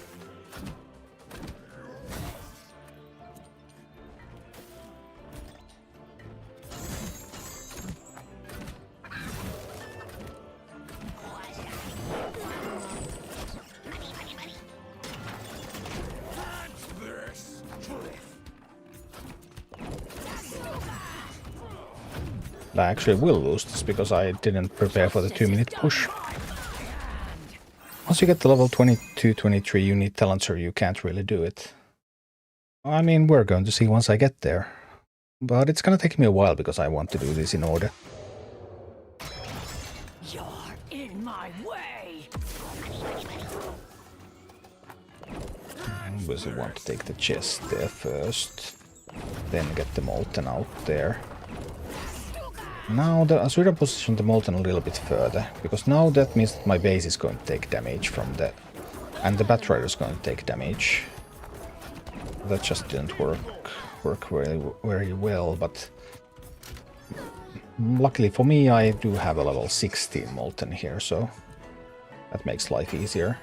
I actually will lose this because I didn't prepare for the 2-minute push. Once you get to level 22, 23, you need talents or you can't really do it. I mean, we're going to see once I get there. But it's gonna take me a while because I want to do this in order. You're in my way. I obviously want to take the chest there first. Then get the Molten out there. Now I should have positioned the Molten a little bit further, because now that means that my base is going to take damage from the... and the Batrider is going to take damage. That just didn't work very well, but... luckily for me I do have a level 16 Molten here, so that makes life easier.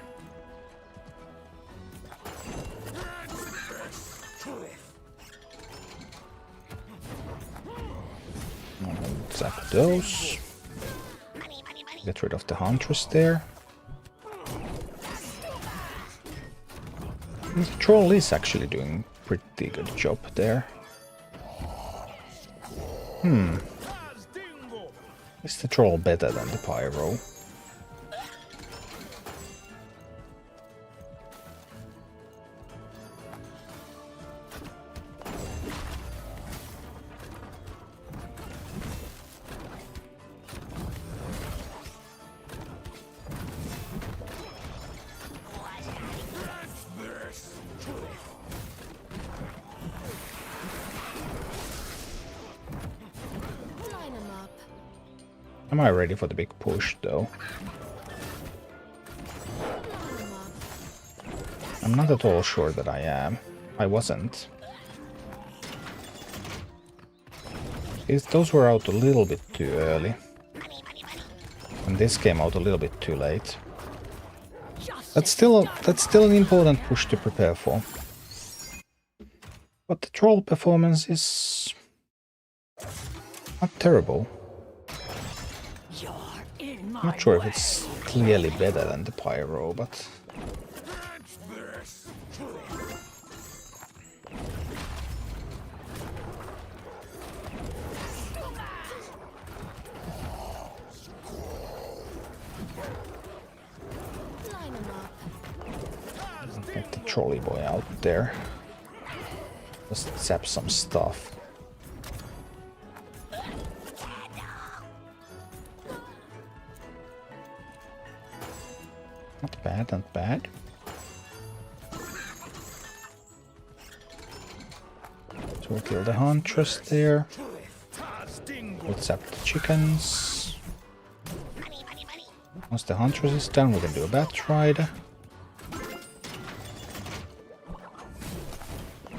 Zap those. Get rid of the Huntress there. The Troll is actually doing a pretty good job there. Is the Troll better than the Pyro? Am I ready for the big push, though? I'm not at all sure that I am. I wasn't. Those were out a little bit too early. And this came out a little bit too late. That's still an important push to prepare for. But the Troll performance is not terrible. I'm not sure if it's clearly better than the Pyro, but... get the trolley boy out there. Just zap some stuff. Not bad, not bad. So we'll kill the Huntress there. We'll zap the chickens. Once the Huntress is done, we can do a Batrider.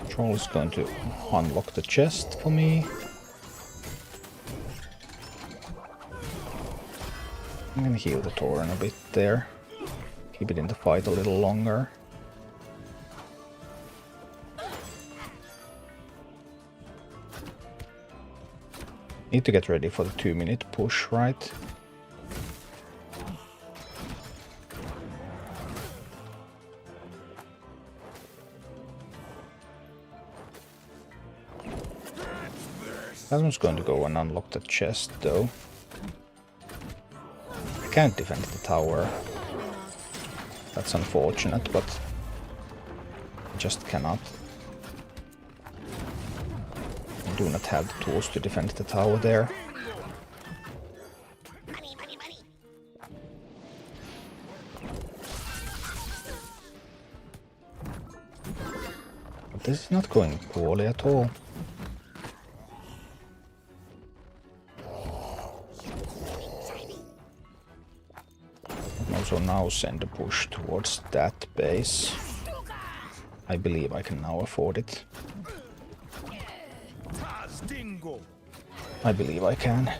Troll is going to unlock the chest for me. I'm gonna heal the Tauren a bit there. Keep it in the fight a little longer. Need to get ready for the 2-minute push, right? That one's going to go and unlock the chest, though. I can't defend the tower. That's unfortunate, but I just cannot. I do not have the tools to defend the tower there. But this is not going poorly at all. So now send a push towards that base. I believe I can now afford it. Taz Dingo. I believe I can.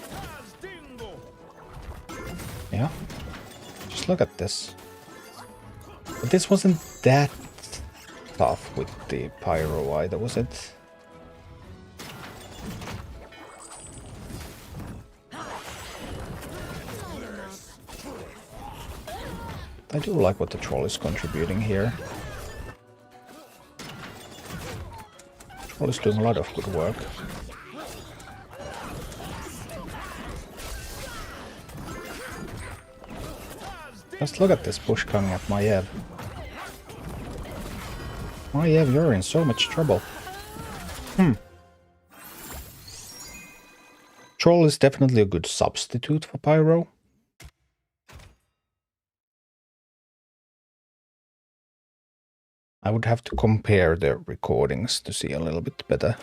Taz Dingo. Yeah. Just look at this. But this wasn't that tough with the pyro either, was it? I do like what the troll is contributing here. Troll is doing a lot of good work. Just look at this push coming at Maiev. Maiev, you're in so much trouble. Troll is definitely a good substitute for Pyro. I would have to compare the recordings to see a little bit better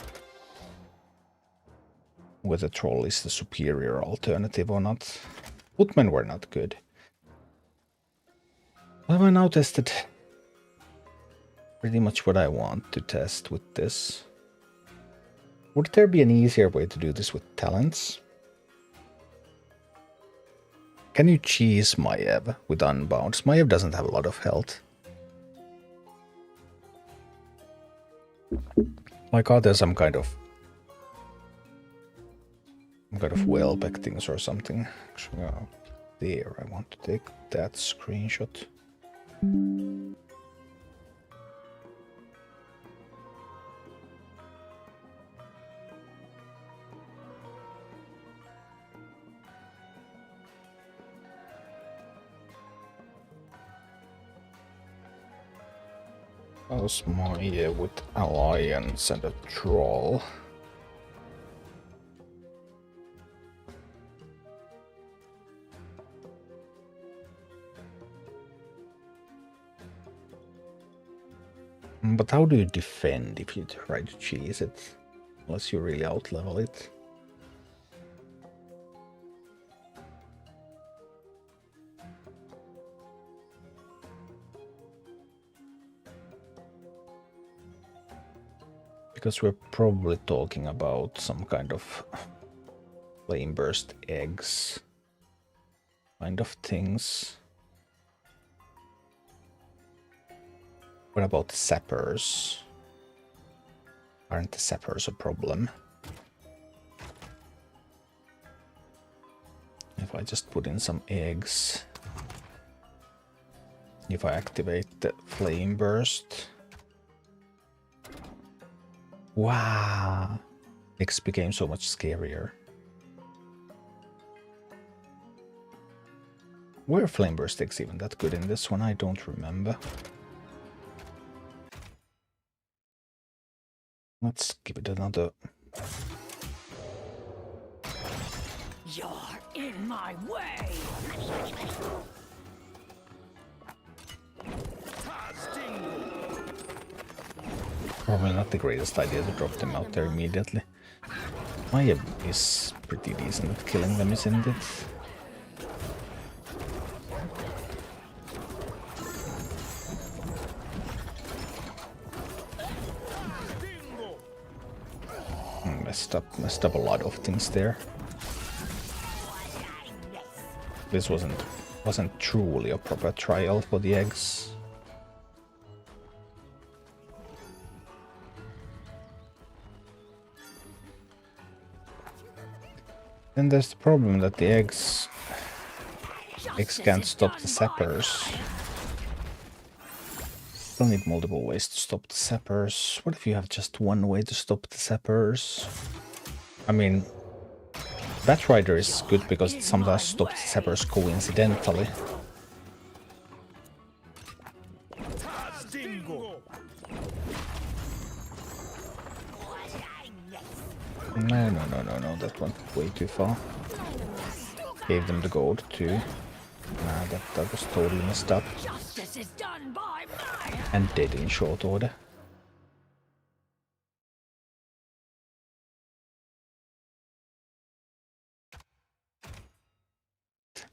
whether Troll is the superior alternative or not. Woodmen were not good. Have I now tested pretty much what I want to test with this? Would there be an easier way to do this with talents? Can you cheese Maiev with Unbounds? Maiev doesn't have a lot of health. Like, are there some kind of whale-back things or something? Actually, there, I want to take that screenshot. How's my with Alliance and a Troll? But how do you defend if you try to cheese it? Unless you really outlevel it. Because we're probably talking about some kind of flame burst eggs kind of things. What about the sappers? Aren't the sappers a problem? If I just put in some eggs. If I activate the flame burst. Wow! X became so much scarier. Were flame burst eggs even that good in this one? I don't remember. Let's give it another. You're in my way. Taz Dingo. Probably not the greatest idea to drop them out there immediately. Maiev is pretty decent at killing them, isn't it? Messed up a lot of things there. This wasn't truly a proper trial for the eggs. Then there's the problem that the eggs Justice can't is stop the done sappers. Still need multiple ways to stop the sappers. What if you have just one way to stop the sappers? I mean, Batrider is good because it sometimes stops the sappers coincidentally. Dingo. No, that went way too far. Gave them the gold too. Nah, that was totally messed up. Justice is done by my And dead in short order.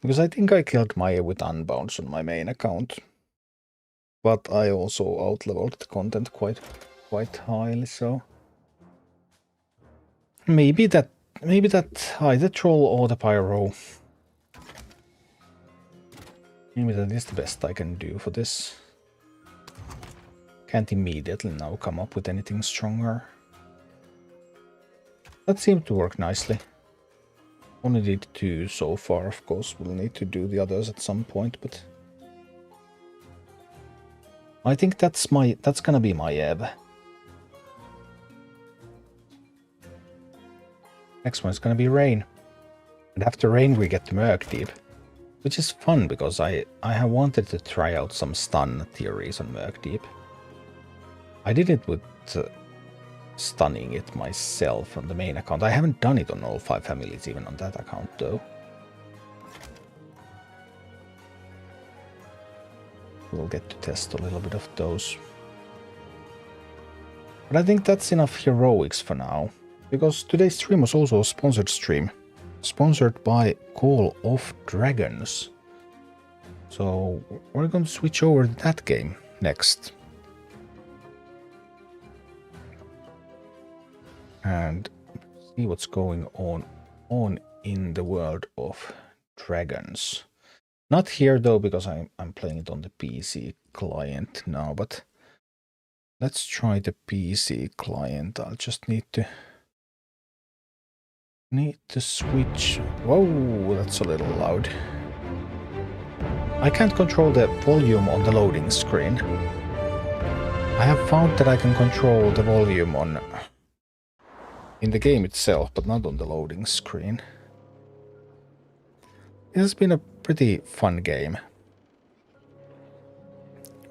Because I think I killed Maya with Unbounce on my main account. But I also outleveled the content quite highly, so... Maybe that either troll or the pyro. Maybe that is the best I can do for this. Can't immediately now come up with anything stronger. That seemed to work nicely. Only did 2 so far, of course. We'll need to do the others at some point, but... I think that's gonna be my Ebb. Next one is gonna be Rain. And after Rain we get to Murkdeep. Which is fun, because I have wanted to try out some stun theories on Murkdeep. I did it with stunning it myself on the main account. I haven't done it on all 5 families, even on that account, though. We'll get to test a little bit of those. But I think that's enough heroics for now, because today's stream was also a sponsored stream. Sponsored by Call of Dragons. So we're going to switch over to that game next. And see what's going on in the world of dragons. Not here though, because I'm playing it on the PC client now, but let's try the PC client. I'll just need to switch. Whoa, that's a little loud. I can't control the volume on the loading screen. I have found that I can control the volume in the game itself, but not on the loading screen. It has been a pretty fun game.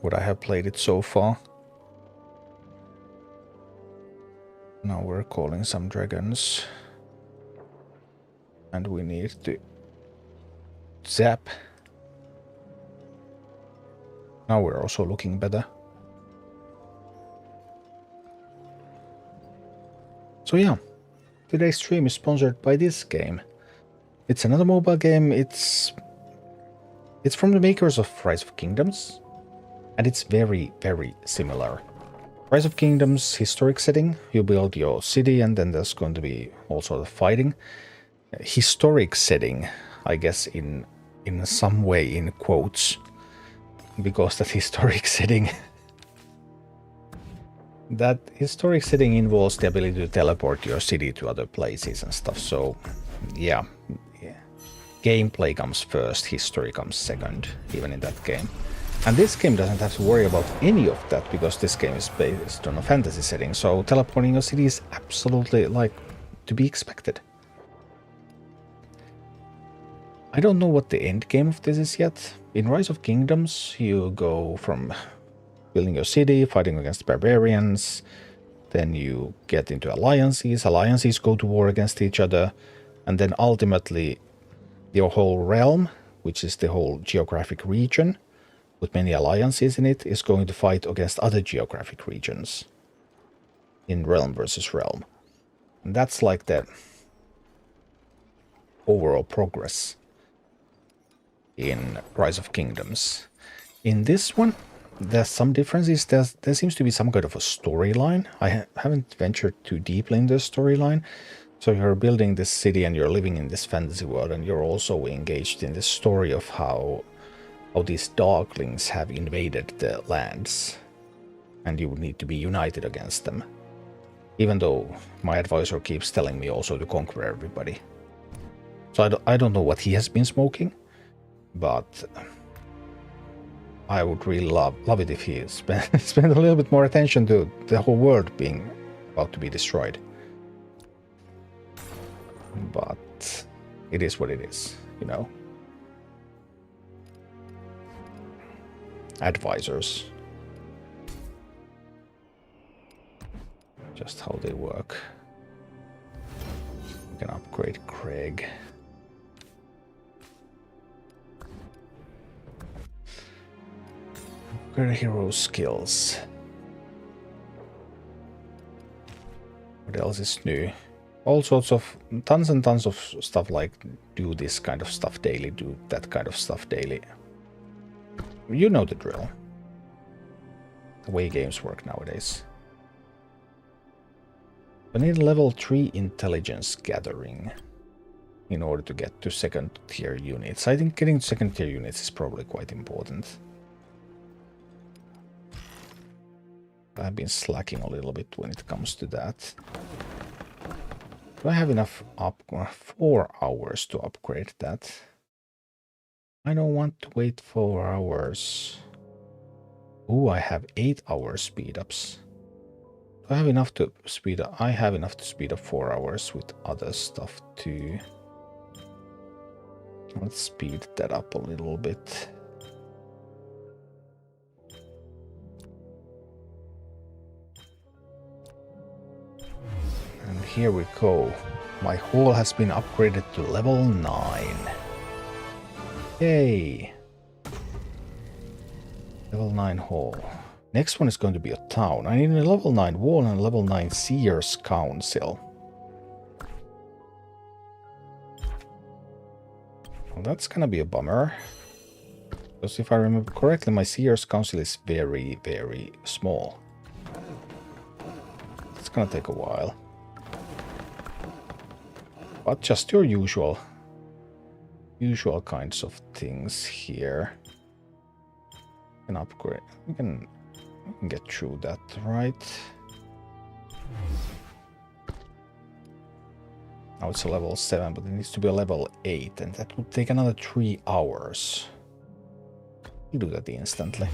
What I have played it so far. Now we're calling some dragons. And we need to zap. Now we're also looking better. So yeah, today's stream is sponsored by this game. It's another mobile game. It's from the makers of Rise of Kingdoms, and it's very, very similar. Rise of Kingdoms historic setting. You build your city, and then there's going to be also the fighting. Historic setting, I guess, in some way, in quotes, because that historic setting involves the ability to teleport your city to other places and stuff. So yeah, gameplay comes first, history comes second, even in that game. And this game doesn't have to worry about any of that, because this game is based on a fantasy setting, so teleporting your city is absolutely, like, to be expected. I don't know what the end game of this is yet. In Rise of Kingdoms, you go from building your city, fighting against barbarians, then you get into alliances go to war against each other, and then ultimately your whole realm, which is the whole geographic region, with many alliances in it, is going to fight against other geographic regions in realm versus realm. And that's like the overall progress in Rise of Kingdoms. In this one, there's some differences. There seems to be some kind of a storyline. I haven't ventured too deeply in the storyline. So you're building this city and you're living in this fantasy world, and you're also engaged in the story of how these darklings have invaded the lands, and you would need to be united against them. Even though my advisor keeps telling me also to conquer everybody. So I don't know what he has been smoking, but I would really love it if he spent a little bit more attention to the whole world being about to be destroyed. But it is what it is, you know. Advisors. Just how they work. We can upgrade Craig. Upgrade hero skills. What else is new? All sorts of tons and tons of stuff like do this kind of stuff daily, do that kind of stuff daily. You know the drill. The way games work nowadays. I need level 3 intelligence gathering in order to get to second tier units. I think getting to second tier units is probably quite important. I've been slacking a little bit when it comes to that. Do I have enough 4 hours to upgrade that? I don't want to wait 4 hours. Oh, I have 8 hours speed ups. Do I have enough to speed up? I have enough to speed up 4 hours with other stuff too. Let's speed that up a little bit. And here we go. My hall has been upgraded to level 9. Yay! Level 9 hall. Next one is going to be a town. I need a level 9 wall and a level 9 Seers Council. Well, that's gonna be a bummer. Because if I remember correctly, my Seers Council is very, very small. It's gonna take a while. But just your usual kinds of things here. We can upgrade. We can get through that, right? Now it's a level 7, but it needs to be a level 8, and that would take another 3 hours. We'll do that instantly.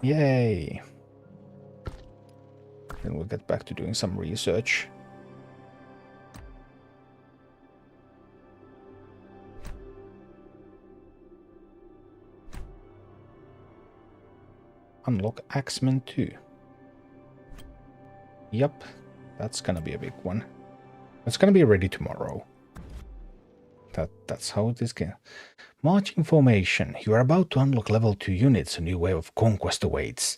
Yay! Then we'll get back to doing some research. Unlock Axeman 2. Yep, that's gonna be a big one. It's gonna be ready tomorrow. That's how it is. Marching formation. You are about to unlock level 2 units. A new wave of conquest awaits.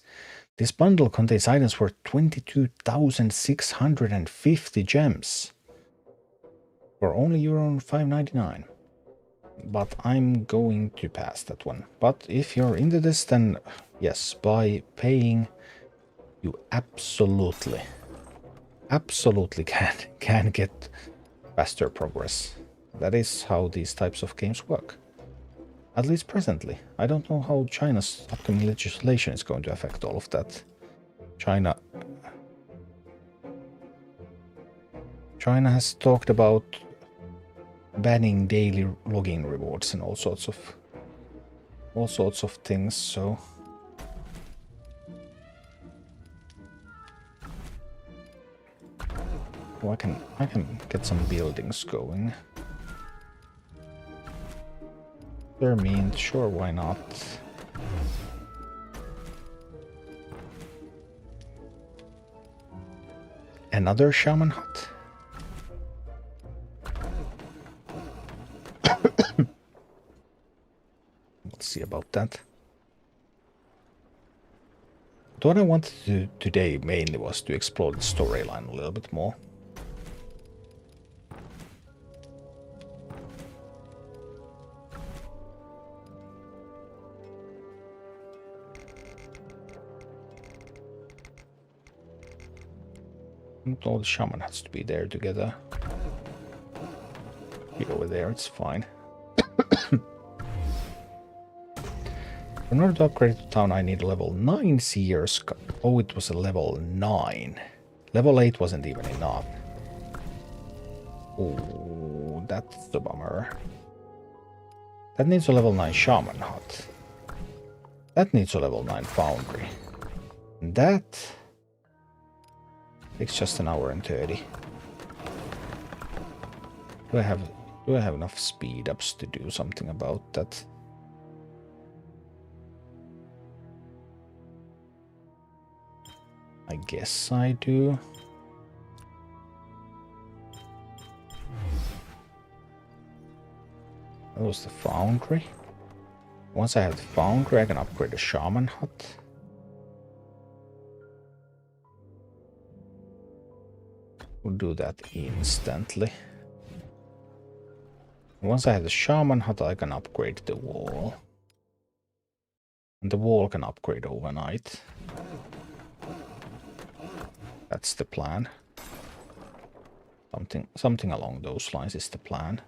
This bundle contains items worth 22,650 gems. For only euro 5.99. But I'm going to pass that one. But if you're into this, then yes, by paying, you absolutely can get faster progress. That is how these types of games work. At least presently. I don't know how China's upcoming legislation is going to affect all of that. China has talked about banning daily logging rewards and all sorts of things, so oh, I can get some buildings going. They're mean, sure, why not? Another shaman hut? Let's see about that. What I wanted to do today mainly was to explore the storyline a little bit more. Not all the shaman has to be there together. Be over there, it's fine. In order to upgrade the town, I need a level 9 Seers. Oh, it was a level 9. Level 8 wasn't even enough. Oh, that's the bummer. That needs a level 9 Shaman Hut. That needs a level 9 Foundry. And that takes just an hour and 30. Do I have enough speed ups to do something about that? I guess I do. That was the Foundry. Once I have the Foundry, I can upgrade the Shaman Hut. We'll do that instantly. Once I have the Shaman Hut, I can upgrade the wall. And the wall can upgrade overnight. That's the plan. Something along those lines is the plan.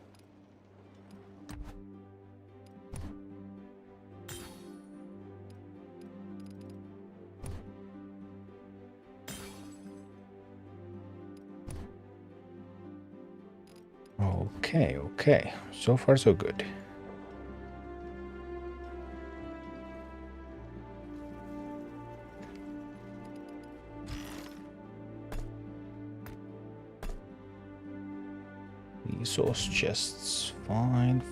Okay. So far, so good. Resource chests. Fine.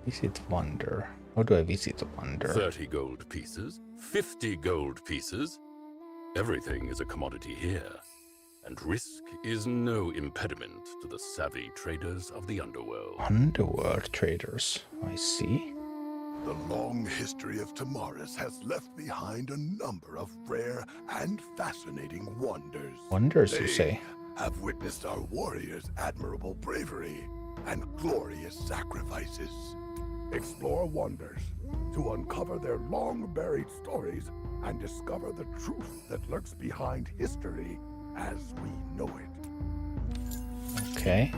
Visit Wonder. How do I visit Wonder? 30 gold pieces, 50 gold pieces. Everything is a commodity here, and risk is no impediment to the savvy traders of the underworld. Underworld traders. I see. The long history of Tamaris has left behind a number of rare and fascinating wonders. Wonders, you They say? have witnessed our warriors' admirable bravery and glorious sacrifices. Explore wonders to uncover their long-buried stories and discover the truth that lurks behind history as we know it. Okay.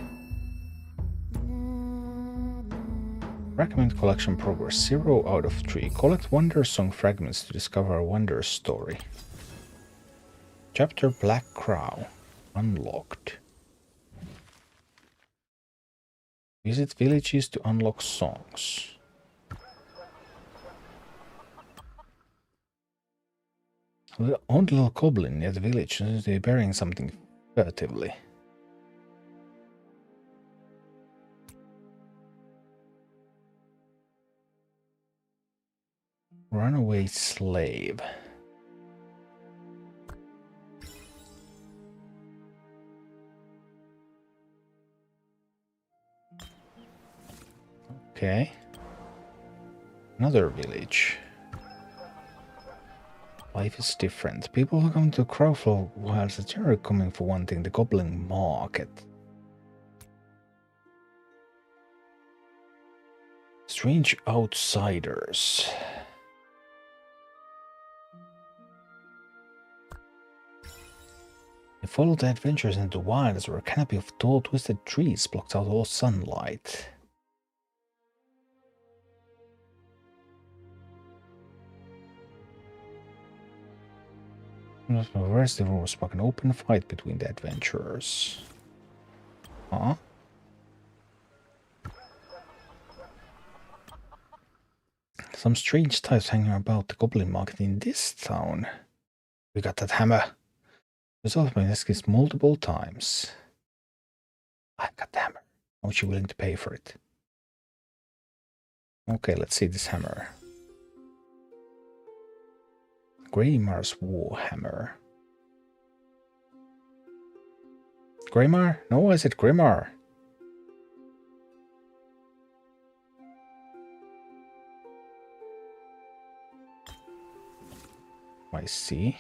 Fragment collection progress 0 out of 3. Collect Wonder Song fragments to discover a Wonder story. Chapter Black Crow. Unlocked. Visit villages to unlock songs. The old little goblin near the village seems to be burying something furtively. Runaway slave. Okay. Another village. Life is different. People who come to Crowfall Wilds are generally coming for one thing, the Goblin Market. Strange outsiders. They follow the adventurers into the wilds where a canopy of tall twisted trees blocks out all sunlight. Where's the rumor spark an open fight between the adventurers? Huh? Some strange types hanging about the Goblin Market in this town. We got that hammer. Resolved my escapes multiple times. I've got the hammer. How much are you willing to pay for it? Okay, let's see this hammer. Greymar's Warhammer. Greymar? No, I said Grimmar. I see.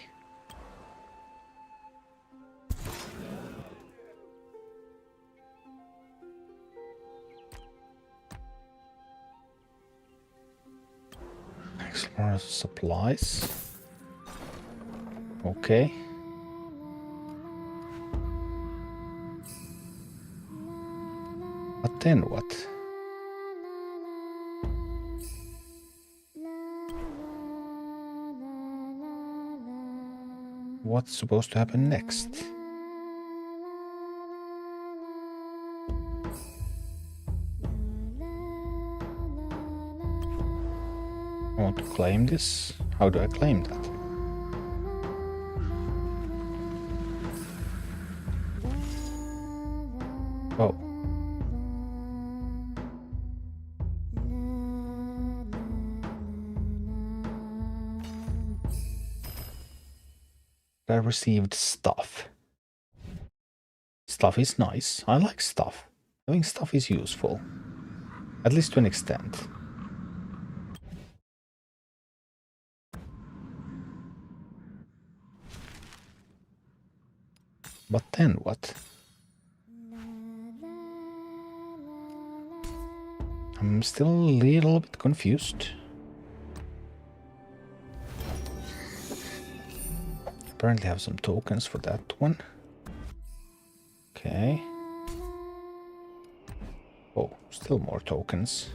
Explore supplies. Okay. But then what? What's supposed to happen next? I want to claim this. How do I claim that? Oh. I received stuff. Stuff is nice. I like stuff. Having stuff is useful. At least to an extent. But then what? I'm still a little bit confused. Apparently have some tokens for that one. Okay. Oh, still more tokens.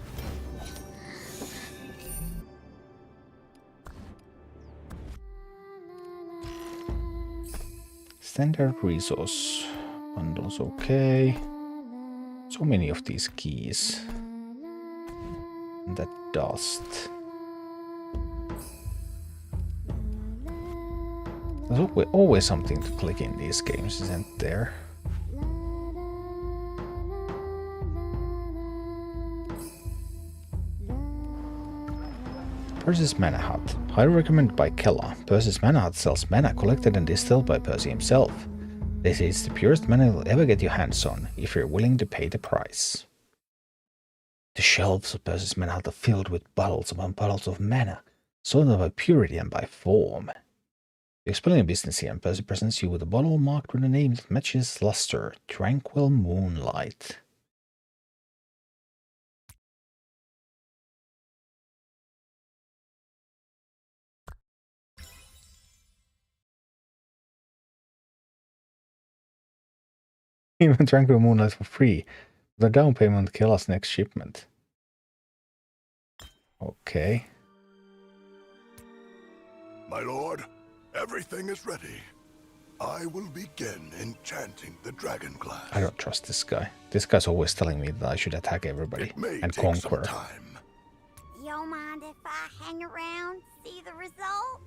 Standard resource bundles, okay. So many of these keys. And that dust. There's always something to click in these games, isn't there? Percy's Mana Hut. Highly recommended by Kella. Percy's Mana Hut sells mana collected and distilled by Percy himself. They say it's the purest mana you'll ever get your hands on, if you're willing to pay the price. The shelves of Percy's Mana Hut are filled with bottles upon bottles of mana, sorted by purity and by form. You explain your business here, and Percy presents you with a bottle marked with a name that matches luster, Tranquil Moonlight. Even Tranquil Moonlight for free. The down payment kill us next shipment. Okay. My lord, everything is ready. I will begin enchanting the dragon glass. I don't trust this guy. This guy's always telling me that I should attack everybody It may and take conquer. some time. You don't mind if I hang around, see the results?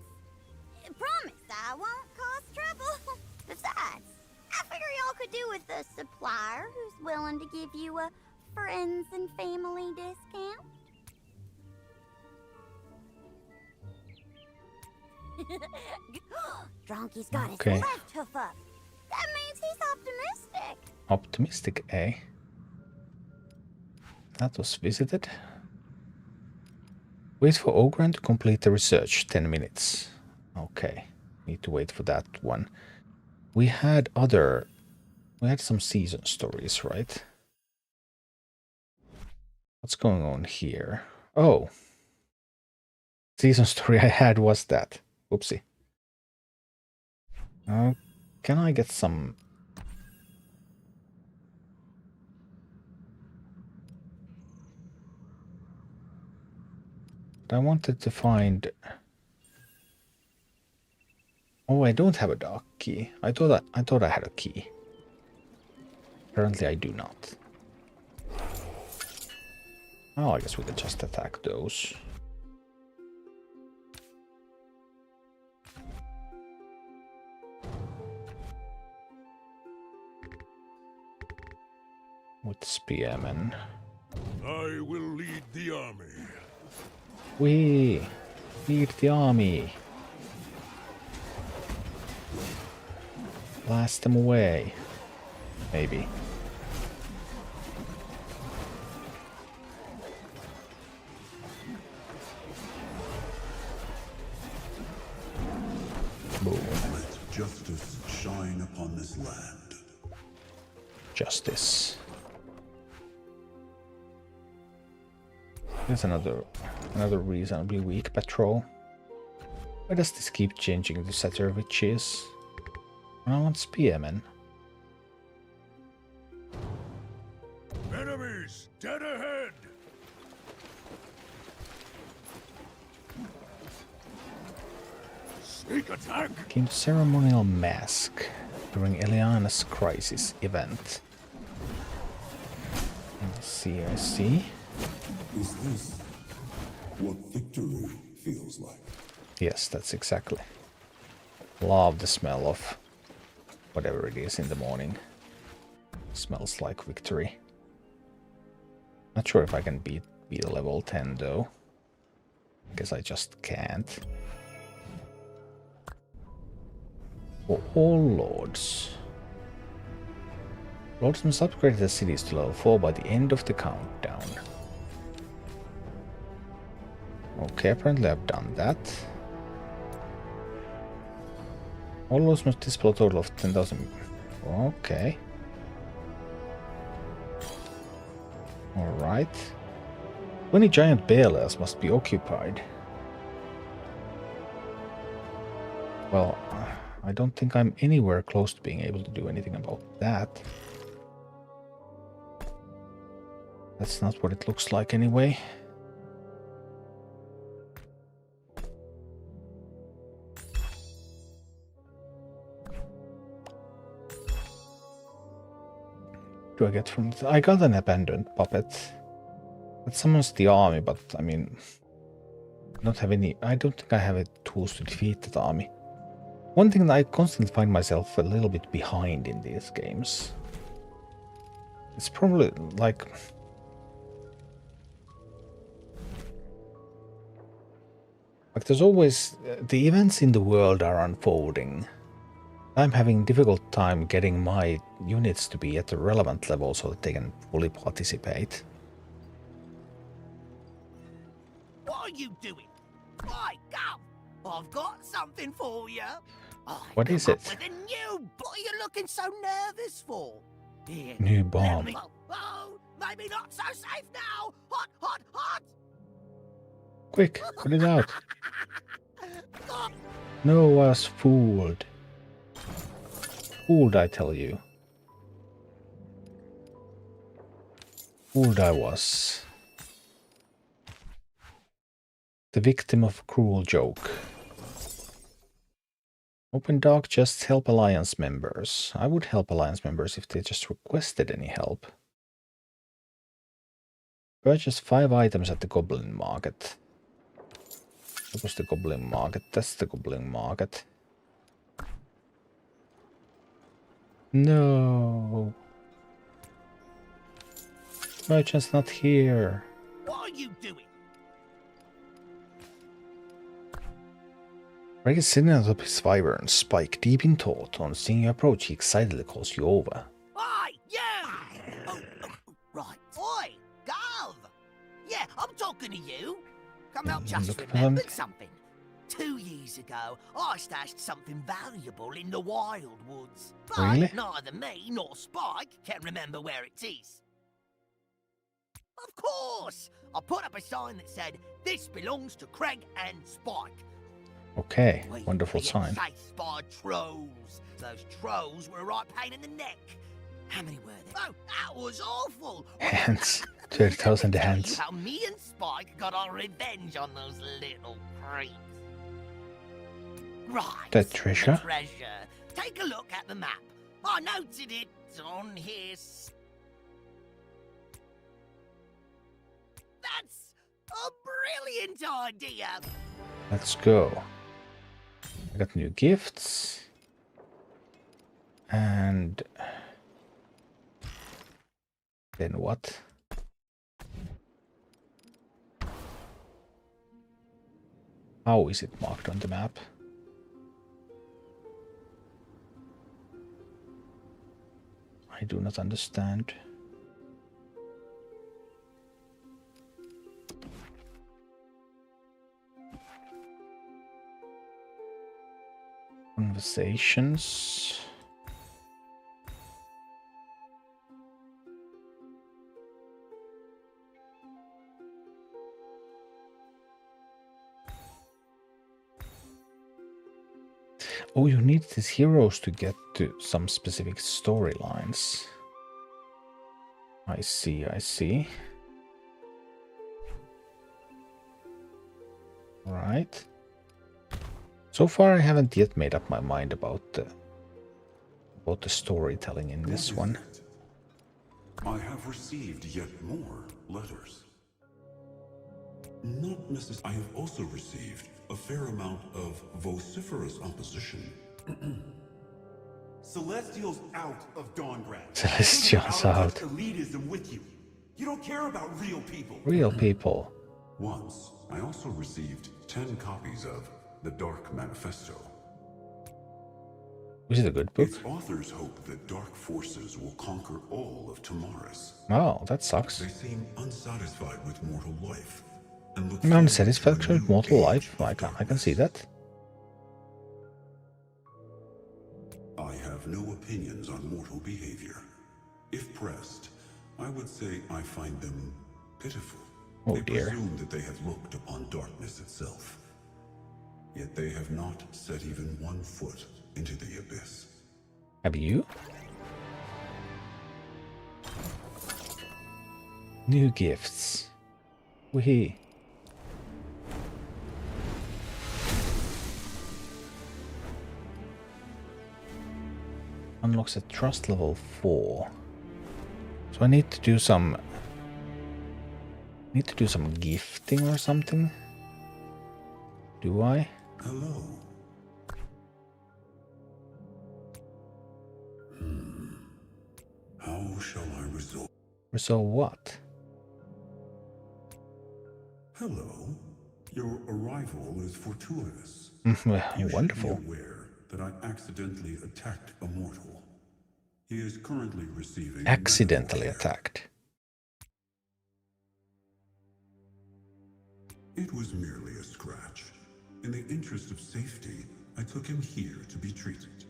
Promise I won't cause trouble. Besides, I figure y'all could do with a supplier who's willing to give you a friends and family discount. Drunky's got Okay. his left hoof up. That means he's optimistic. Optimistic, eh? That was visited. Wait for Ogren to complete the research. 10 minutes. Okay. Need to wait for that one. We had some season stories, right? What's going on here? Oh. Season story I had was that. Oopsie. Can I get some... I wanted to find... Oh, I don't have a dark key. I thought I had a key. Apparently I do not. Oh, I guess we can just attack those. With spearmen. I will lead the army. We lead the army. Blast them away. Maybe. Boom. Let justice shine upon this land. Justice. There's another reasonably weak patrol. Why does this keep changing to Satyr Witches? I want spearmen. Enemies, dead ahead! Sneak attack! Gain ceremonial mask during Eliana's crisis event. I see, I see. Is this what victory feels like? Yes, that's exactly. Love the smell of whatever it is in the morning. Smells like victory. Not sure if I can beat a level 10 though. Guess I just can't. For all lords. Lords must upgrade their cities to level 4 by the end of the countdown. Okay, apparently I've done that. All lords must display a total of 10,000. Okay. Alright. 20 giant bearers must be occupied. Well, I don't think I'm anywhere close to being able to do anything about that. That's not what it looks like anyway. Do I get from... I got an abandoned puppet. That summons the army, but I mean... I don't think I have the tools to defeat that army. One thing that I constantly find myself a little bit behind in these games. It's probably like... there's always... the events in the world are unfolding. I'm having difficult time getting my units to be at the relevant level so that they can fully participate. What are you doing? Right, go! I've got something for you. What is it? With a new... What are you looking so nervous for? Here, New let bomb. me- Oh, maybe not so safe now. Hot, hot, hot! Quick, put it out. No, I was fooled. Fooled, I tell you. Fooled I was. The victim of a cruel joke. Open dark chests help Alliance members. I would help Alliance members if they just requested any help. Purchase 5 items at the Goblin Market. What was the Goblin Market? That's the Goblin Market. No. Merchant's not here. What are you doing? Greg is sitting on top of his wyvern, Spike deep in thought. On seeing you approach, he excitedly calls you over. Oi, you! Oh, right. Oi, Gov! Yeah, I'm talking to you. Come out, just Look at remembered them. something. 2 years ago, I stashed something valuable in the Wildwoods. But Really? neither me nor Spike can remember where it is. Of course! I put up a sign that said, "This belongs to Craig and Spike." Okay, We wonderful were being sign. chased by trolls. Those trolls were a right pain in the neck. How many were there? Oh, that was awful. Hands. 30,000 Tell you hands. how me and Spike got our revenge on those little creeps. Right. That treasure? The treasure. Take a look at the map. I noted it on his. That's a brilliant idea. Let's go. I got new gifts. And... then what? How is it marked on the map? I do not understand. Conversations. Oh, you need these heroes to get to some specific storylines. I see, I see. Right. So far, I haven't yet made up my mind about the storytelling in this What is one. it? I have received yet more letters. Not necessarily. I have also received a fair amount of vociferous opposition. Celestials out of Dawngrad. Celestials out. Elitism with you. You don't care about real people. Real people. Once, I also received 10 copies of The Dark Manifesto. Is it a good book? Its authors hope that dark forces will conquer all of Tamaris. Oh, that sucks. They seem unsatisfied with mortal life and look I'm forward unsatisfied to a with new mortal age life. of I can see darkness. that. I have no opinions on mortal behavior. If pressed, I would say I find them pitiful. Oh, they dear. presume that they have looked upon darkness itself. Yet they have not set even one foot into the abyss. Have you? New gifts. Wee. Unlocks at trust level 4. So I need to do some gifting or something. Do I? Hello. How shall I resolve? Resolve what? Hello. Your arrival is fortuitous. You should Wonderful. be aware that I accidentally attacked a mortal. He is currently receiving Accidentally medical care. attacked. It was merely a scratch. In the interest of safety, I took him here to be treated.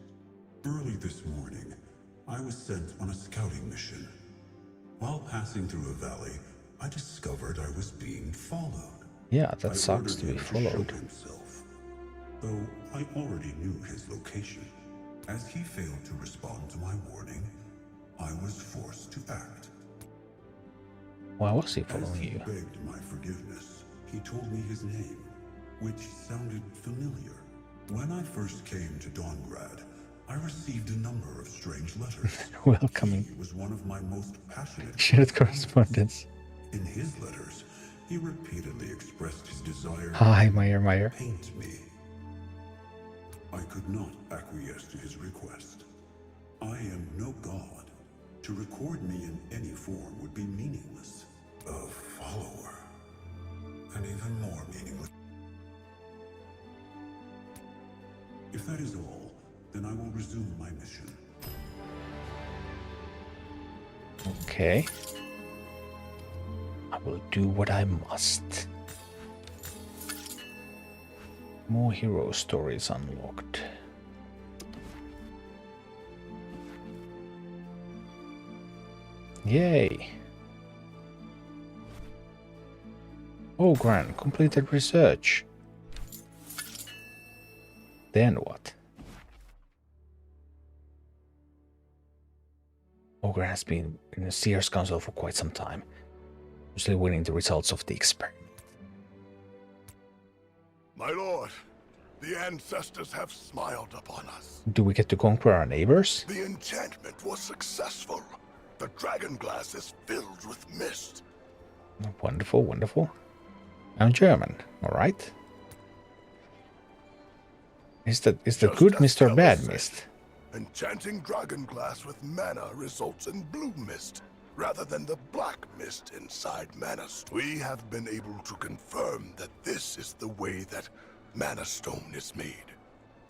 Early this morning, I was sent on a scouting mission. While passing through a valley, I discovered I was being followed. Yeah, I that sucks ordered to be him followed. show himself, though I already knew his location. As he failed to respond to my warning, I was forced to act. Why was he As following he you? begged my forgiveness, he told me his name, which sounded familiar. When I first came to Dawngrad, I received a number of strange letters. Welcoming. He was one of my most passionate. Shared correspondence. In his letters, he repeatedly expressed his desire Hi, Meyer. to paint me. I could not acquiesce to his request. I am no god. To record me in any form would be meaningless. A follower. And even more meaningless. If that is all, then I will resume my mission. Okay. I will do what I must. More hero stories unlocked. Yay! Oh, Gran, completed research. Then what? Ogre has been in the Seers Council for quite some time, usually winning the results of the experiment. My lord, the ancestors have smiled upon us. Do we get to conquer our neighbors? The enchantment was successful. The dragon glass is filled with mist. Wonderful, wonderful. I'm German, alright. Is the Just good as Mr. Stella Bad said, Mist? Enchanting dragon glass with mana results in blue mist, rather than the black mist inside Mana Stone. We have been able to confirm that this is the way that Mana Stone is made.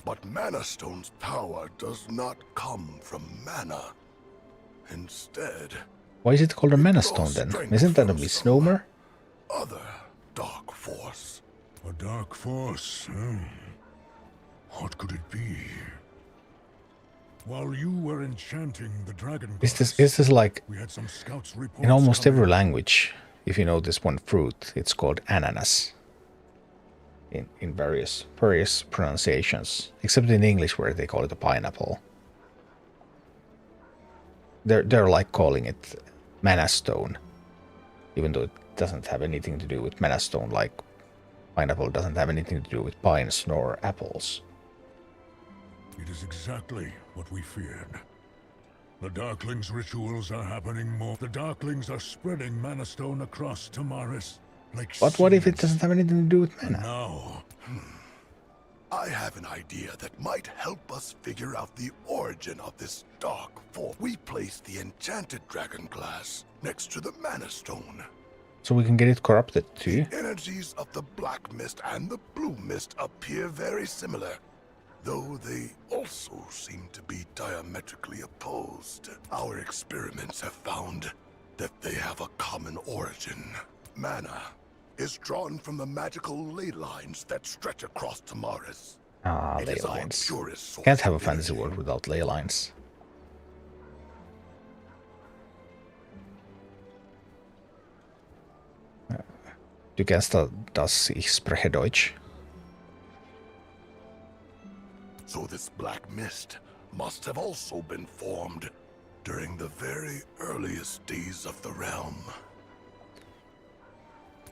But Mana Stone's power does not come from mana. Instead, Why is it called a it Mana draws Stone then? strength Isn't that a from misnomer? some other dark force. A dark force, huh? What could it be? While you were enchanting the dragon glass, Is this like we had some scouts reports in almost coming every language? If you know this one fruit, it's called ananas. In various pronunciations, except in English where they call it a pineapple. They're like calling it Mana Stone, even though it doesn't have anything to do with Mana Stone. Like pineapple doesn't have anything to do with pines nor apples. It is exactly what we feared. The Darklings' rituals are happening more. The Darklings are spreading Mana Stone across Tamaris like But what if it seeds. doesn't have anything to do with And mana? now, I have an idea that might help us figure out the origin of this dark force. We place the enchanted dragon glass next to the Mana Stone. So we can get it corrupted too? Energies of the black mist and the blue mist appear very similar, though they also seem to be diametrically opposed. Our experiments have found that they have a common origin. Mana is drawn from the magical ley lines that stretch across Tamaris. Ah, It ley is our lines. purest source Can't have a of fantasy energy. world without ley lines. Du kennst das Ich spreche Deutsch? So this black mist must have also been formed during the very earliest days of the realm.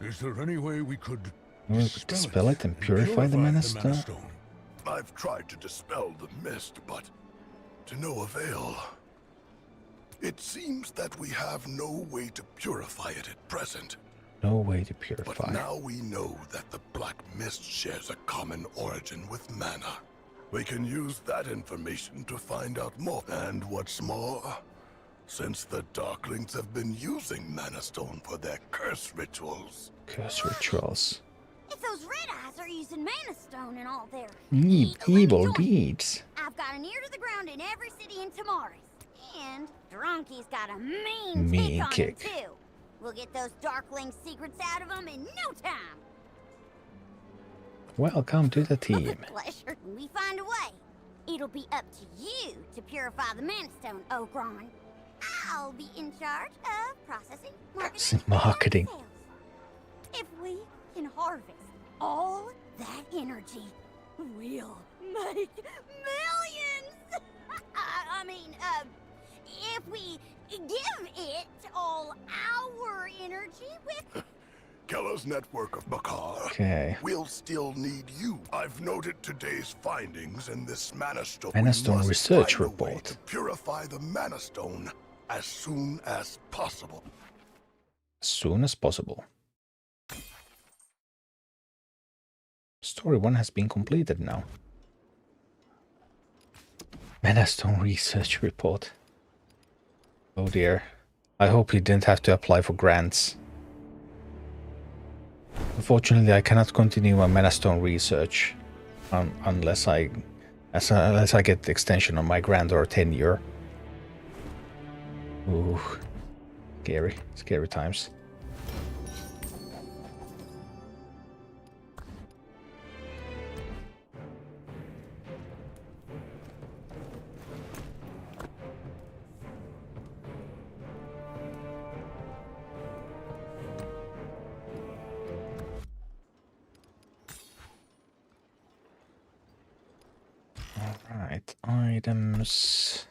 is there any way we could We could dispel it and purify the Mana Stone? I've tried to dispel the mist, but to no avail. It seems that we have no way to purify it at present. No way to But purify. now we know that the black mist shares a common origin with mana. We can use that information to find out more. And what's more, since the Darklings have been using Mana Stone for their curse rituals, Curse rituals. If those red eyes are using Mana Stone and all their Evil deeds. I've got an ear to the ground in every city in Tamaris. And Drunky's got a mean Mean kick on kick. him, too. We'll get those Darkling secrets out of him in no time. Welcome to the team. With pleasure, we find a way. It'll be up to you to purify the Mana Stone, Ogron. I'll be in charge of processing, Marketing. and sales. If we can harvest all that energy, we'll make millions! I mean, if we give it all our energy with... Keller's network of Bakar. Okay. We'll still need you. I've noted today's findings in this Mana Stone. Mana We Stone must research find a way report. to purify the Mana Stone as soon as possible. As soon as possible. Story 1 has been completed now. Mana Stone research report. Oh dear. I hope he didn't have to apply for grants. Unfortunately, I cannot continue my Mana Stone research unless I get the extension on my grant or tenure. Ooh, scary times. Alright, items.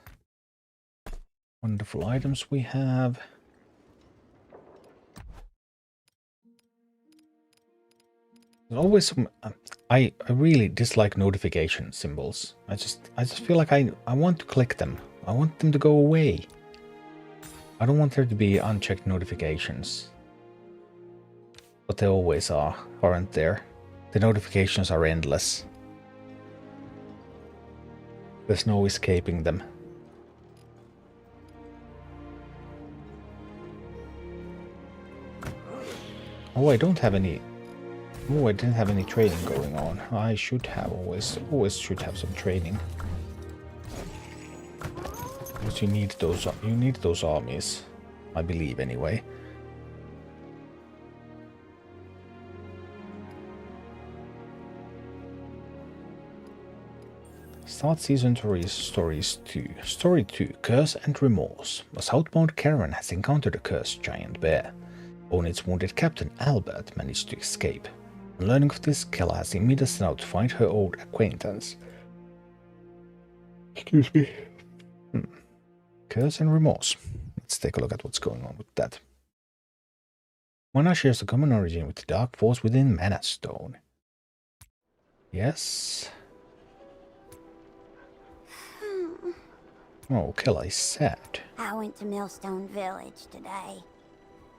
Wonderful items we have. There's always some. I really dislike notification symbols. I just feel like I want to click them. I want them to go away. I don't want there to be unchecked notifications. But they always are, aren't there? The notifications are endless. There's no escaping them. Oh, I don't have any... Oh, I didn't have any training going on. I should have always should have some training. Because you need those armies, I believe anyway. Start Season 3 Stories 2. Story 2, Curse and Remorse. A southbound caravan has encountered a cursed giant bear. Only its wounded captain, Albert, managed to escape. On learning of this, Kella has immediately set out to find her old acquaintance. Excuse me. Curse and Remorse. Let's take a look at what's going on with that. Mana shares a common origin with the dark force within Mana Stone. Yes. Oh, Kella is sad. I went to Millstone Village today.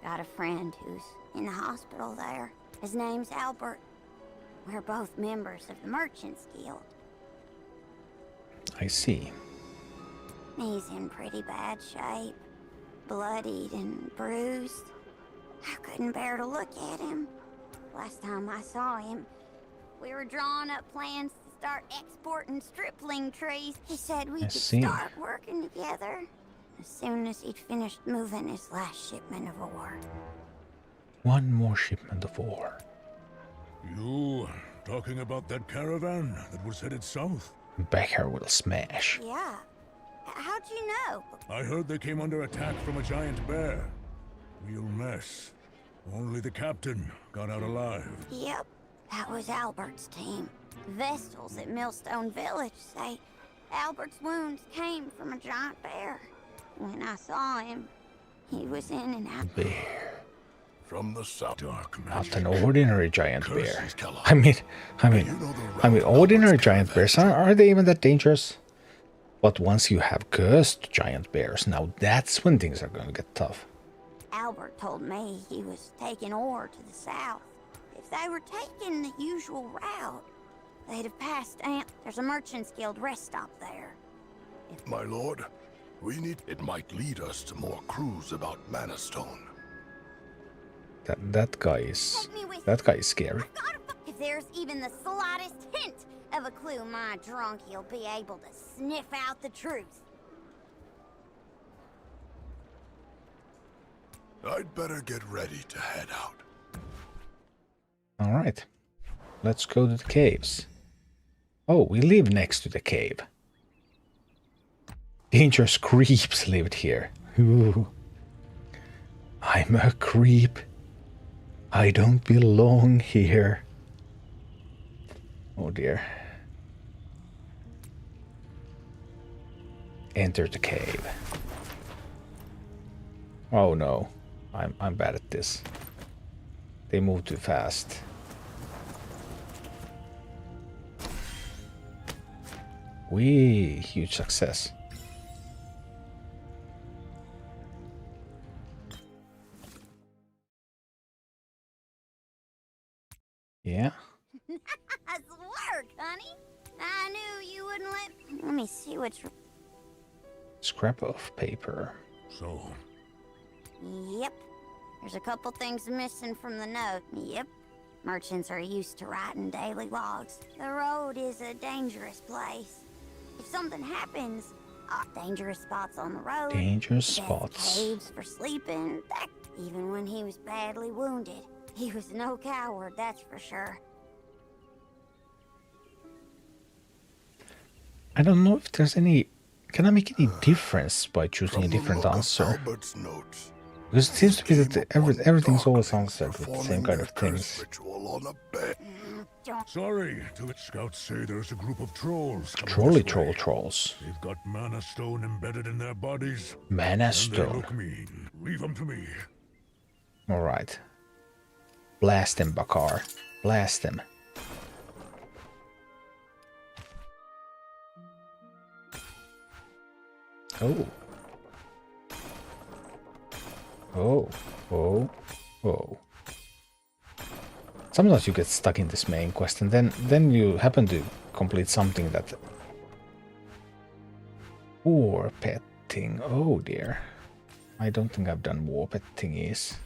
Got a friend who's in the hospital there. His name's Albert. We're both members of the Merchants Guild. I see. He's in pretty bad shape. Bloodied and bruised. I couldn't bear to look at him. Last time I saw him, we were drawing up plans to start exporting stripling trees. He said we could start working together as soon as he'd finished moving his last shipment of ore. One more shipment of ore. You talking about that caravan that was headed south? Becker will smash. Yeah. How'd you know? I heard they came under attack from a giant bear. Real mess. Only the captain got out alive. Yep. That was Albert's team. Vestals at Millstone Village say Albert's wounds came from a giant bear. When I saw him, he was in and out. Bear. From the south. Dark Not magic. an ordinary giant bear. Curses, Kellogg. I mean, You know the route ordinary Albert's giant caravan bears, are they even that dangerous? But once you have cursed giant bears, now that's when things are going to get tough. Albert told me he was taking ore to the south. If they were taking the usual route, they'd have passed There's a Merchants Guild rest stop there. My lord, we need... It might lead us to more clues about Manastone. That guy is scary. If there's even the slightest hint of a clue, my drunkie'll be able to sniff out the truth. I'd better get ready to head out. All right, let's go to the caves. Oh, we live next to the cave. Dangerous creeps lived here. Ooh. I'm a creep. I don't belong here. Oh dear. Enter the cave. Oh no. I'm bad at this. They move too fast. Wee, huge success. Yeah. Nice work, honey. I knew you wouldn't let me see what's... Scrap of paper. So, Yep. There's a couple things missing from the note. Yep. Merchants are used to writing daily logs. The road is a dangerous place. If something happens, dangerous spots on the road. Dangerous Death spots. caves for sleeping. Even when he was badly wounded. He was no coward, that's for sure. I don't know if there's any... Can I make any difference by choosing a different answer? Albert's notes. Because it seems to be that everything's always answered with the same kind of things. Ritual on a bed. sorry to it. Scouts say there's a group of trolls coming Trolly this way. trolls. They've got mana stone embedded in their bodies. Mana And they stone. look mean. Leave them to me. Alright. Blast him, Bakar. Blast him. Oh. Oh. Oh. Oh. Sometimes you get stuck in this main quest and then you happen to complete something that... War petting. Oh dear. I don't think I've done war pet thingies.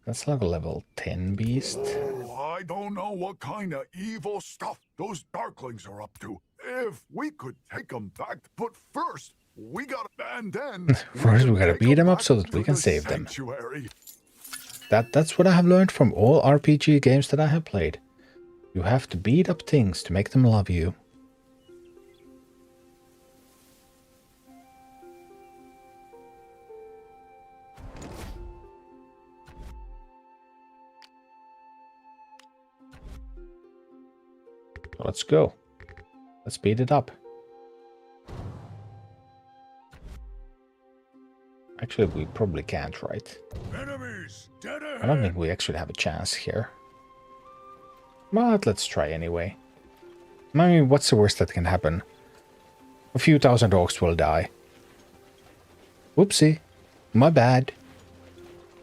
That's like a level 10 beast. Oh, I don't know what kind of evil stuff those Darklings are up to. If we could take them back, but first, we gotta... And then... First we gotta take beat them up back so that we to can the save them. sanctuary. That's what I have learned from all RPG games that I have played. You have to beat up things to make them love you. So let's go. Let's beat it up. Actually, we probably can't, right? Enemies, dead ahead. I don't think we actually have a chance here. But let's try anyway. I mean, what's the worst that can happen? A few thousand orcs will die. Whoopsie. My bad.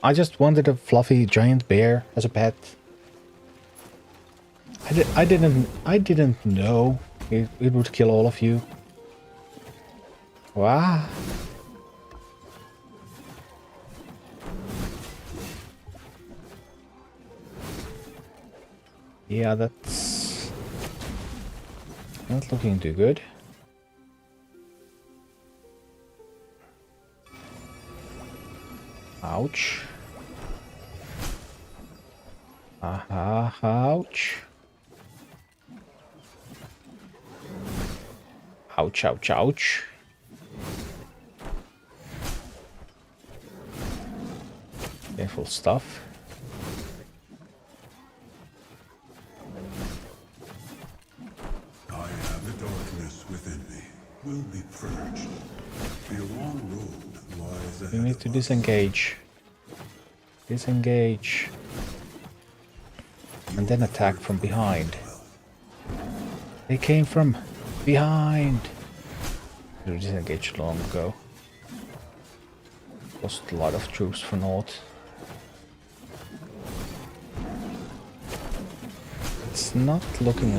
I just wanted a fluffy giant bear as a pet. I didn't know it would kill all of you. Wow. Yeah, that's not looking too good. Ouch. Ouch. Ouch, ouch, ouch. Careful stuff. I have the darkness within me. Will be purged. The long road lies ahead. You need to of us. disengage. Disengage. And then attack from behind. They came from behind. You disengaged long ago. Lost a lot of troops for naught. It's not looking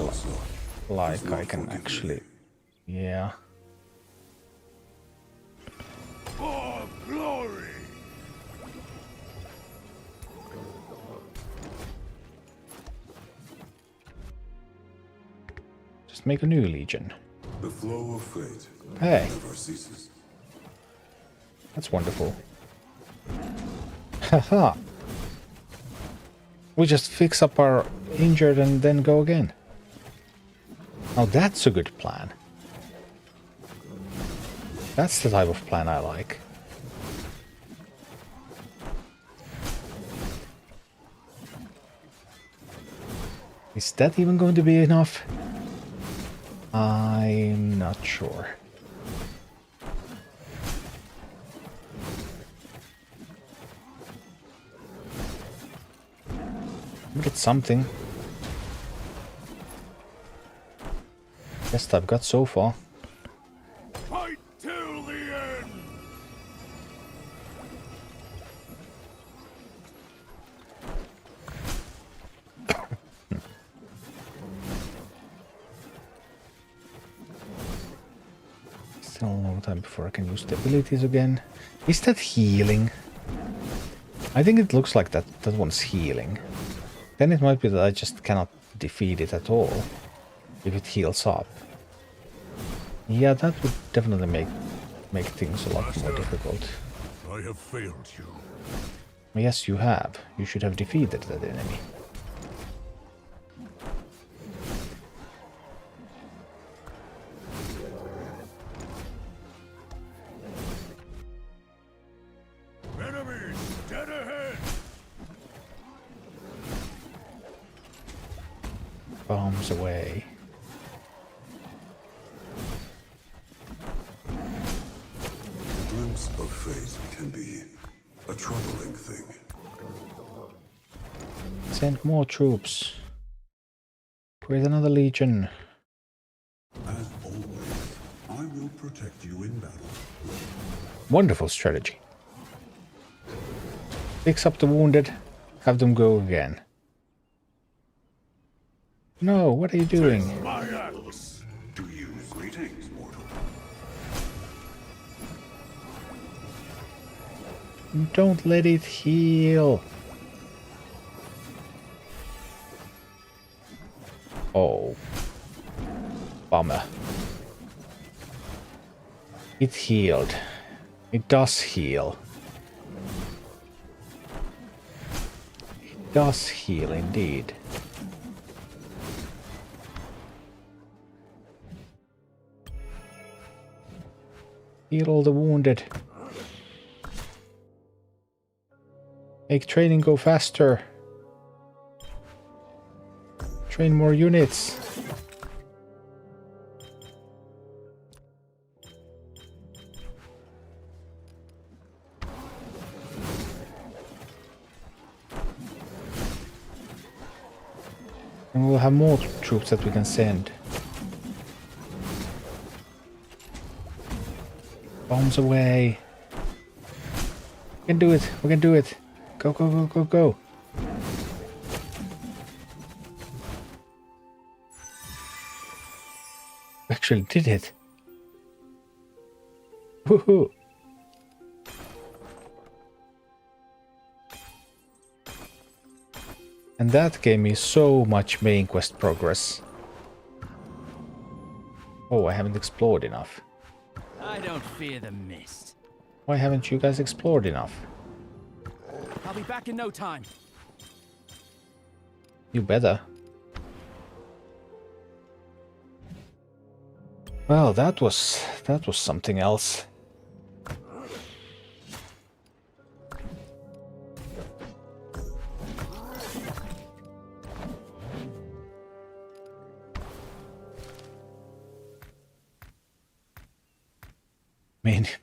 like I can actually... Yeah. For glory! Just make a new legion. The flow of fate Hey, never ceases. that's wonderful. Haha. We just fix up our injured and then go again. Now that's a good plan. That's the type of plan I like. Is that even going to be enough? I'm not sure. Look at something. Best I've got so far. Fight till the end! Still no time before I can use the abilities again. Is that healing? I think it looks like that one's healing. Then it might be that I just cannot defeat it at all if it heals up. Yeah, that would definitely make things a lot more difficult. I have failed you. Yes, you have. You should have defeated that enemy. Enemies, dead ahead! Bombs away. A glimpse of fate can be a troubling thing. Send more troops. Create another legion. As always, I will protect you in battle. Wonderful strategy. Fix up the wounded, have them go again. No, what are you doing? My axe! To you, greetings, mortal. Don't let it heal. Oh. Bummer. It healed. It does heal. It does heal indeed. Heal all the wounded. Make training go faster. Train more units. And we'll have more troops that we can send. Bombs away. We can do it. We can do it. Go, go, go, go, go. We actually did it. Woohoo. And that gave me so much main quest progress. Oh, I haven't explored enough. I don't fear the mist. Why haven't you guys explored enough? I'll be back in no time. You better. Well, that was something else.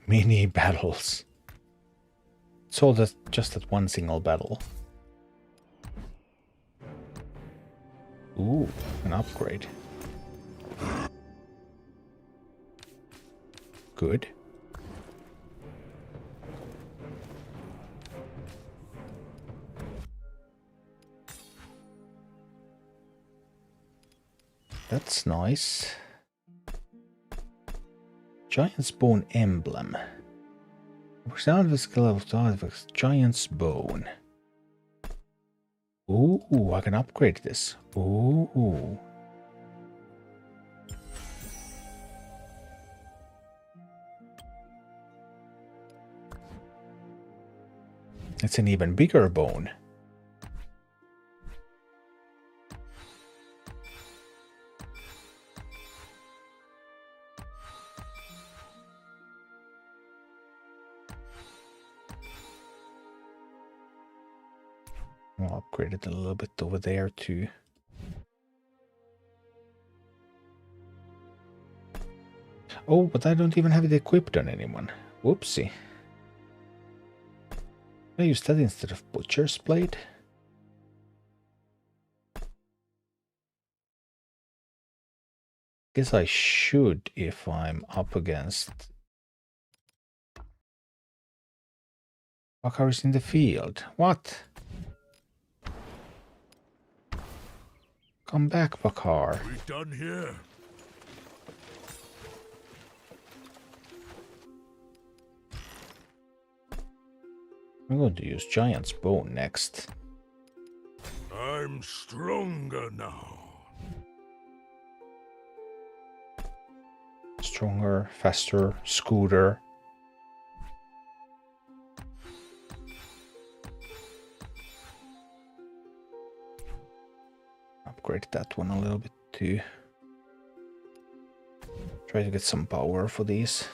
Mini battles. It's all just that one single battle. Ooh, an upgrade. Good. That's nice. Giant's Bone Emblem. Sound the skill of the artifacts. Giant's Bone. Ooh, I can upgrade this. Ooh. It's an even bigger bone. I'll upgrade it a little bit over there too. Oh, but I don't even have it equipped on anyone. Whoopsie. Can I use that instead of Butcher's Blade? Guess I should if I'm up against Vakar is in the field. What? Come back, Vakar. We done here? I'm going to use Giant's Bone next. I'm stronger now. Stronger, faster, scooter. Upgrade that one a little bit too. Try to get some power for these.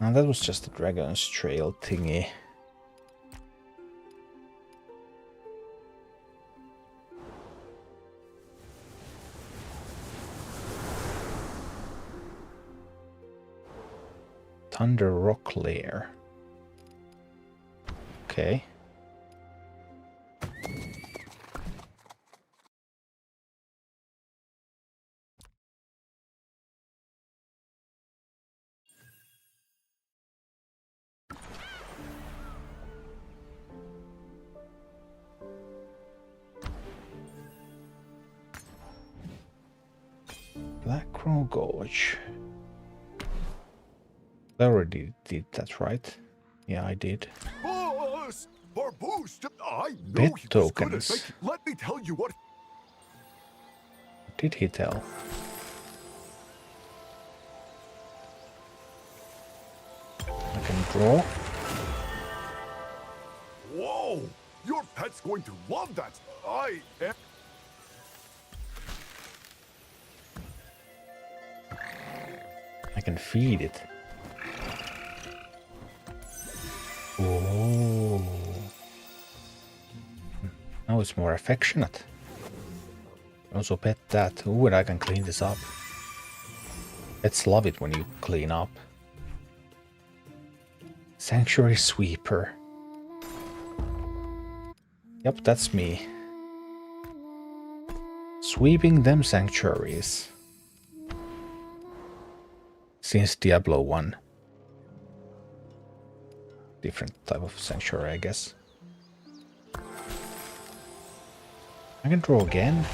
Now that was just a Dragon's Trail thingy. Thunder Rock Lair. Okay. Black Crow Gorge. I already did that, right? Yeah, I did. Boss! For boost! I know Bit he was good at tokens. making- Let me tell you what. What did he tell? I can draw. Whoa! Your pet's going to love that. I can feed it. Oh. Now it's more affectionate. Also pet that. Ooh, and I can clean this up. Pets love it when you clean up. Sanctuary Sweeper. Yep, that's me. Sweeping them sanctuaries. Since Diablo 1. Different type of sanctuary, I guess. I can draw again.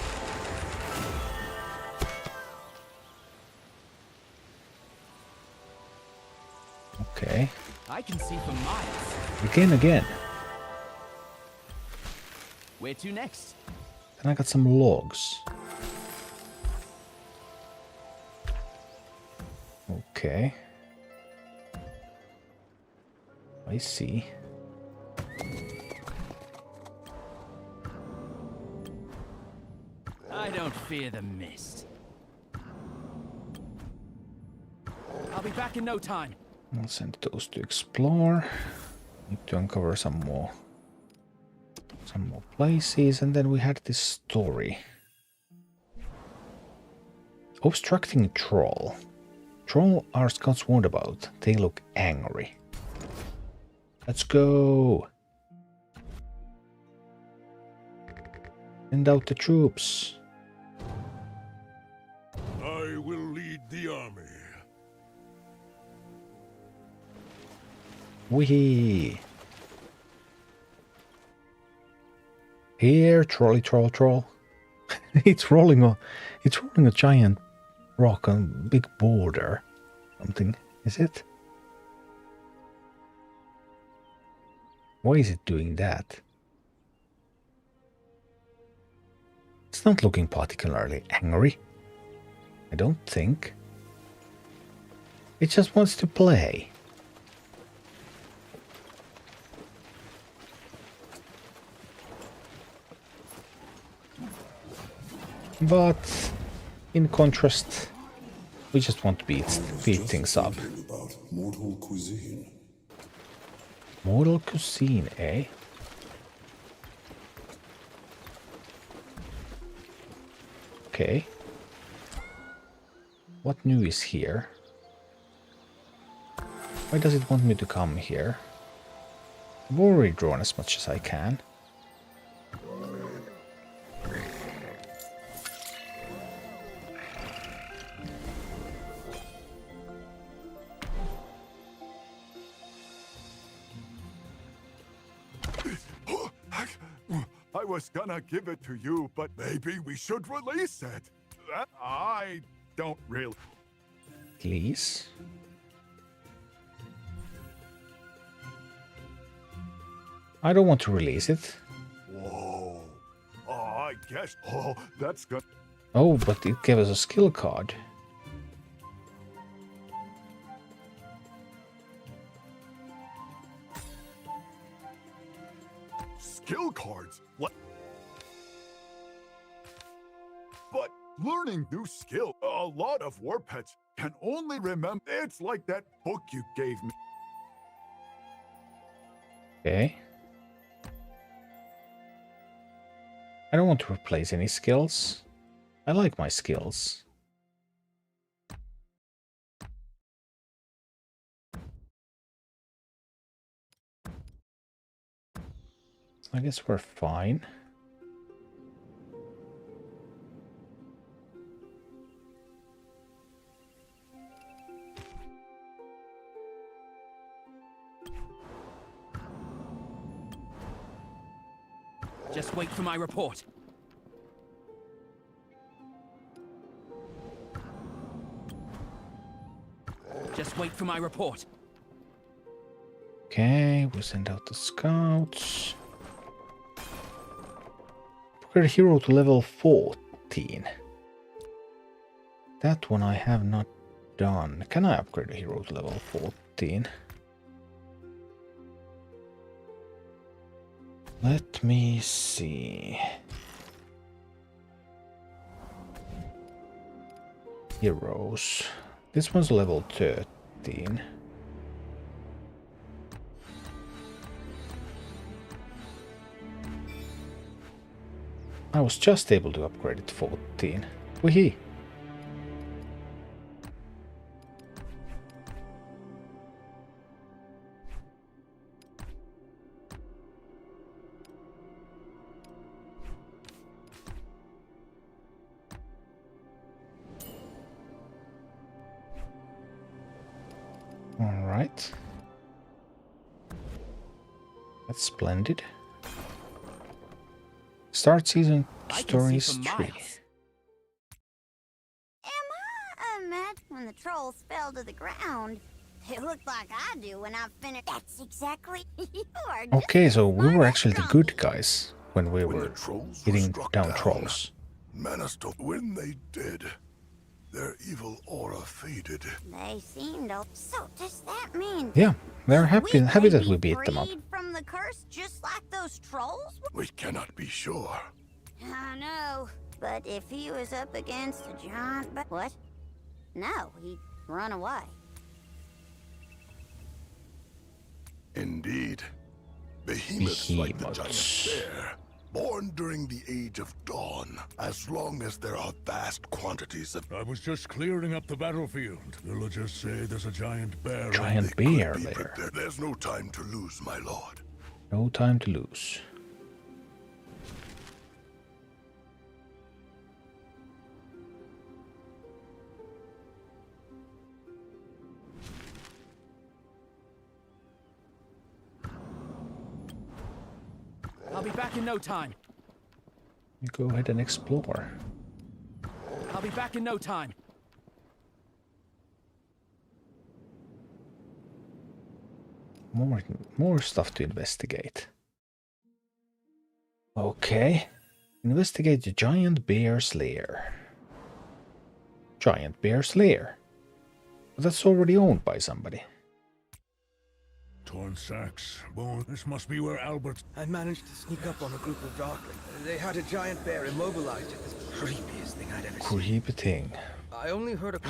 Okay. I can see for miles. Again. Where to next? And I got some logs. Okay. I see. I don't fear the mist. I'll be back in no time. I'll send those to explore. Need to uncover some more places, and then we had this story. Obstructing troll. Troll are scouts warned about. They look angry. Let's go. Send out the troops. I will lead the army. Wee. Here, trolley troll. It's rolling a giant rock on big border. Something, is it? Why is it doing that? It's not looking particularly angry. I don't think. It just wants to play. But in contrast, we just want to beat things up. About mortal cuisine. Mortal cuisine, eh? Okay. What new is here? Why does it want me to come here? I've already drawn as much as I can. I was gonna give it to you, but maybe we should release it. I don't really... Please. I don't want to release it. Whoa. Oh, I guess... Oh, that's good. Oh, but it gave us a skill card. Skill cards? What? But learning new skill, a lot of war pets can only remember. It's like that book you gave me. Okay. I don't want to replace any skills. I like my skills. I guess we're fine. Just wait for my report. Just wait for my report. Okay, we send out the scouts. Upgrade hero to level 14. That one I have not done. Can I upgrade a hero to level 14? Let me see. Heroes. This one's level 13. I was just able to upgrade it to 14. Wee-hee. Alright. That's splendid. Start season I can see stories for 3. miles. Am I mad when the trolls fell to the ground? It looked like I do when I finished. That's exactly you are. Just Okay, so we smart were as actually the Grumpy. good guys when we When were the trolls were hitting struck down trolls. Manastone, when they did, their evil aura faded. They seemed so. Does that mean? Yeah, they're happy we happy can that be we beat them up. freed from the curse, just like those trolls? We cannot be sure. I know, but if he was up against a giant, what? No, he'd run away. Indeed. Behemoths like the giant Behemoths. bear, born during the Age of Dawn. As long as there are vast quantities of... I was just clearing up the battlefield. Villagers say there's a giant bear. in Giant they could bear be there. prepared. There's no time to lose, my lord. No time to lose. I'll be back in no time. You go ahead and explore. I'll be back in no time. More stuff to investigate. Okay. Investigate the giant bear's lair. Giant bear's lair. But that's already owned by somebody. Torn sacks, bone. This must be where Albert. I managed to sneak up on a group of Darklings. They had a giant bear immobilized. It was the creepiest thing I'd ever seen. Creepy thing. I only heard a...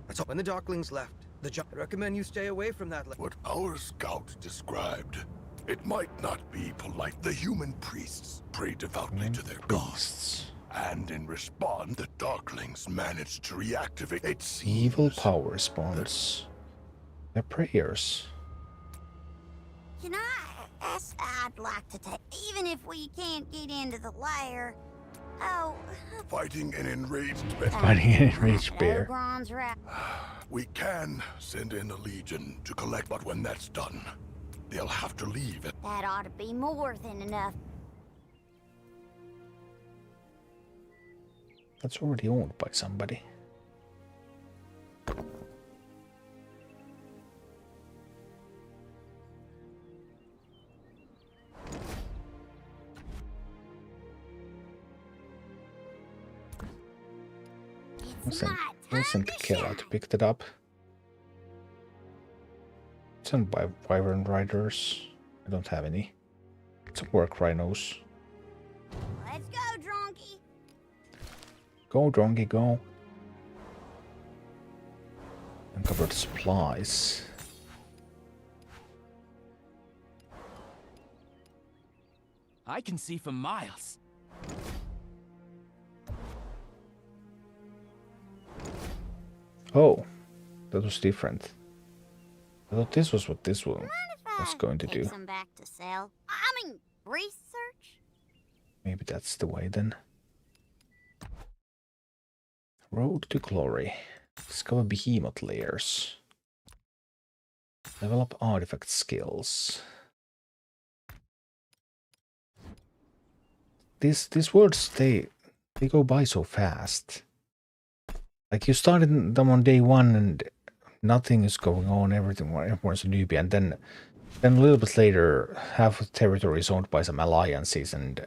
That's all. When the Darklings left, I recommend you stay away from that. What our scout described, it might not be polite. The human priests pray devoutly to their gods. Priests. And in response, the Darklings managed to reactivate its Evil power response. Their prayers. Can I ask? I'd like to take, even if we can't get into the lair. Oh, fighting an enraged bear. Fighting an enraged bear. Ogron's right. We can send in a legion to collect, but when that's done, they'll have to leave it. That ought to be more than enough. That's already owned by somebody. It's Listen, not listen time to to Kela shout. to pick that up. It's owned by Wyvern Riders. I don't have any. It's work rhinos. Let's go, Dronky. Go, Drongy, go. Uncovered supplies. I can see for miles. Oh, that was different. I thought this was what this one Mind if was I going to take do. some back to sell? I mean, research? Maybe that's the way then. Road to Glory. Discover behemoth layers. Level up artifact skills. These words, they go by so fast. Like you started them on day one and nothing is going on, everyone's a newbie, and then a little bit later half of the territory is owned by some alliances and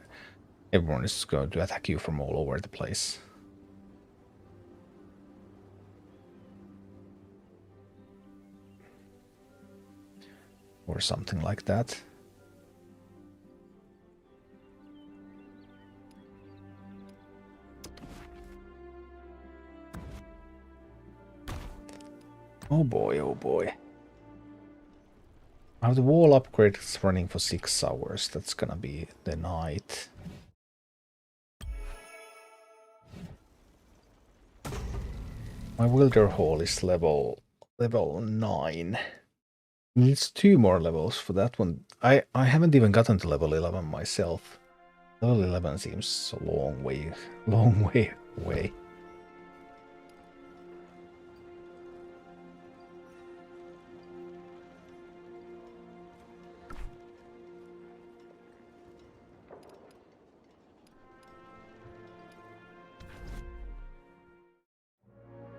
everyone is going to attack you from all over the place. Or something like that. Oh boy, oh boy. I have the wall upgrade is running for 6 hours. That's gonna be the night. My Wilder Hall is level 9. Needs 2 more levels for that one. I haven't even gotten to level 11 myself. Level 11 seems a long way away.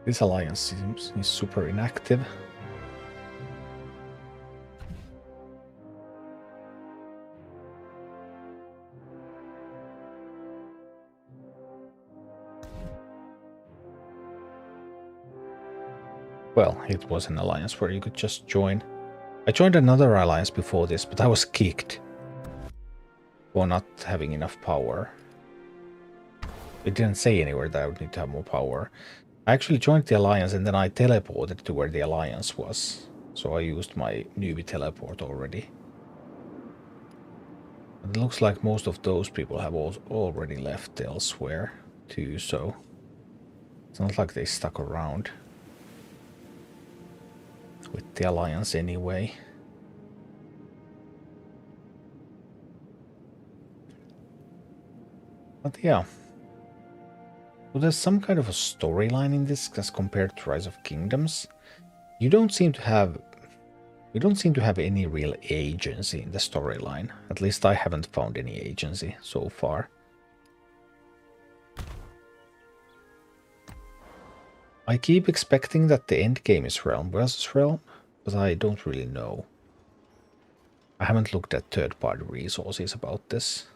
This alliance seems is super inactive. Well, it was an alliance where you could just join. I joined another alliance before this, but I was kicked for not having enough power. It didn't say anywhere that I would need to have more power. I actually joined the alliance and then I teleported to where the alliance was. So I used my newbie teleport already. It looks like most of those people have already left elsewhere too, so it's not like they stuck around with the alliance anyway. But yeah. So there's some kind of a storyline in this as compared to Rise of Kingdoms. We don't seem to have any real agency in the storyline. At least I haven't found any agency so far. I keep expecting that the end game is Realm versus Realm, but I don't really know. I haven't looked at third-party resources about this.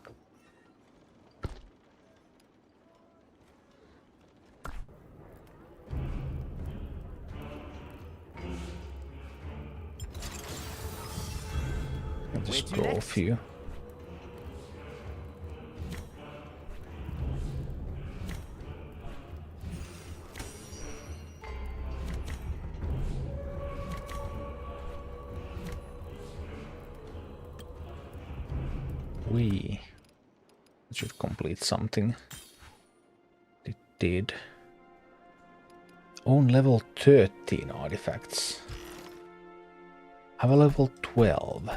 I'll just draw a few. It should complete something. It did. Own level 13 artifacts. Have a level 12.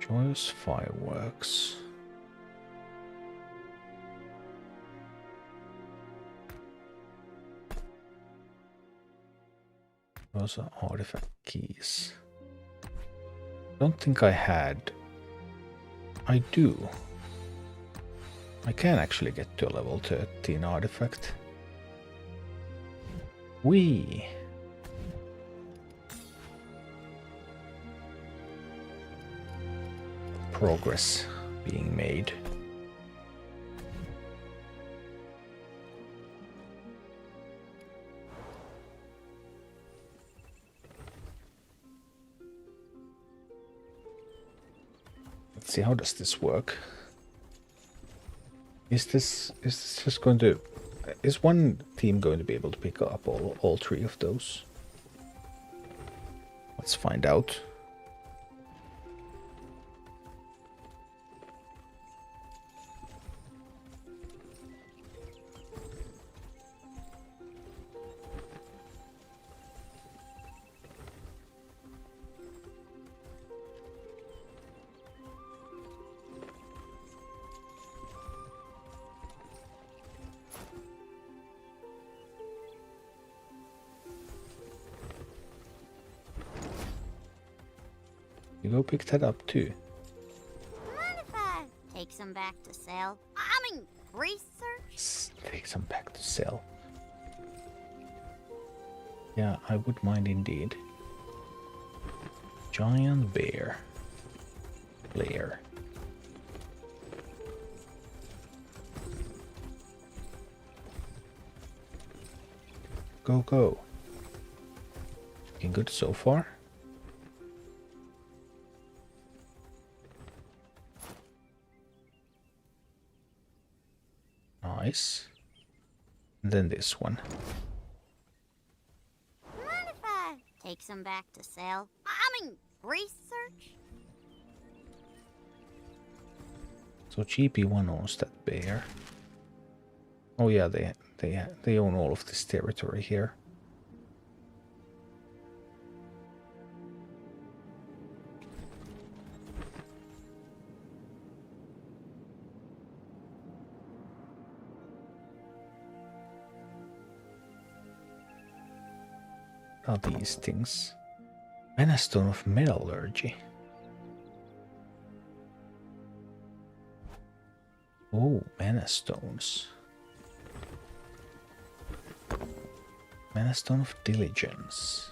Joyous fireworks. Those are artifact keys. Don't think I had. I do. I can actually get to a level 13 artifact. Whee! Progress being made. Let's see, how does this work? Is this just going to... Is one team going to be able to pick up all three of those? Let's find out. You go pick that up too. Mind if I take some back to sell? I mean, research? Take some back to sell. Yeah, I would mind indeed. Giant bear. Lair. Go, go. Looking good so far. Nice. And then this one. Mind if I take some back to sell? I mean, research? So GP1 owns that bear. Oh yeah, they own all of this territory here. What are these things? Mana Stone of Metallurgy. Oh, Mana Stones. Mana Stone of Diligence.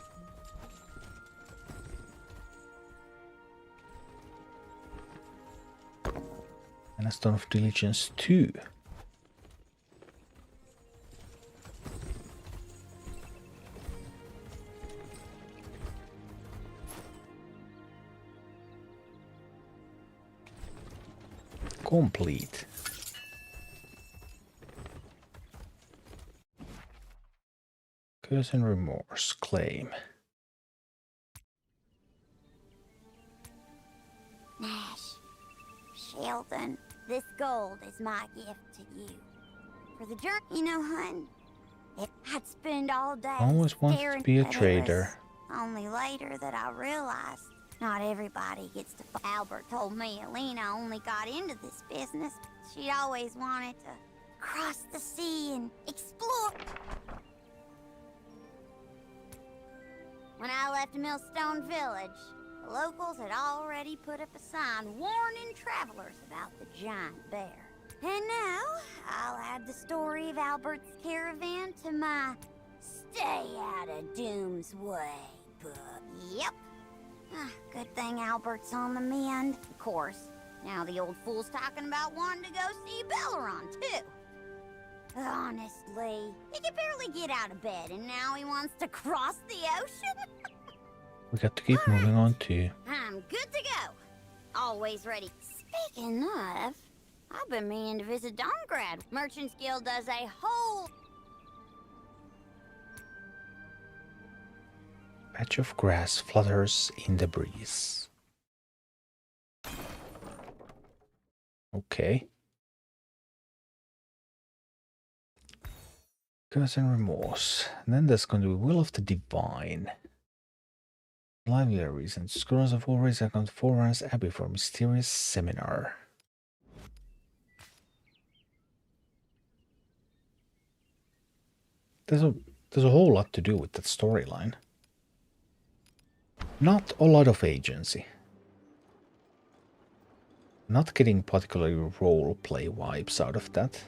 Mana Stone of Diligence 2. Complete. Curse and Remorse claim. Nash, Sheldon, this gold is my gift to you. For the journey, you know, hun, I'd spend all day I always wanted to staring be a at trader. Eris. Only later that I realized not everybody gets to. Albert told me Alina only got into this business. She'd always wanted to cross the sea and explore. When I left Millstone Village, the locals had already put up a sign warning travelers about the giant bear. And now, I'll add the story of Albert's caravan to my stay out of Doom's way book. Yep. Good thing Albert's on the mend. Of course, now the old fool's talking about wanting to go see Belleron, too. Honestly, he could barely get out of bed, and now he wants to cross the ocean? We got to keep moving on too. I'm good to go. Always ready. Speaking of, I've been meaning to visit Domgrad. Merchants Guild does a whole... Patch of grass flutters in the breeze. Okay. Curse and Remorse. And then there's going to be Will of the Divine. Livelier reasons. Scrolls of always account Forerunners Abbey for mysterious seminar. There's a whole lot to do with that storyline. Not a lot of agency. Not getting particularly roleplay vibes out of that.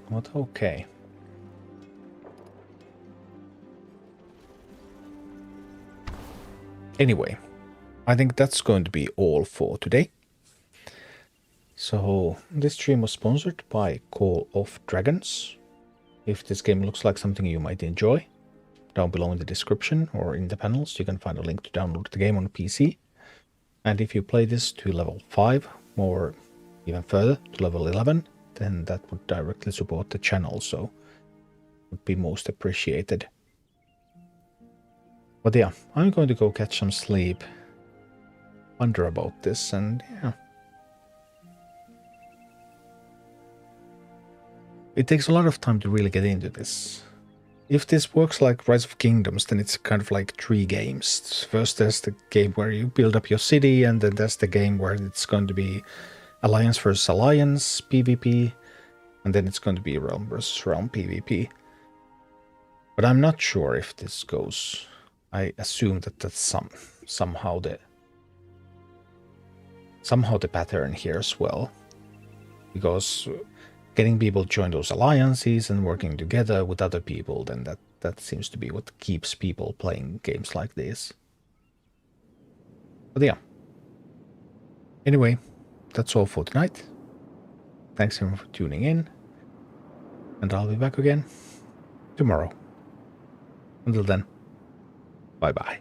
But okay. Anyway, I think that's going to be all for today. So, this stream was sponsored by Call of Dragons. If this game looks like something you might enjoy, down below in the description or in the panels you can find a link to download the game on PC. And if you play this to level 5 or even further to level 11, then that would directly support the channel, so would be most appreciated. But yeah, I'm going to go catch some sleep, wonder about this, and yeah. It takes a lot of time to really get into this. If this works like Rise of Kingdoms, then it's kind of like 3 games. First there's the game where you build up your city, and then there's the game where it's going to be Alliance versus Alliance PvP, and then it's going to be Realm versus Realm PvP. But I'm not sure if this goes. I assume that that's somehow the pattern here as well, because getting people to join those alliances and working together with other people, then that seems to be what keeps people playing games like this. But yeah. Anyway, that's all for tonight. Thanks everyone for tuning in, and I'll be back again tomorrow. Until then, bye bye.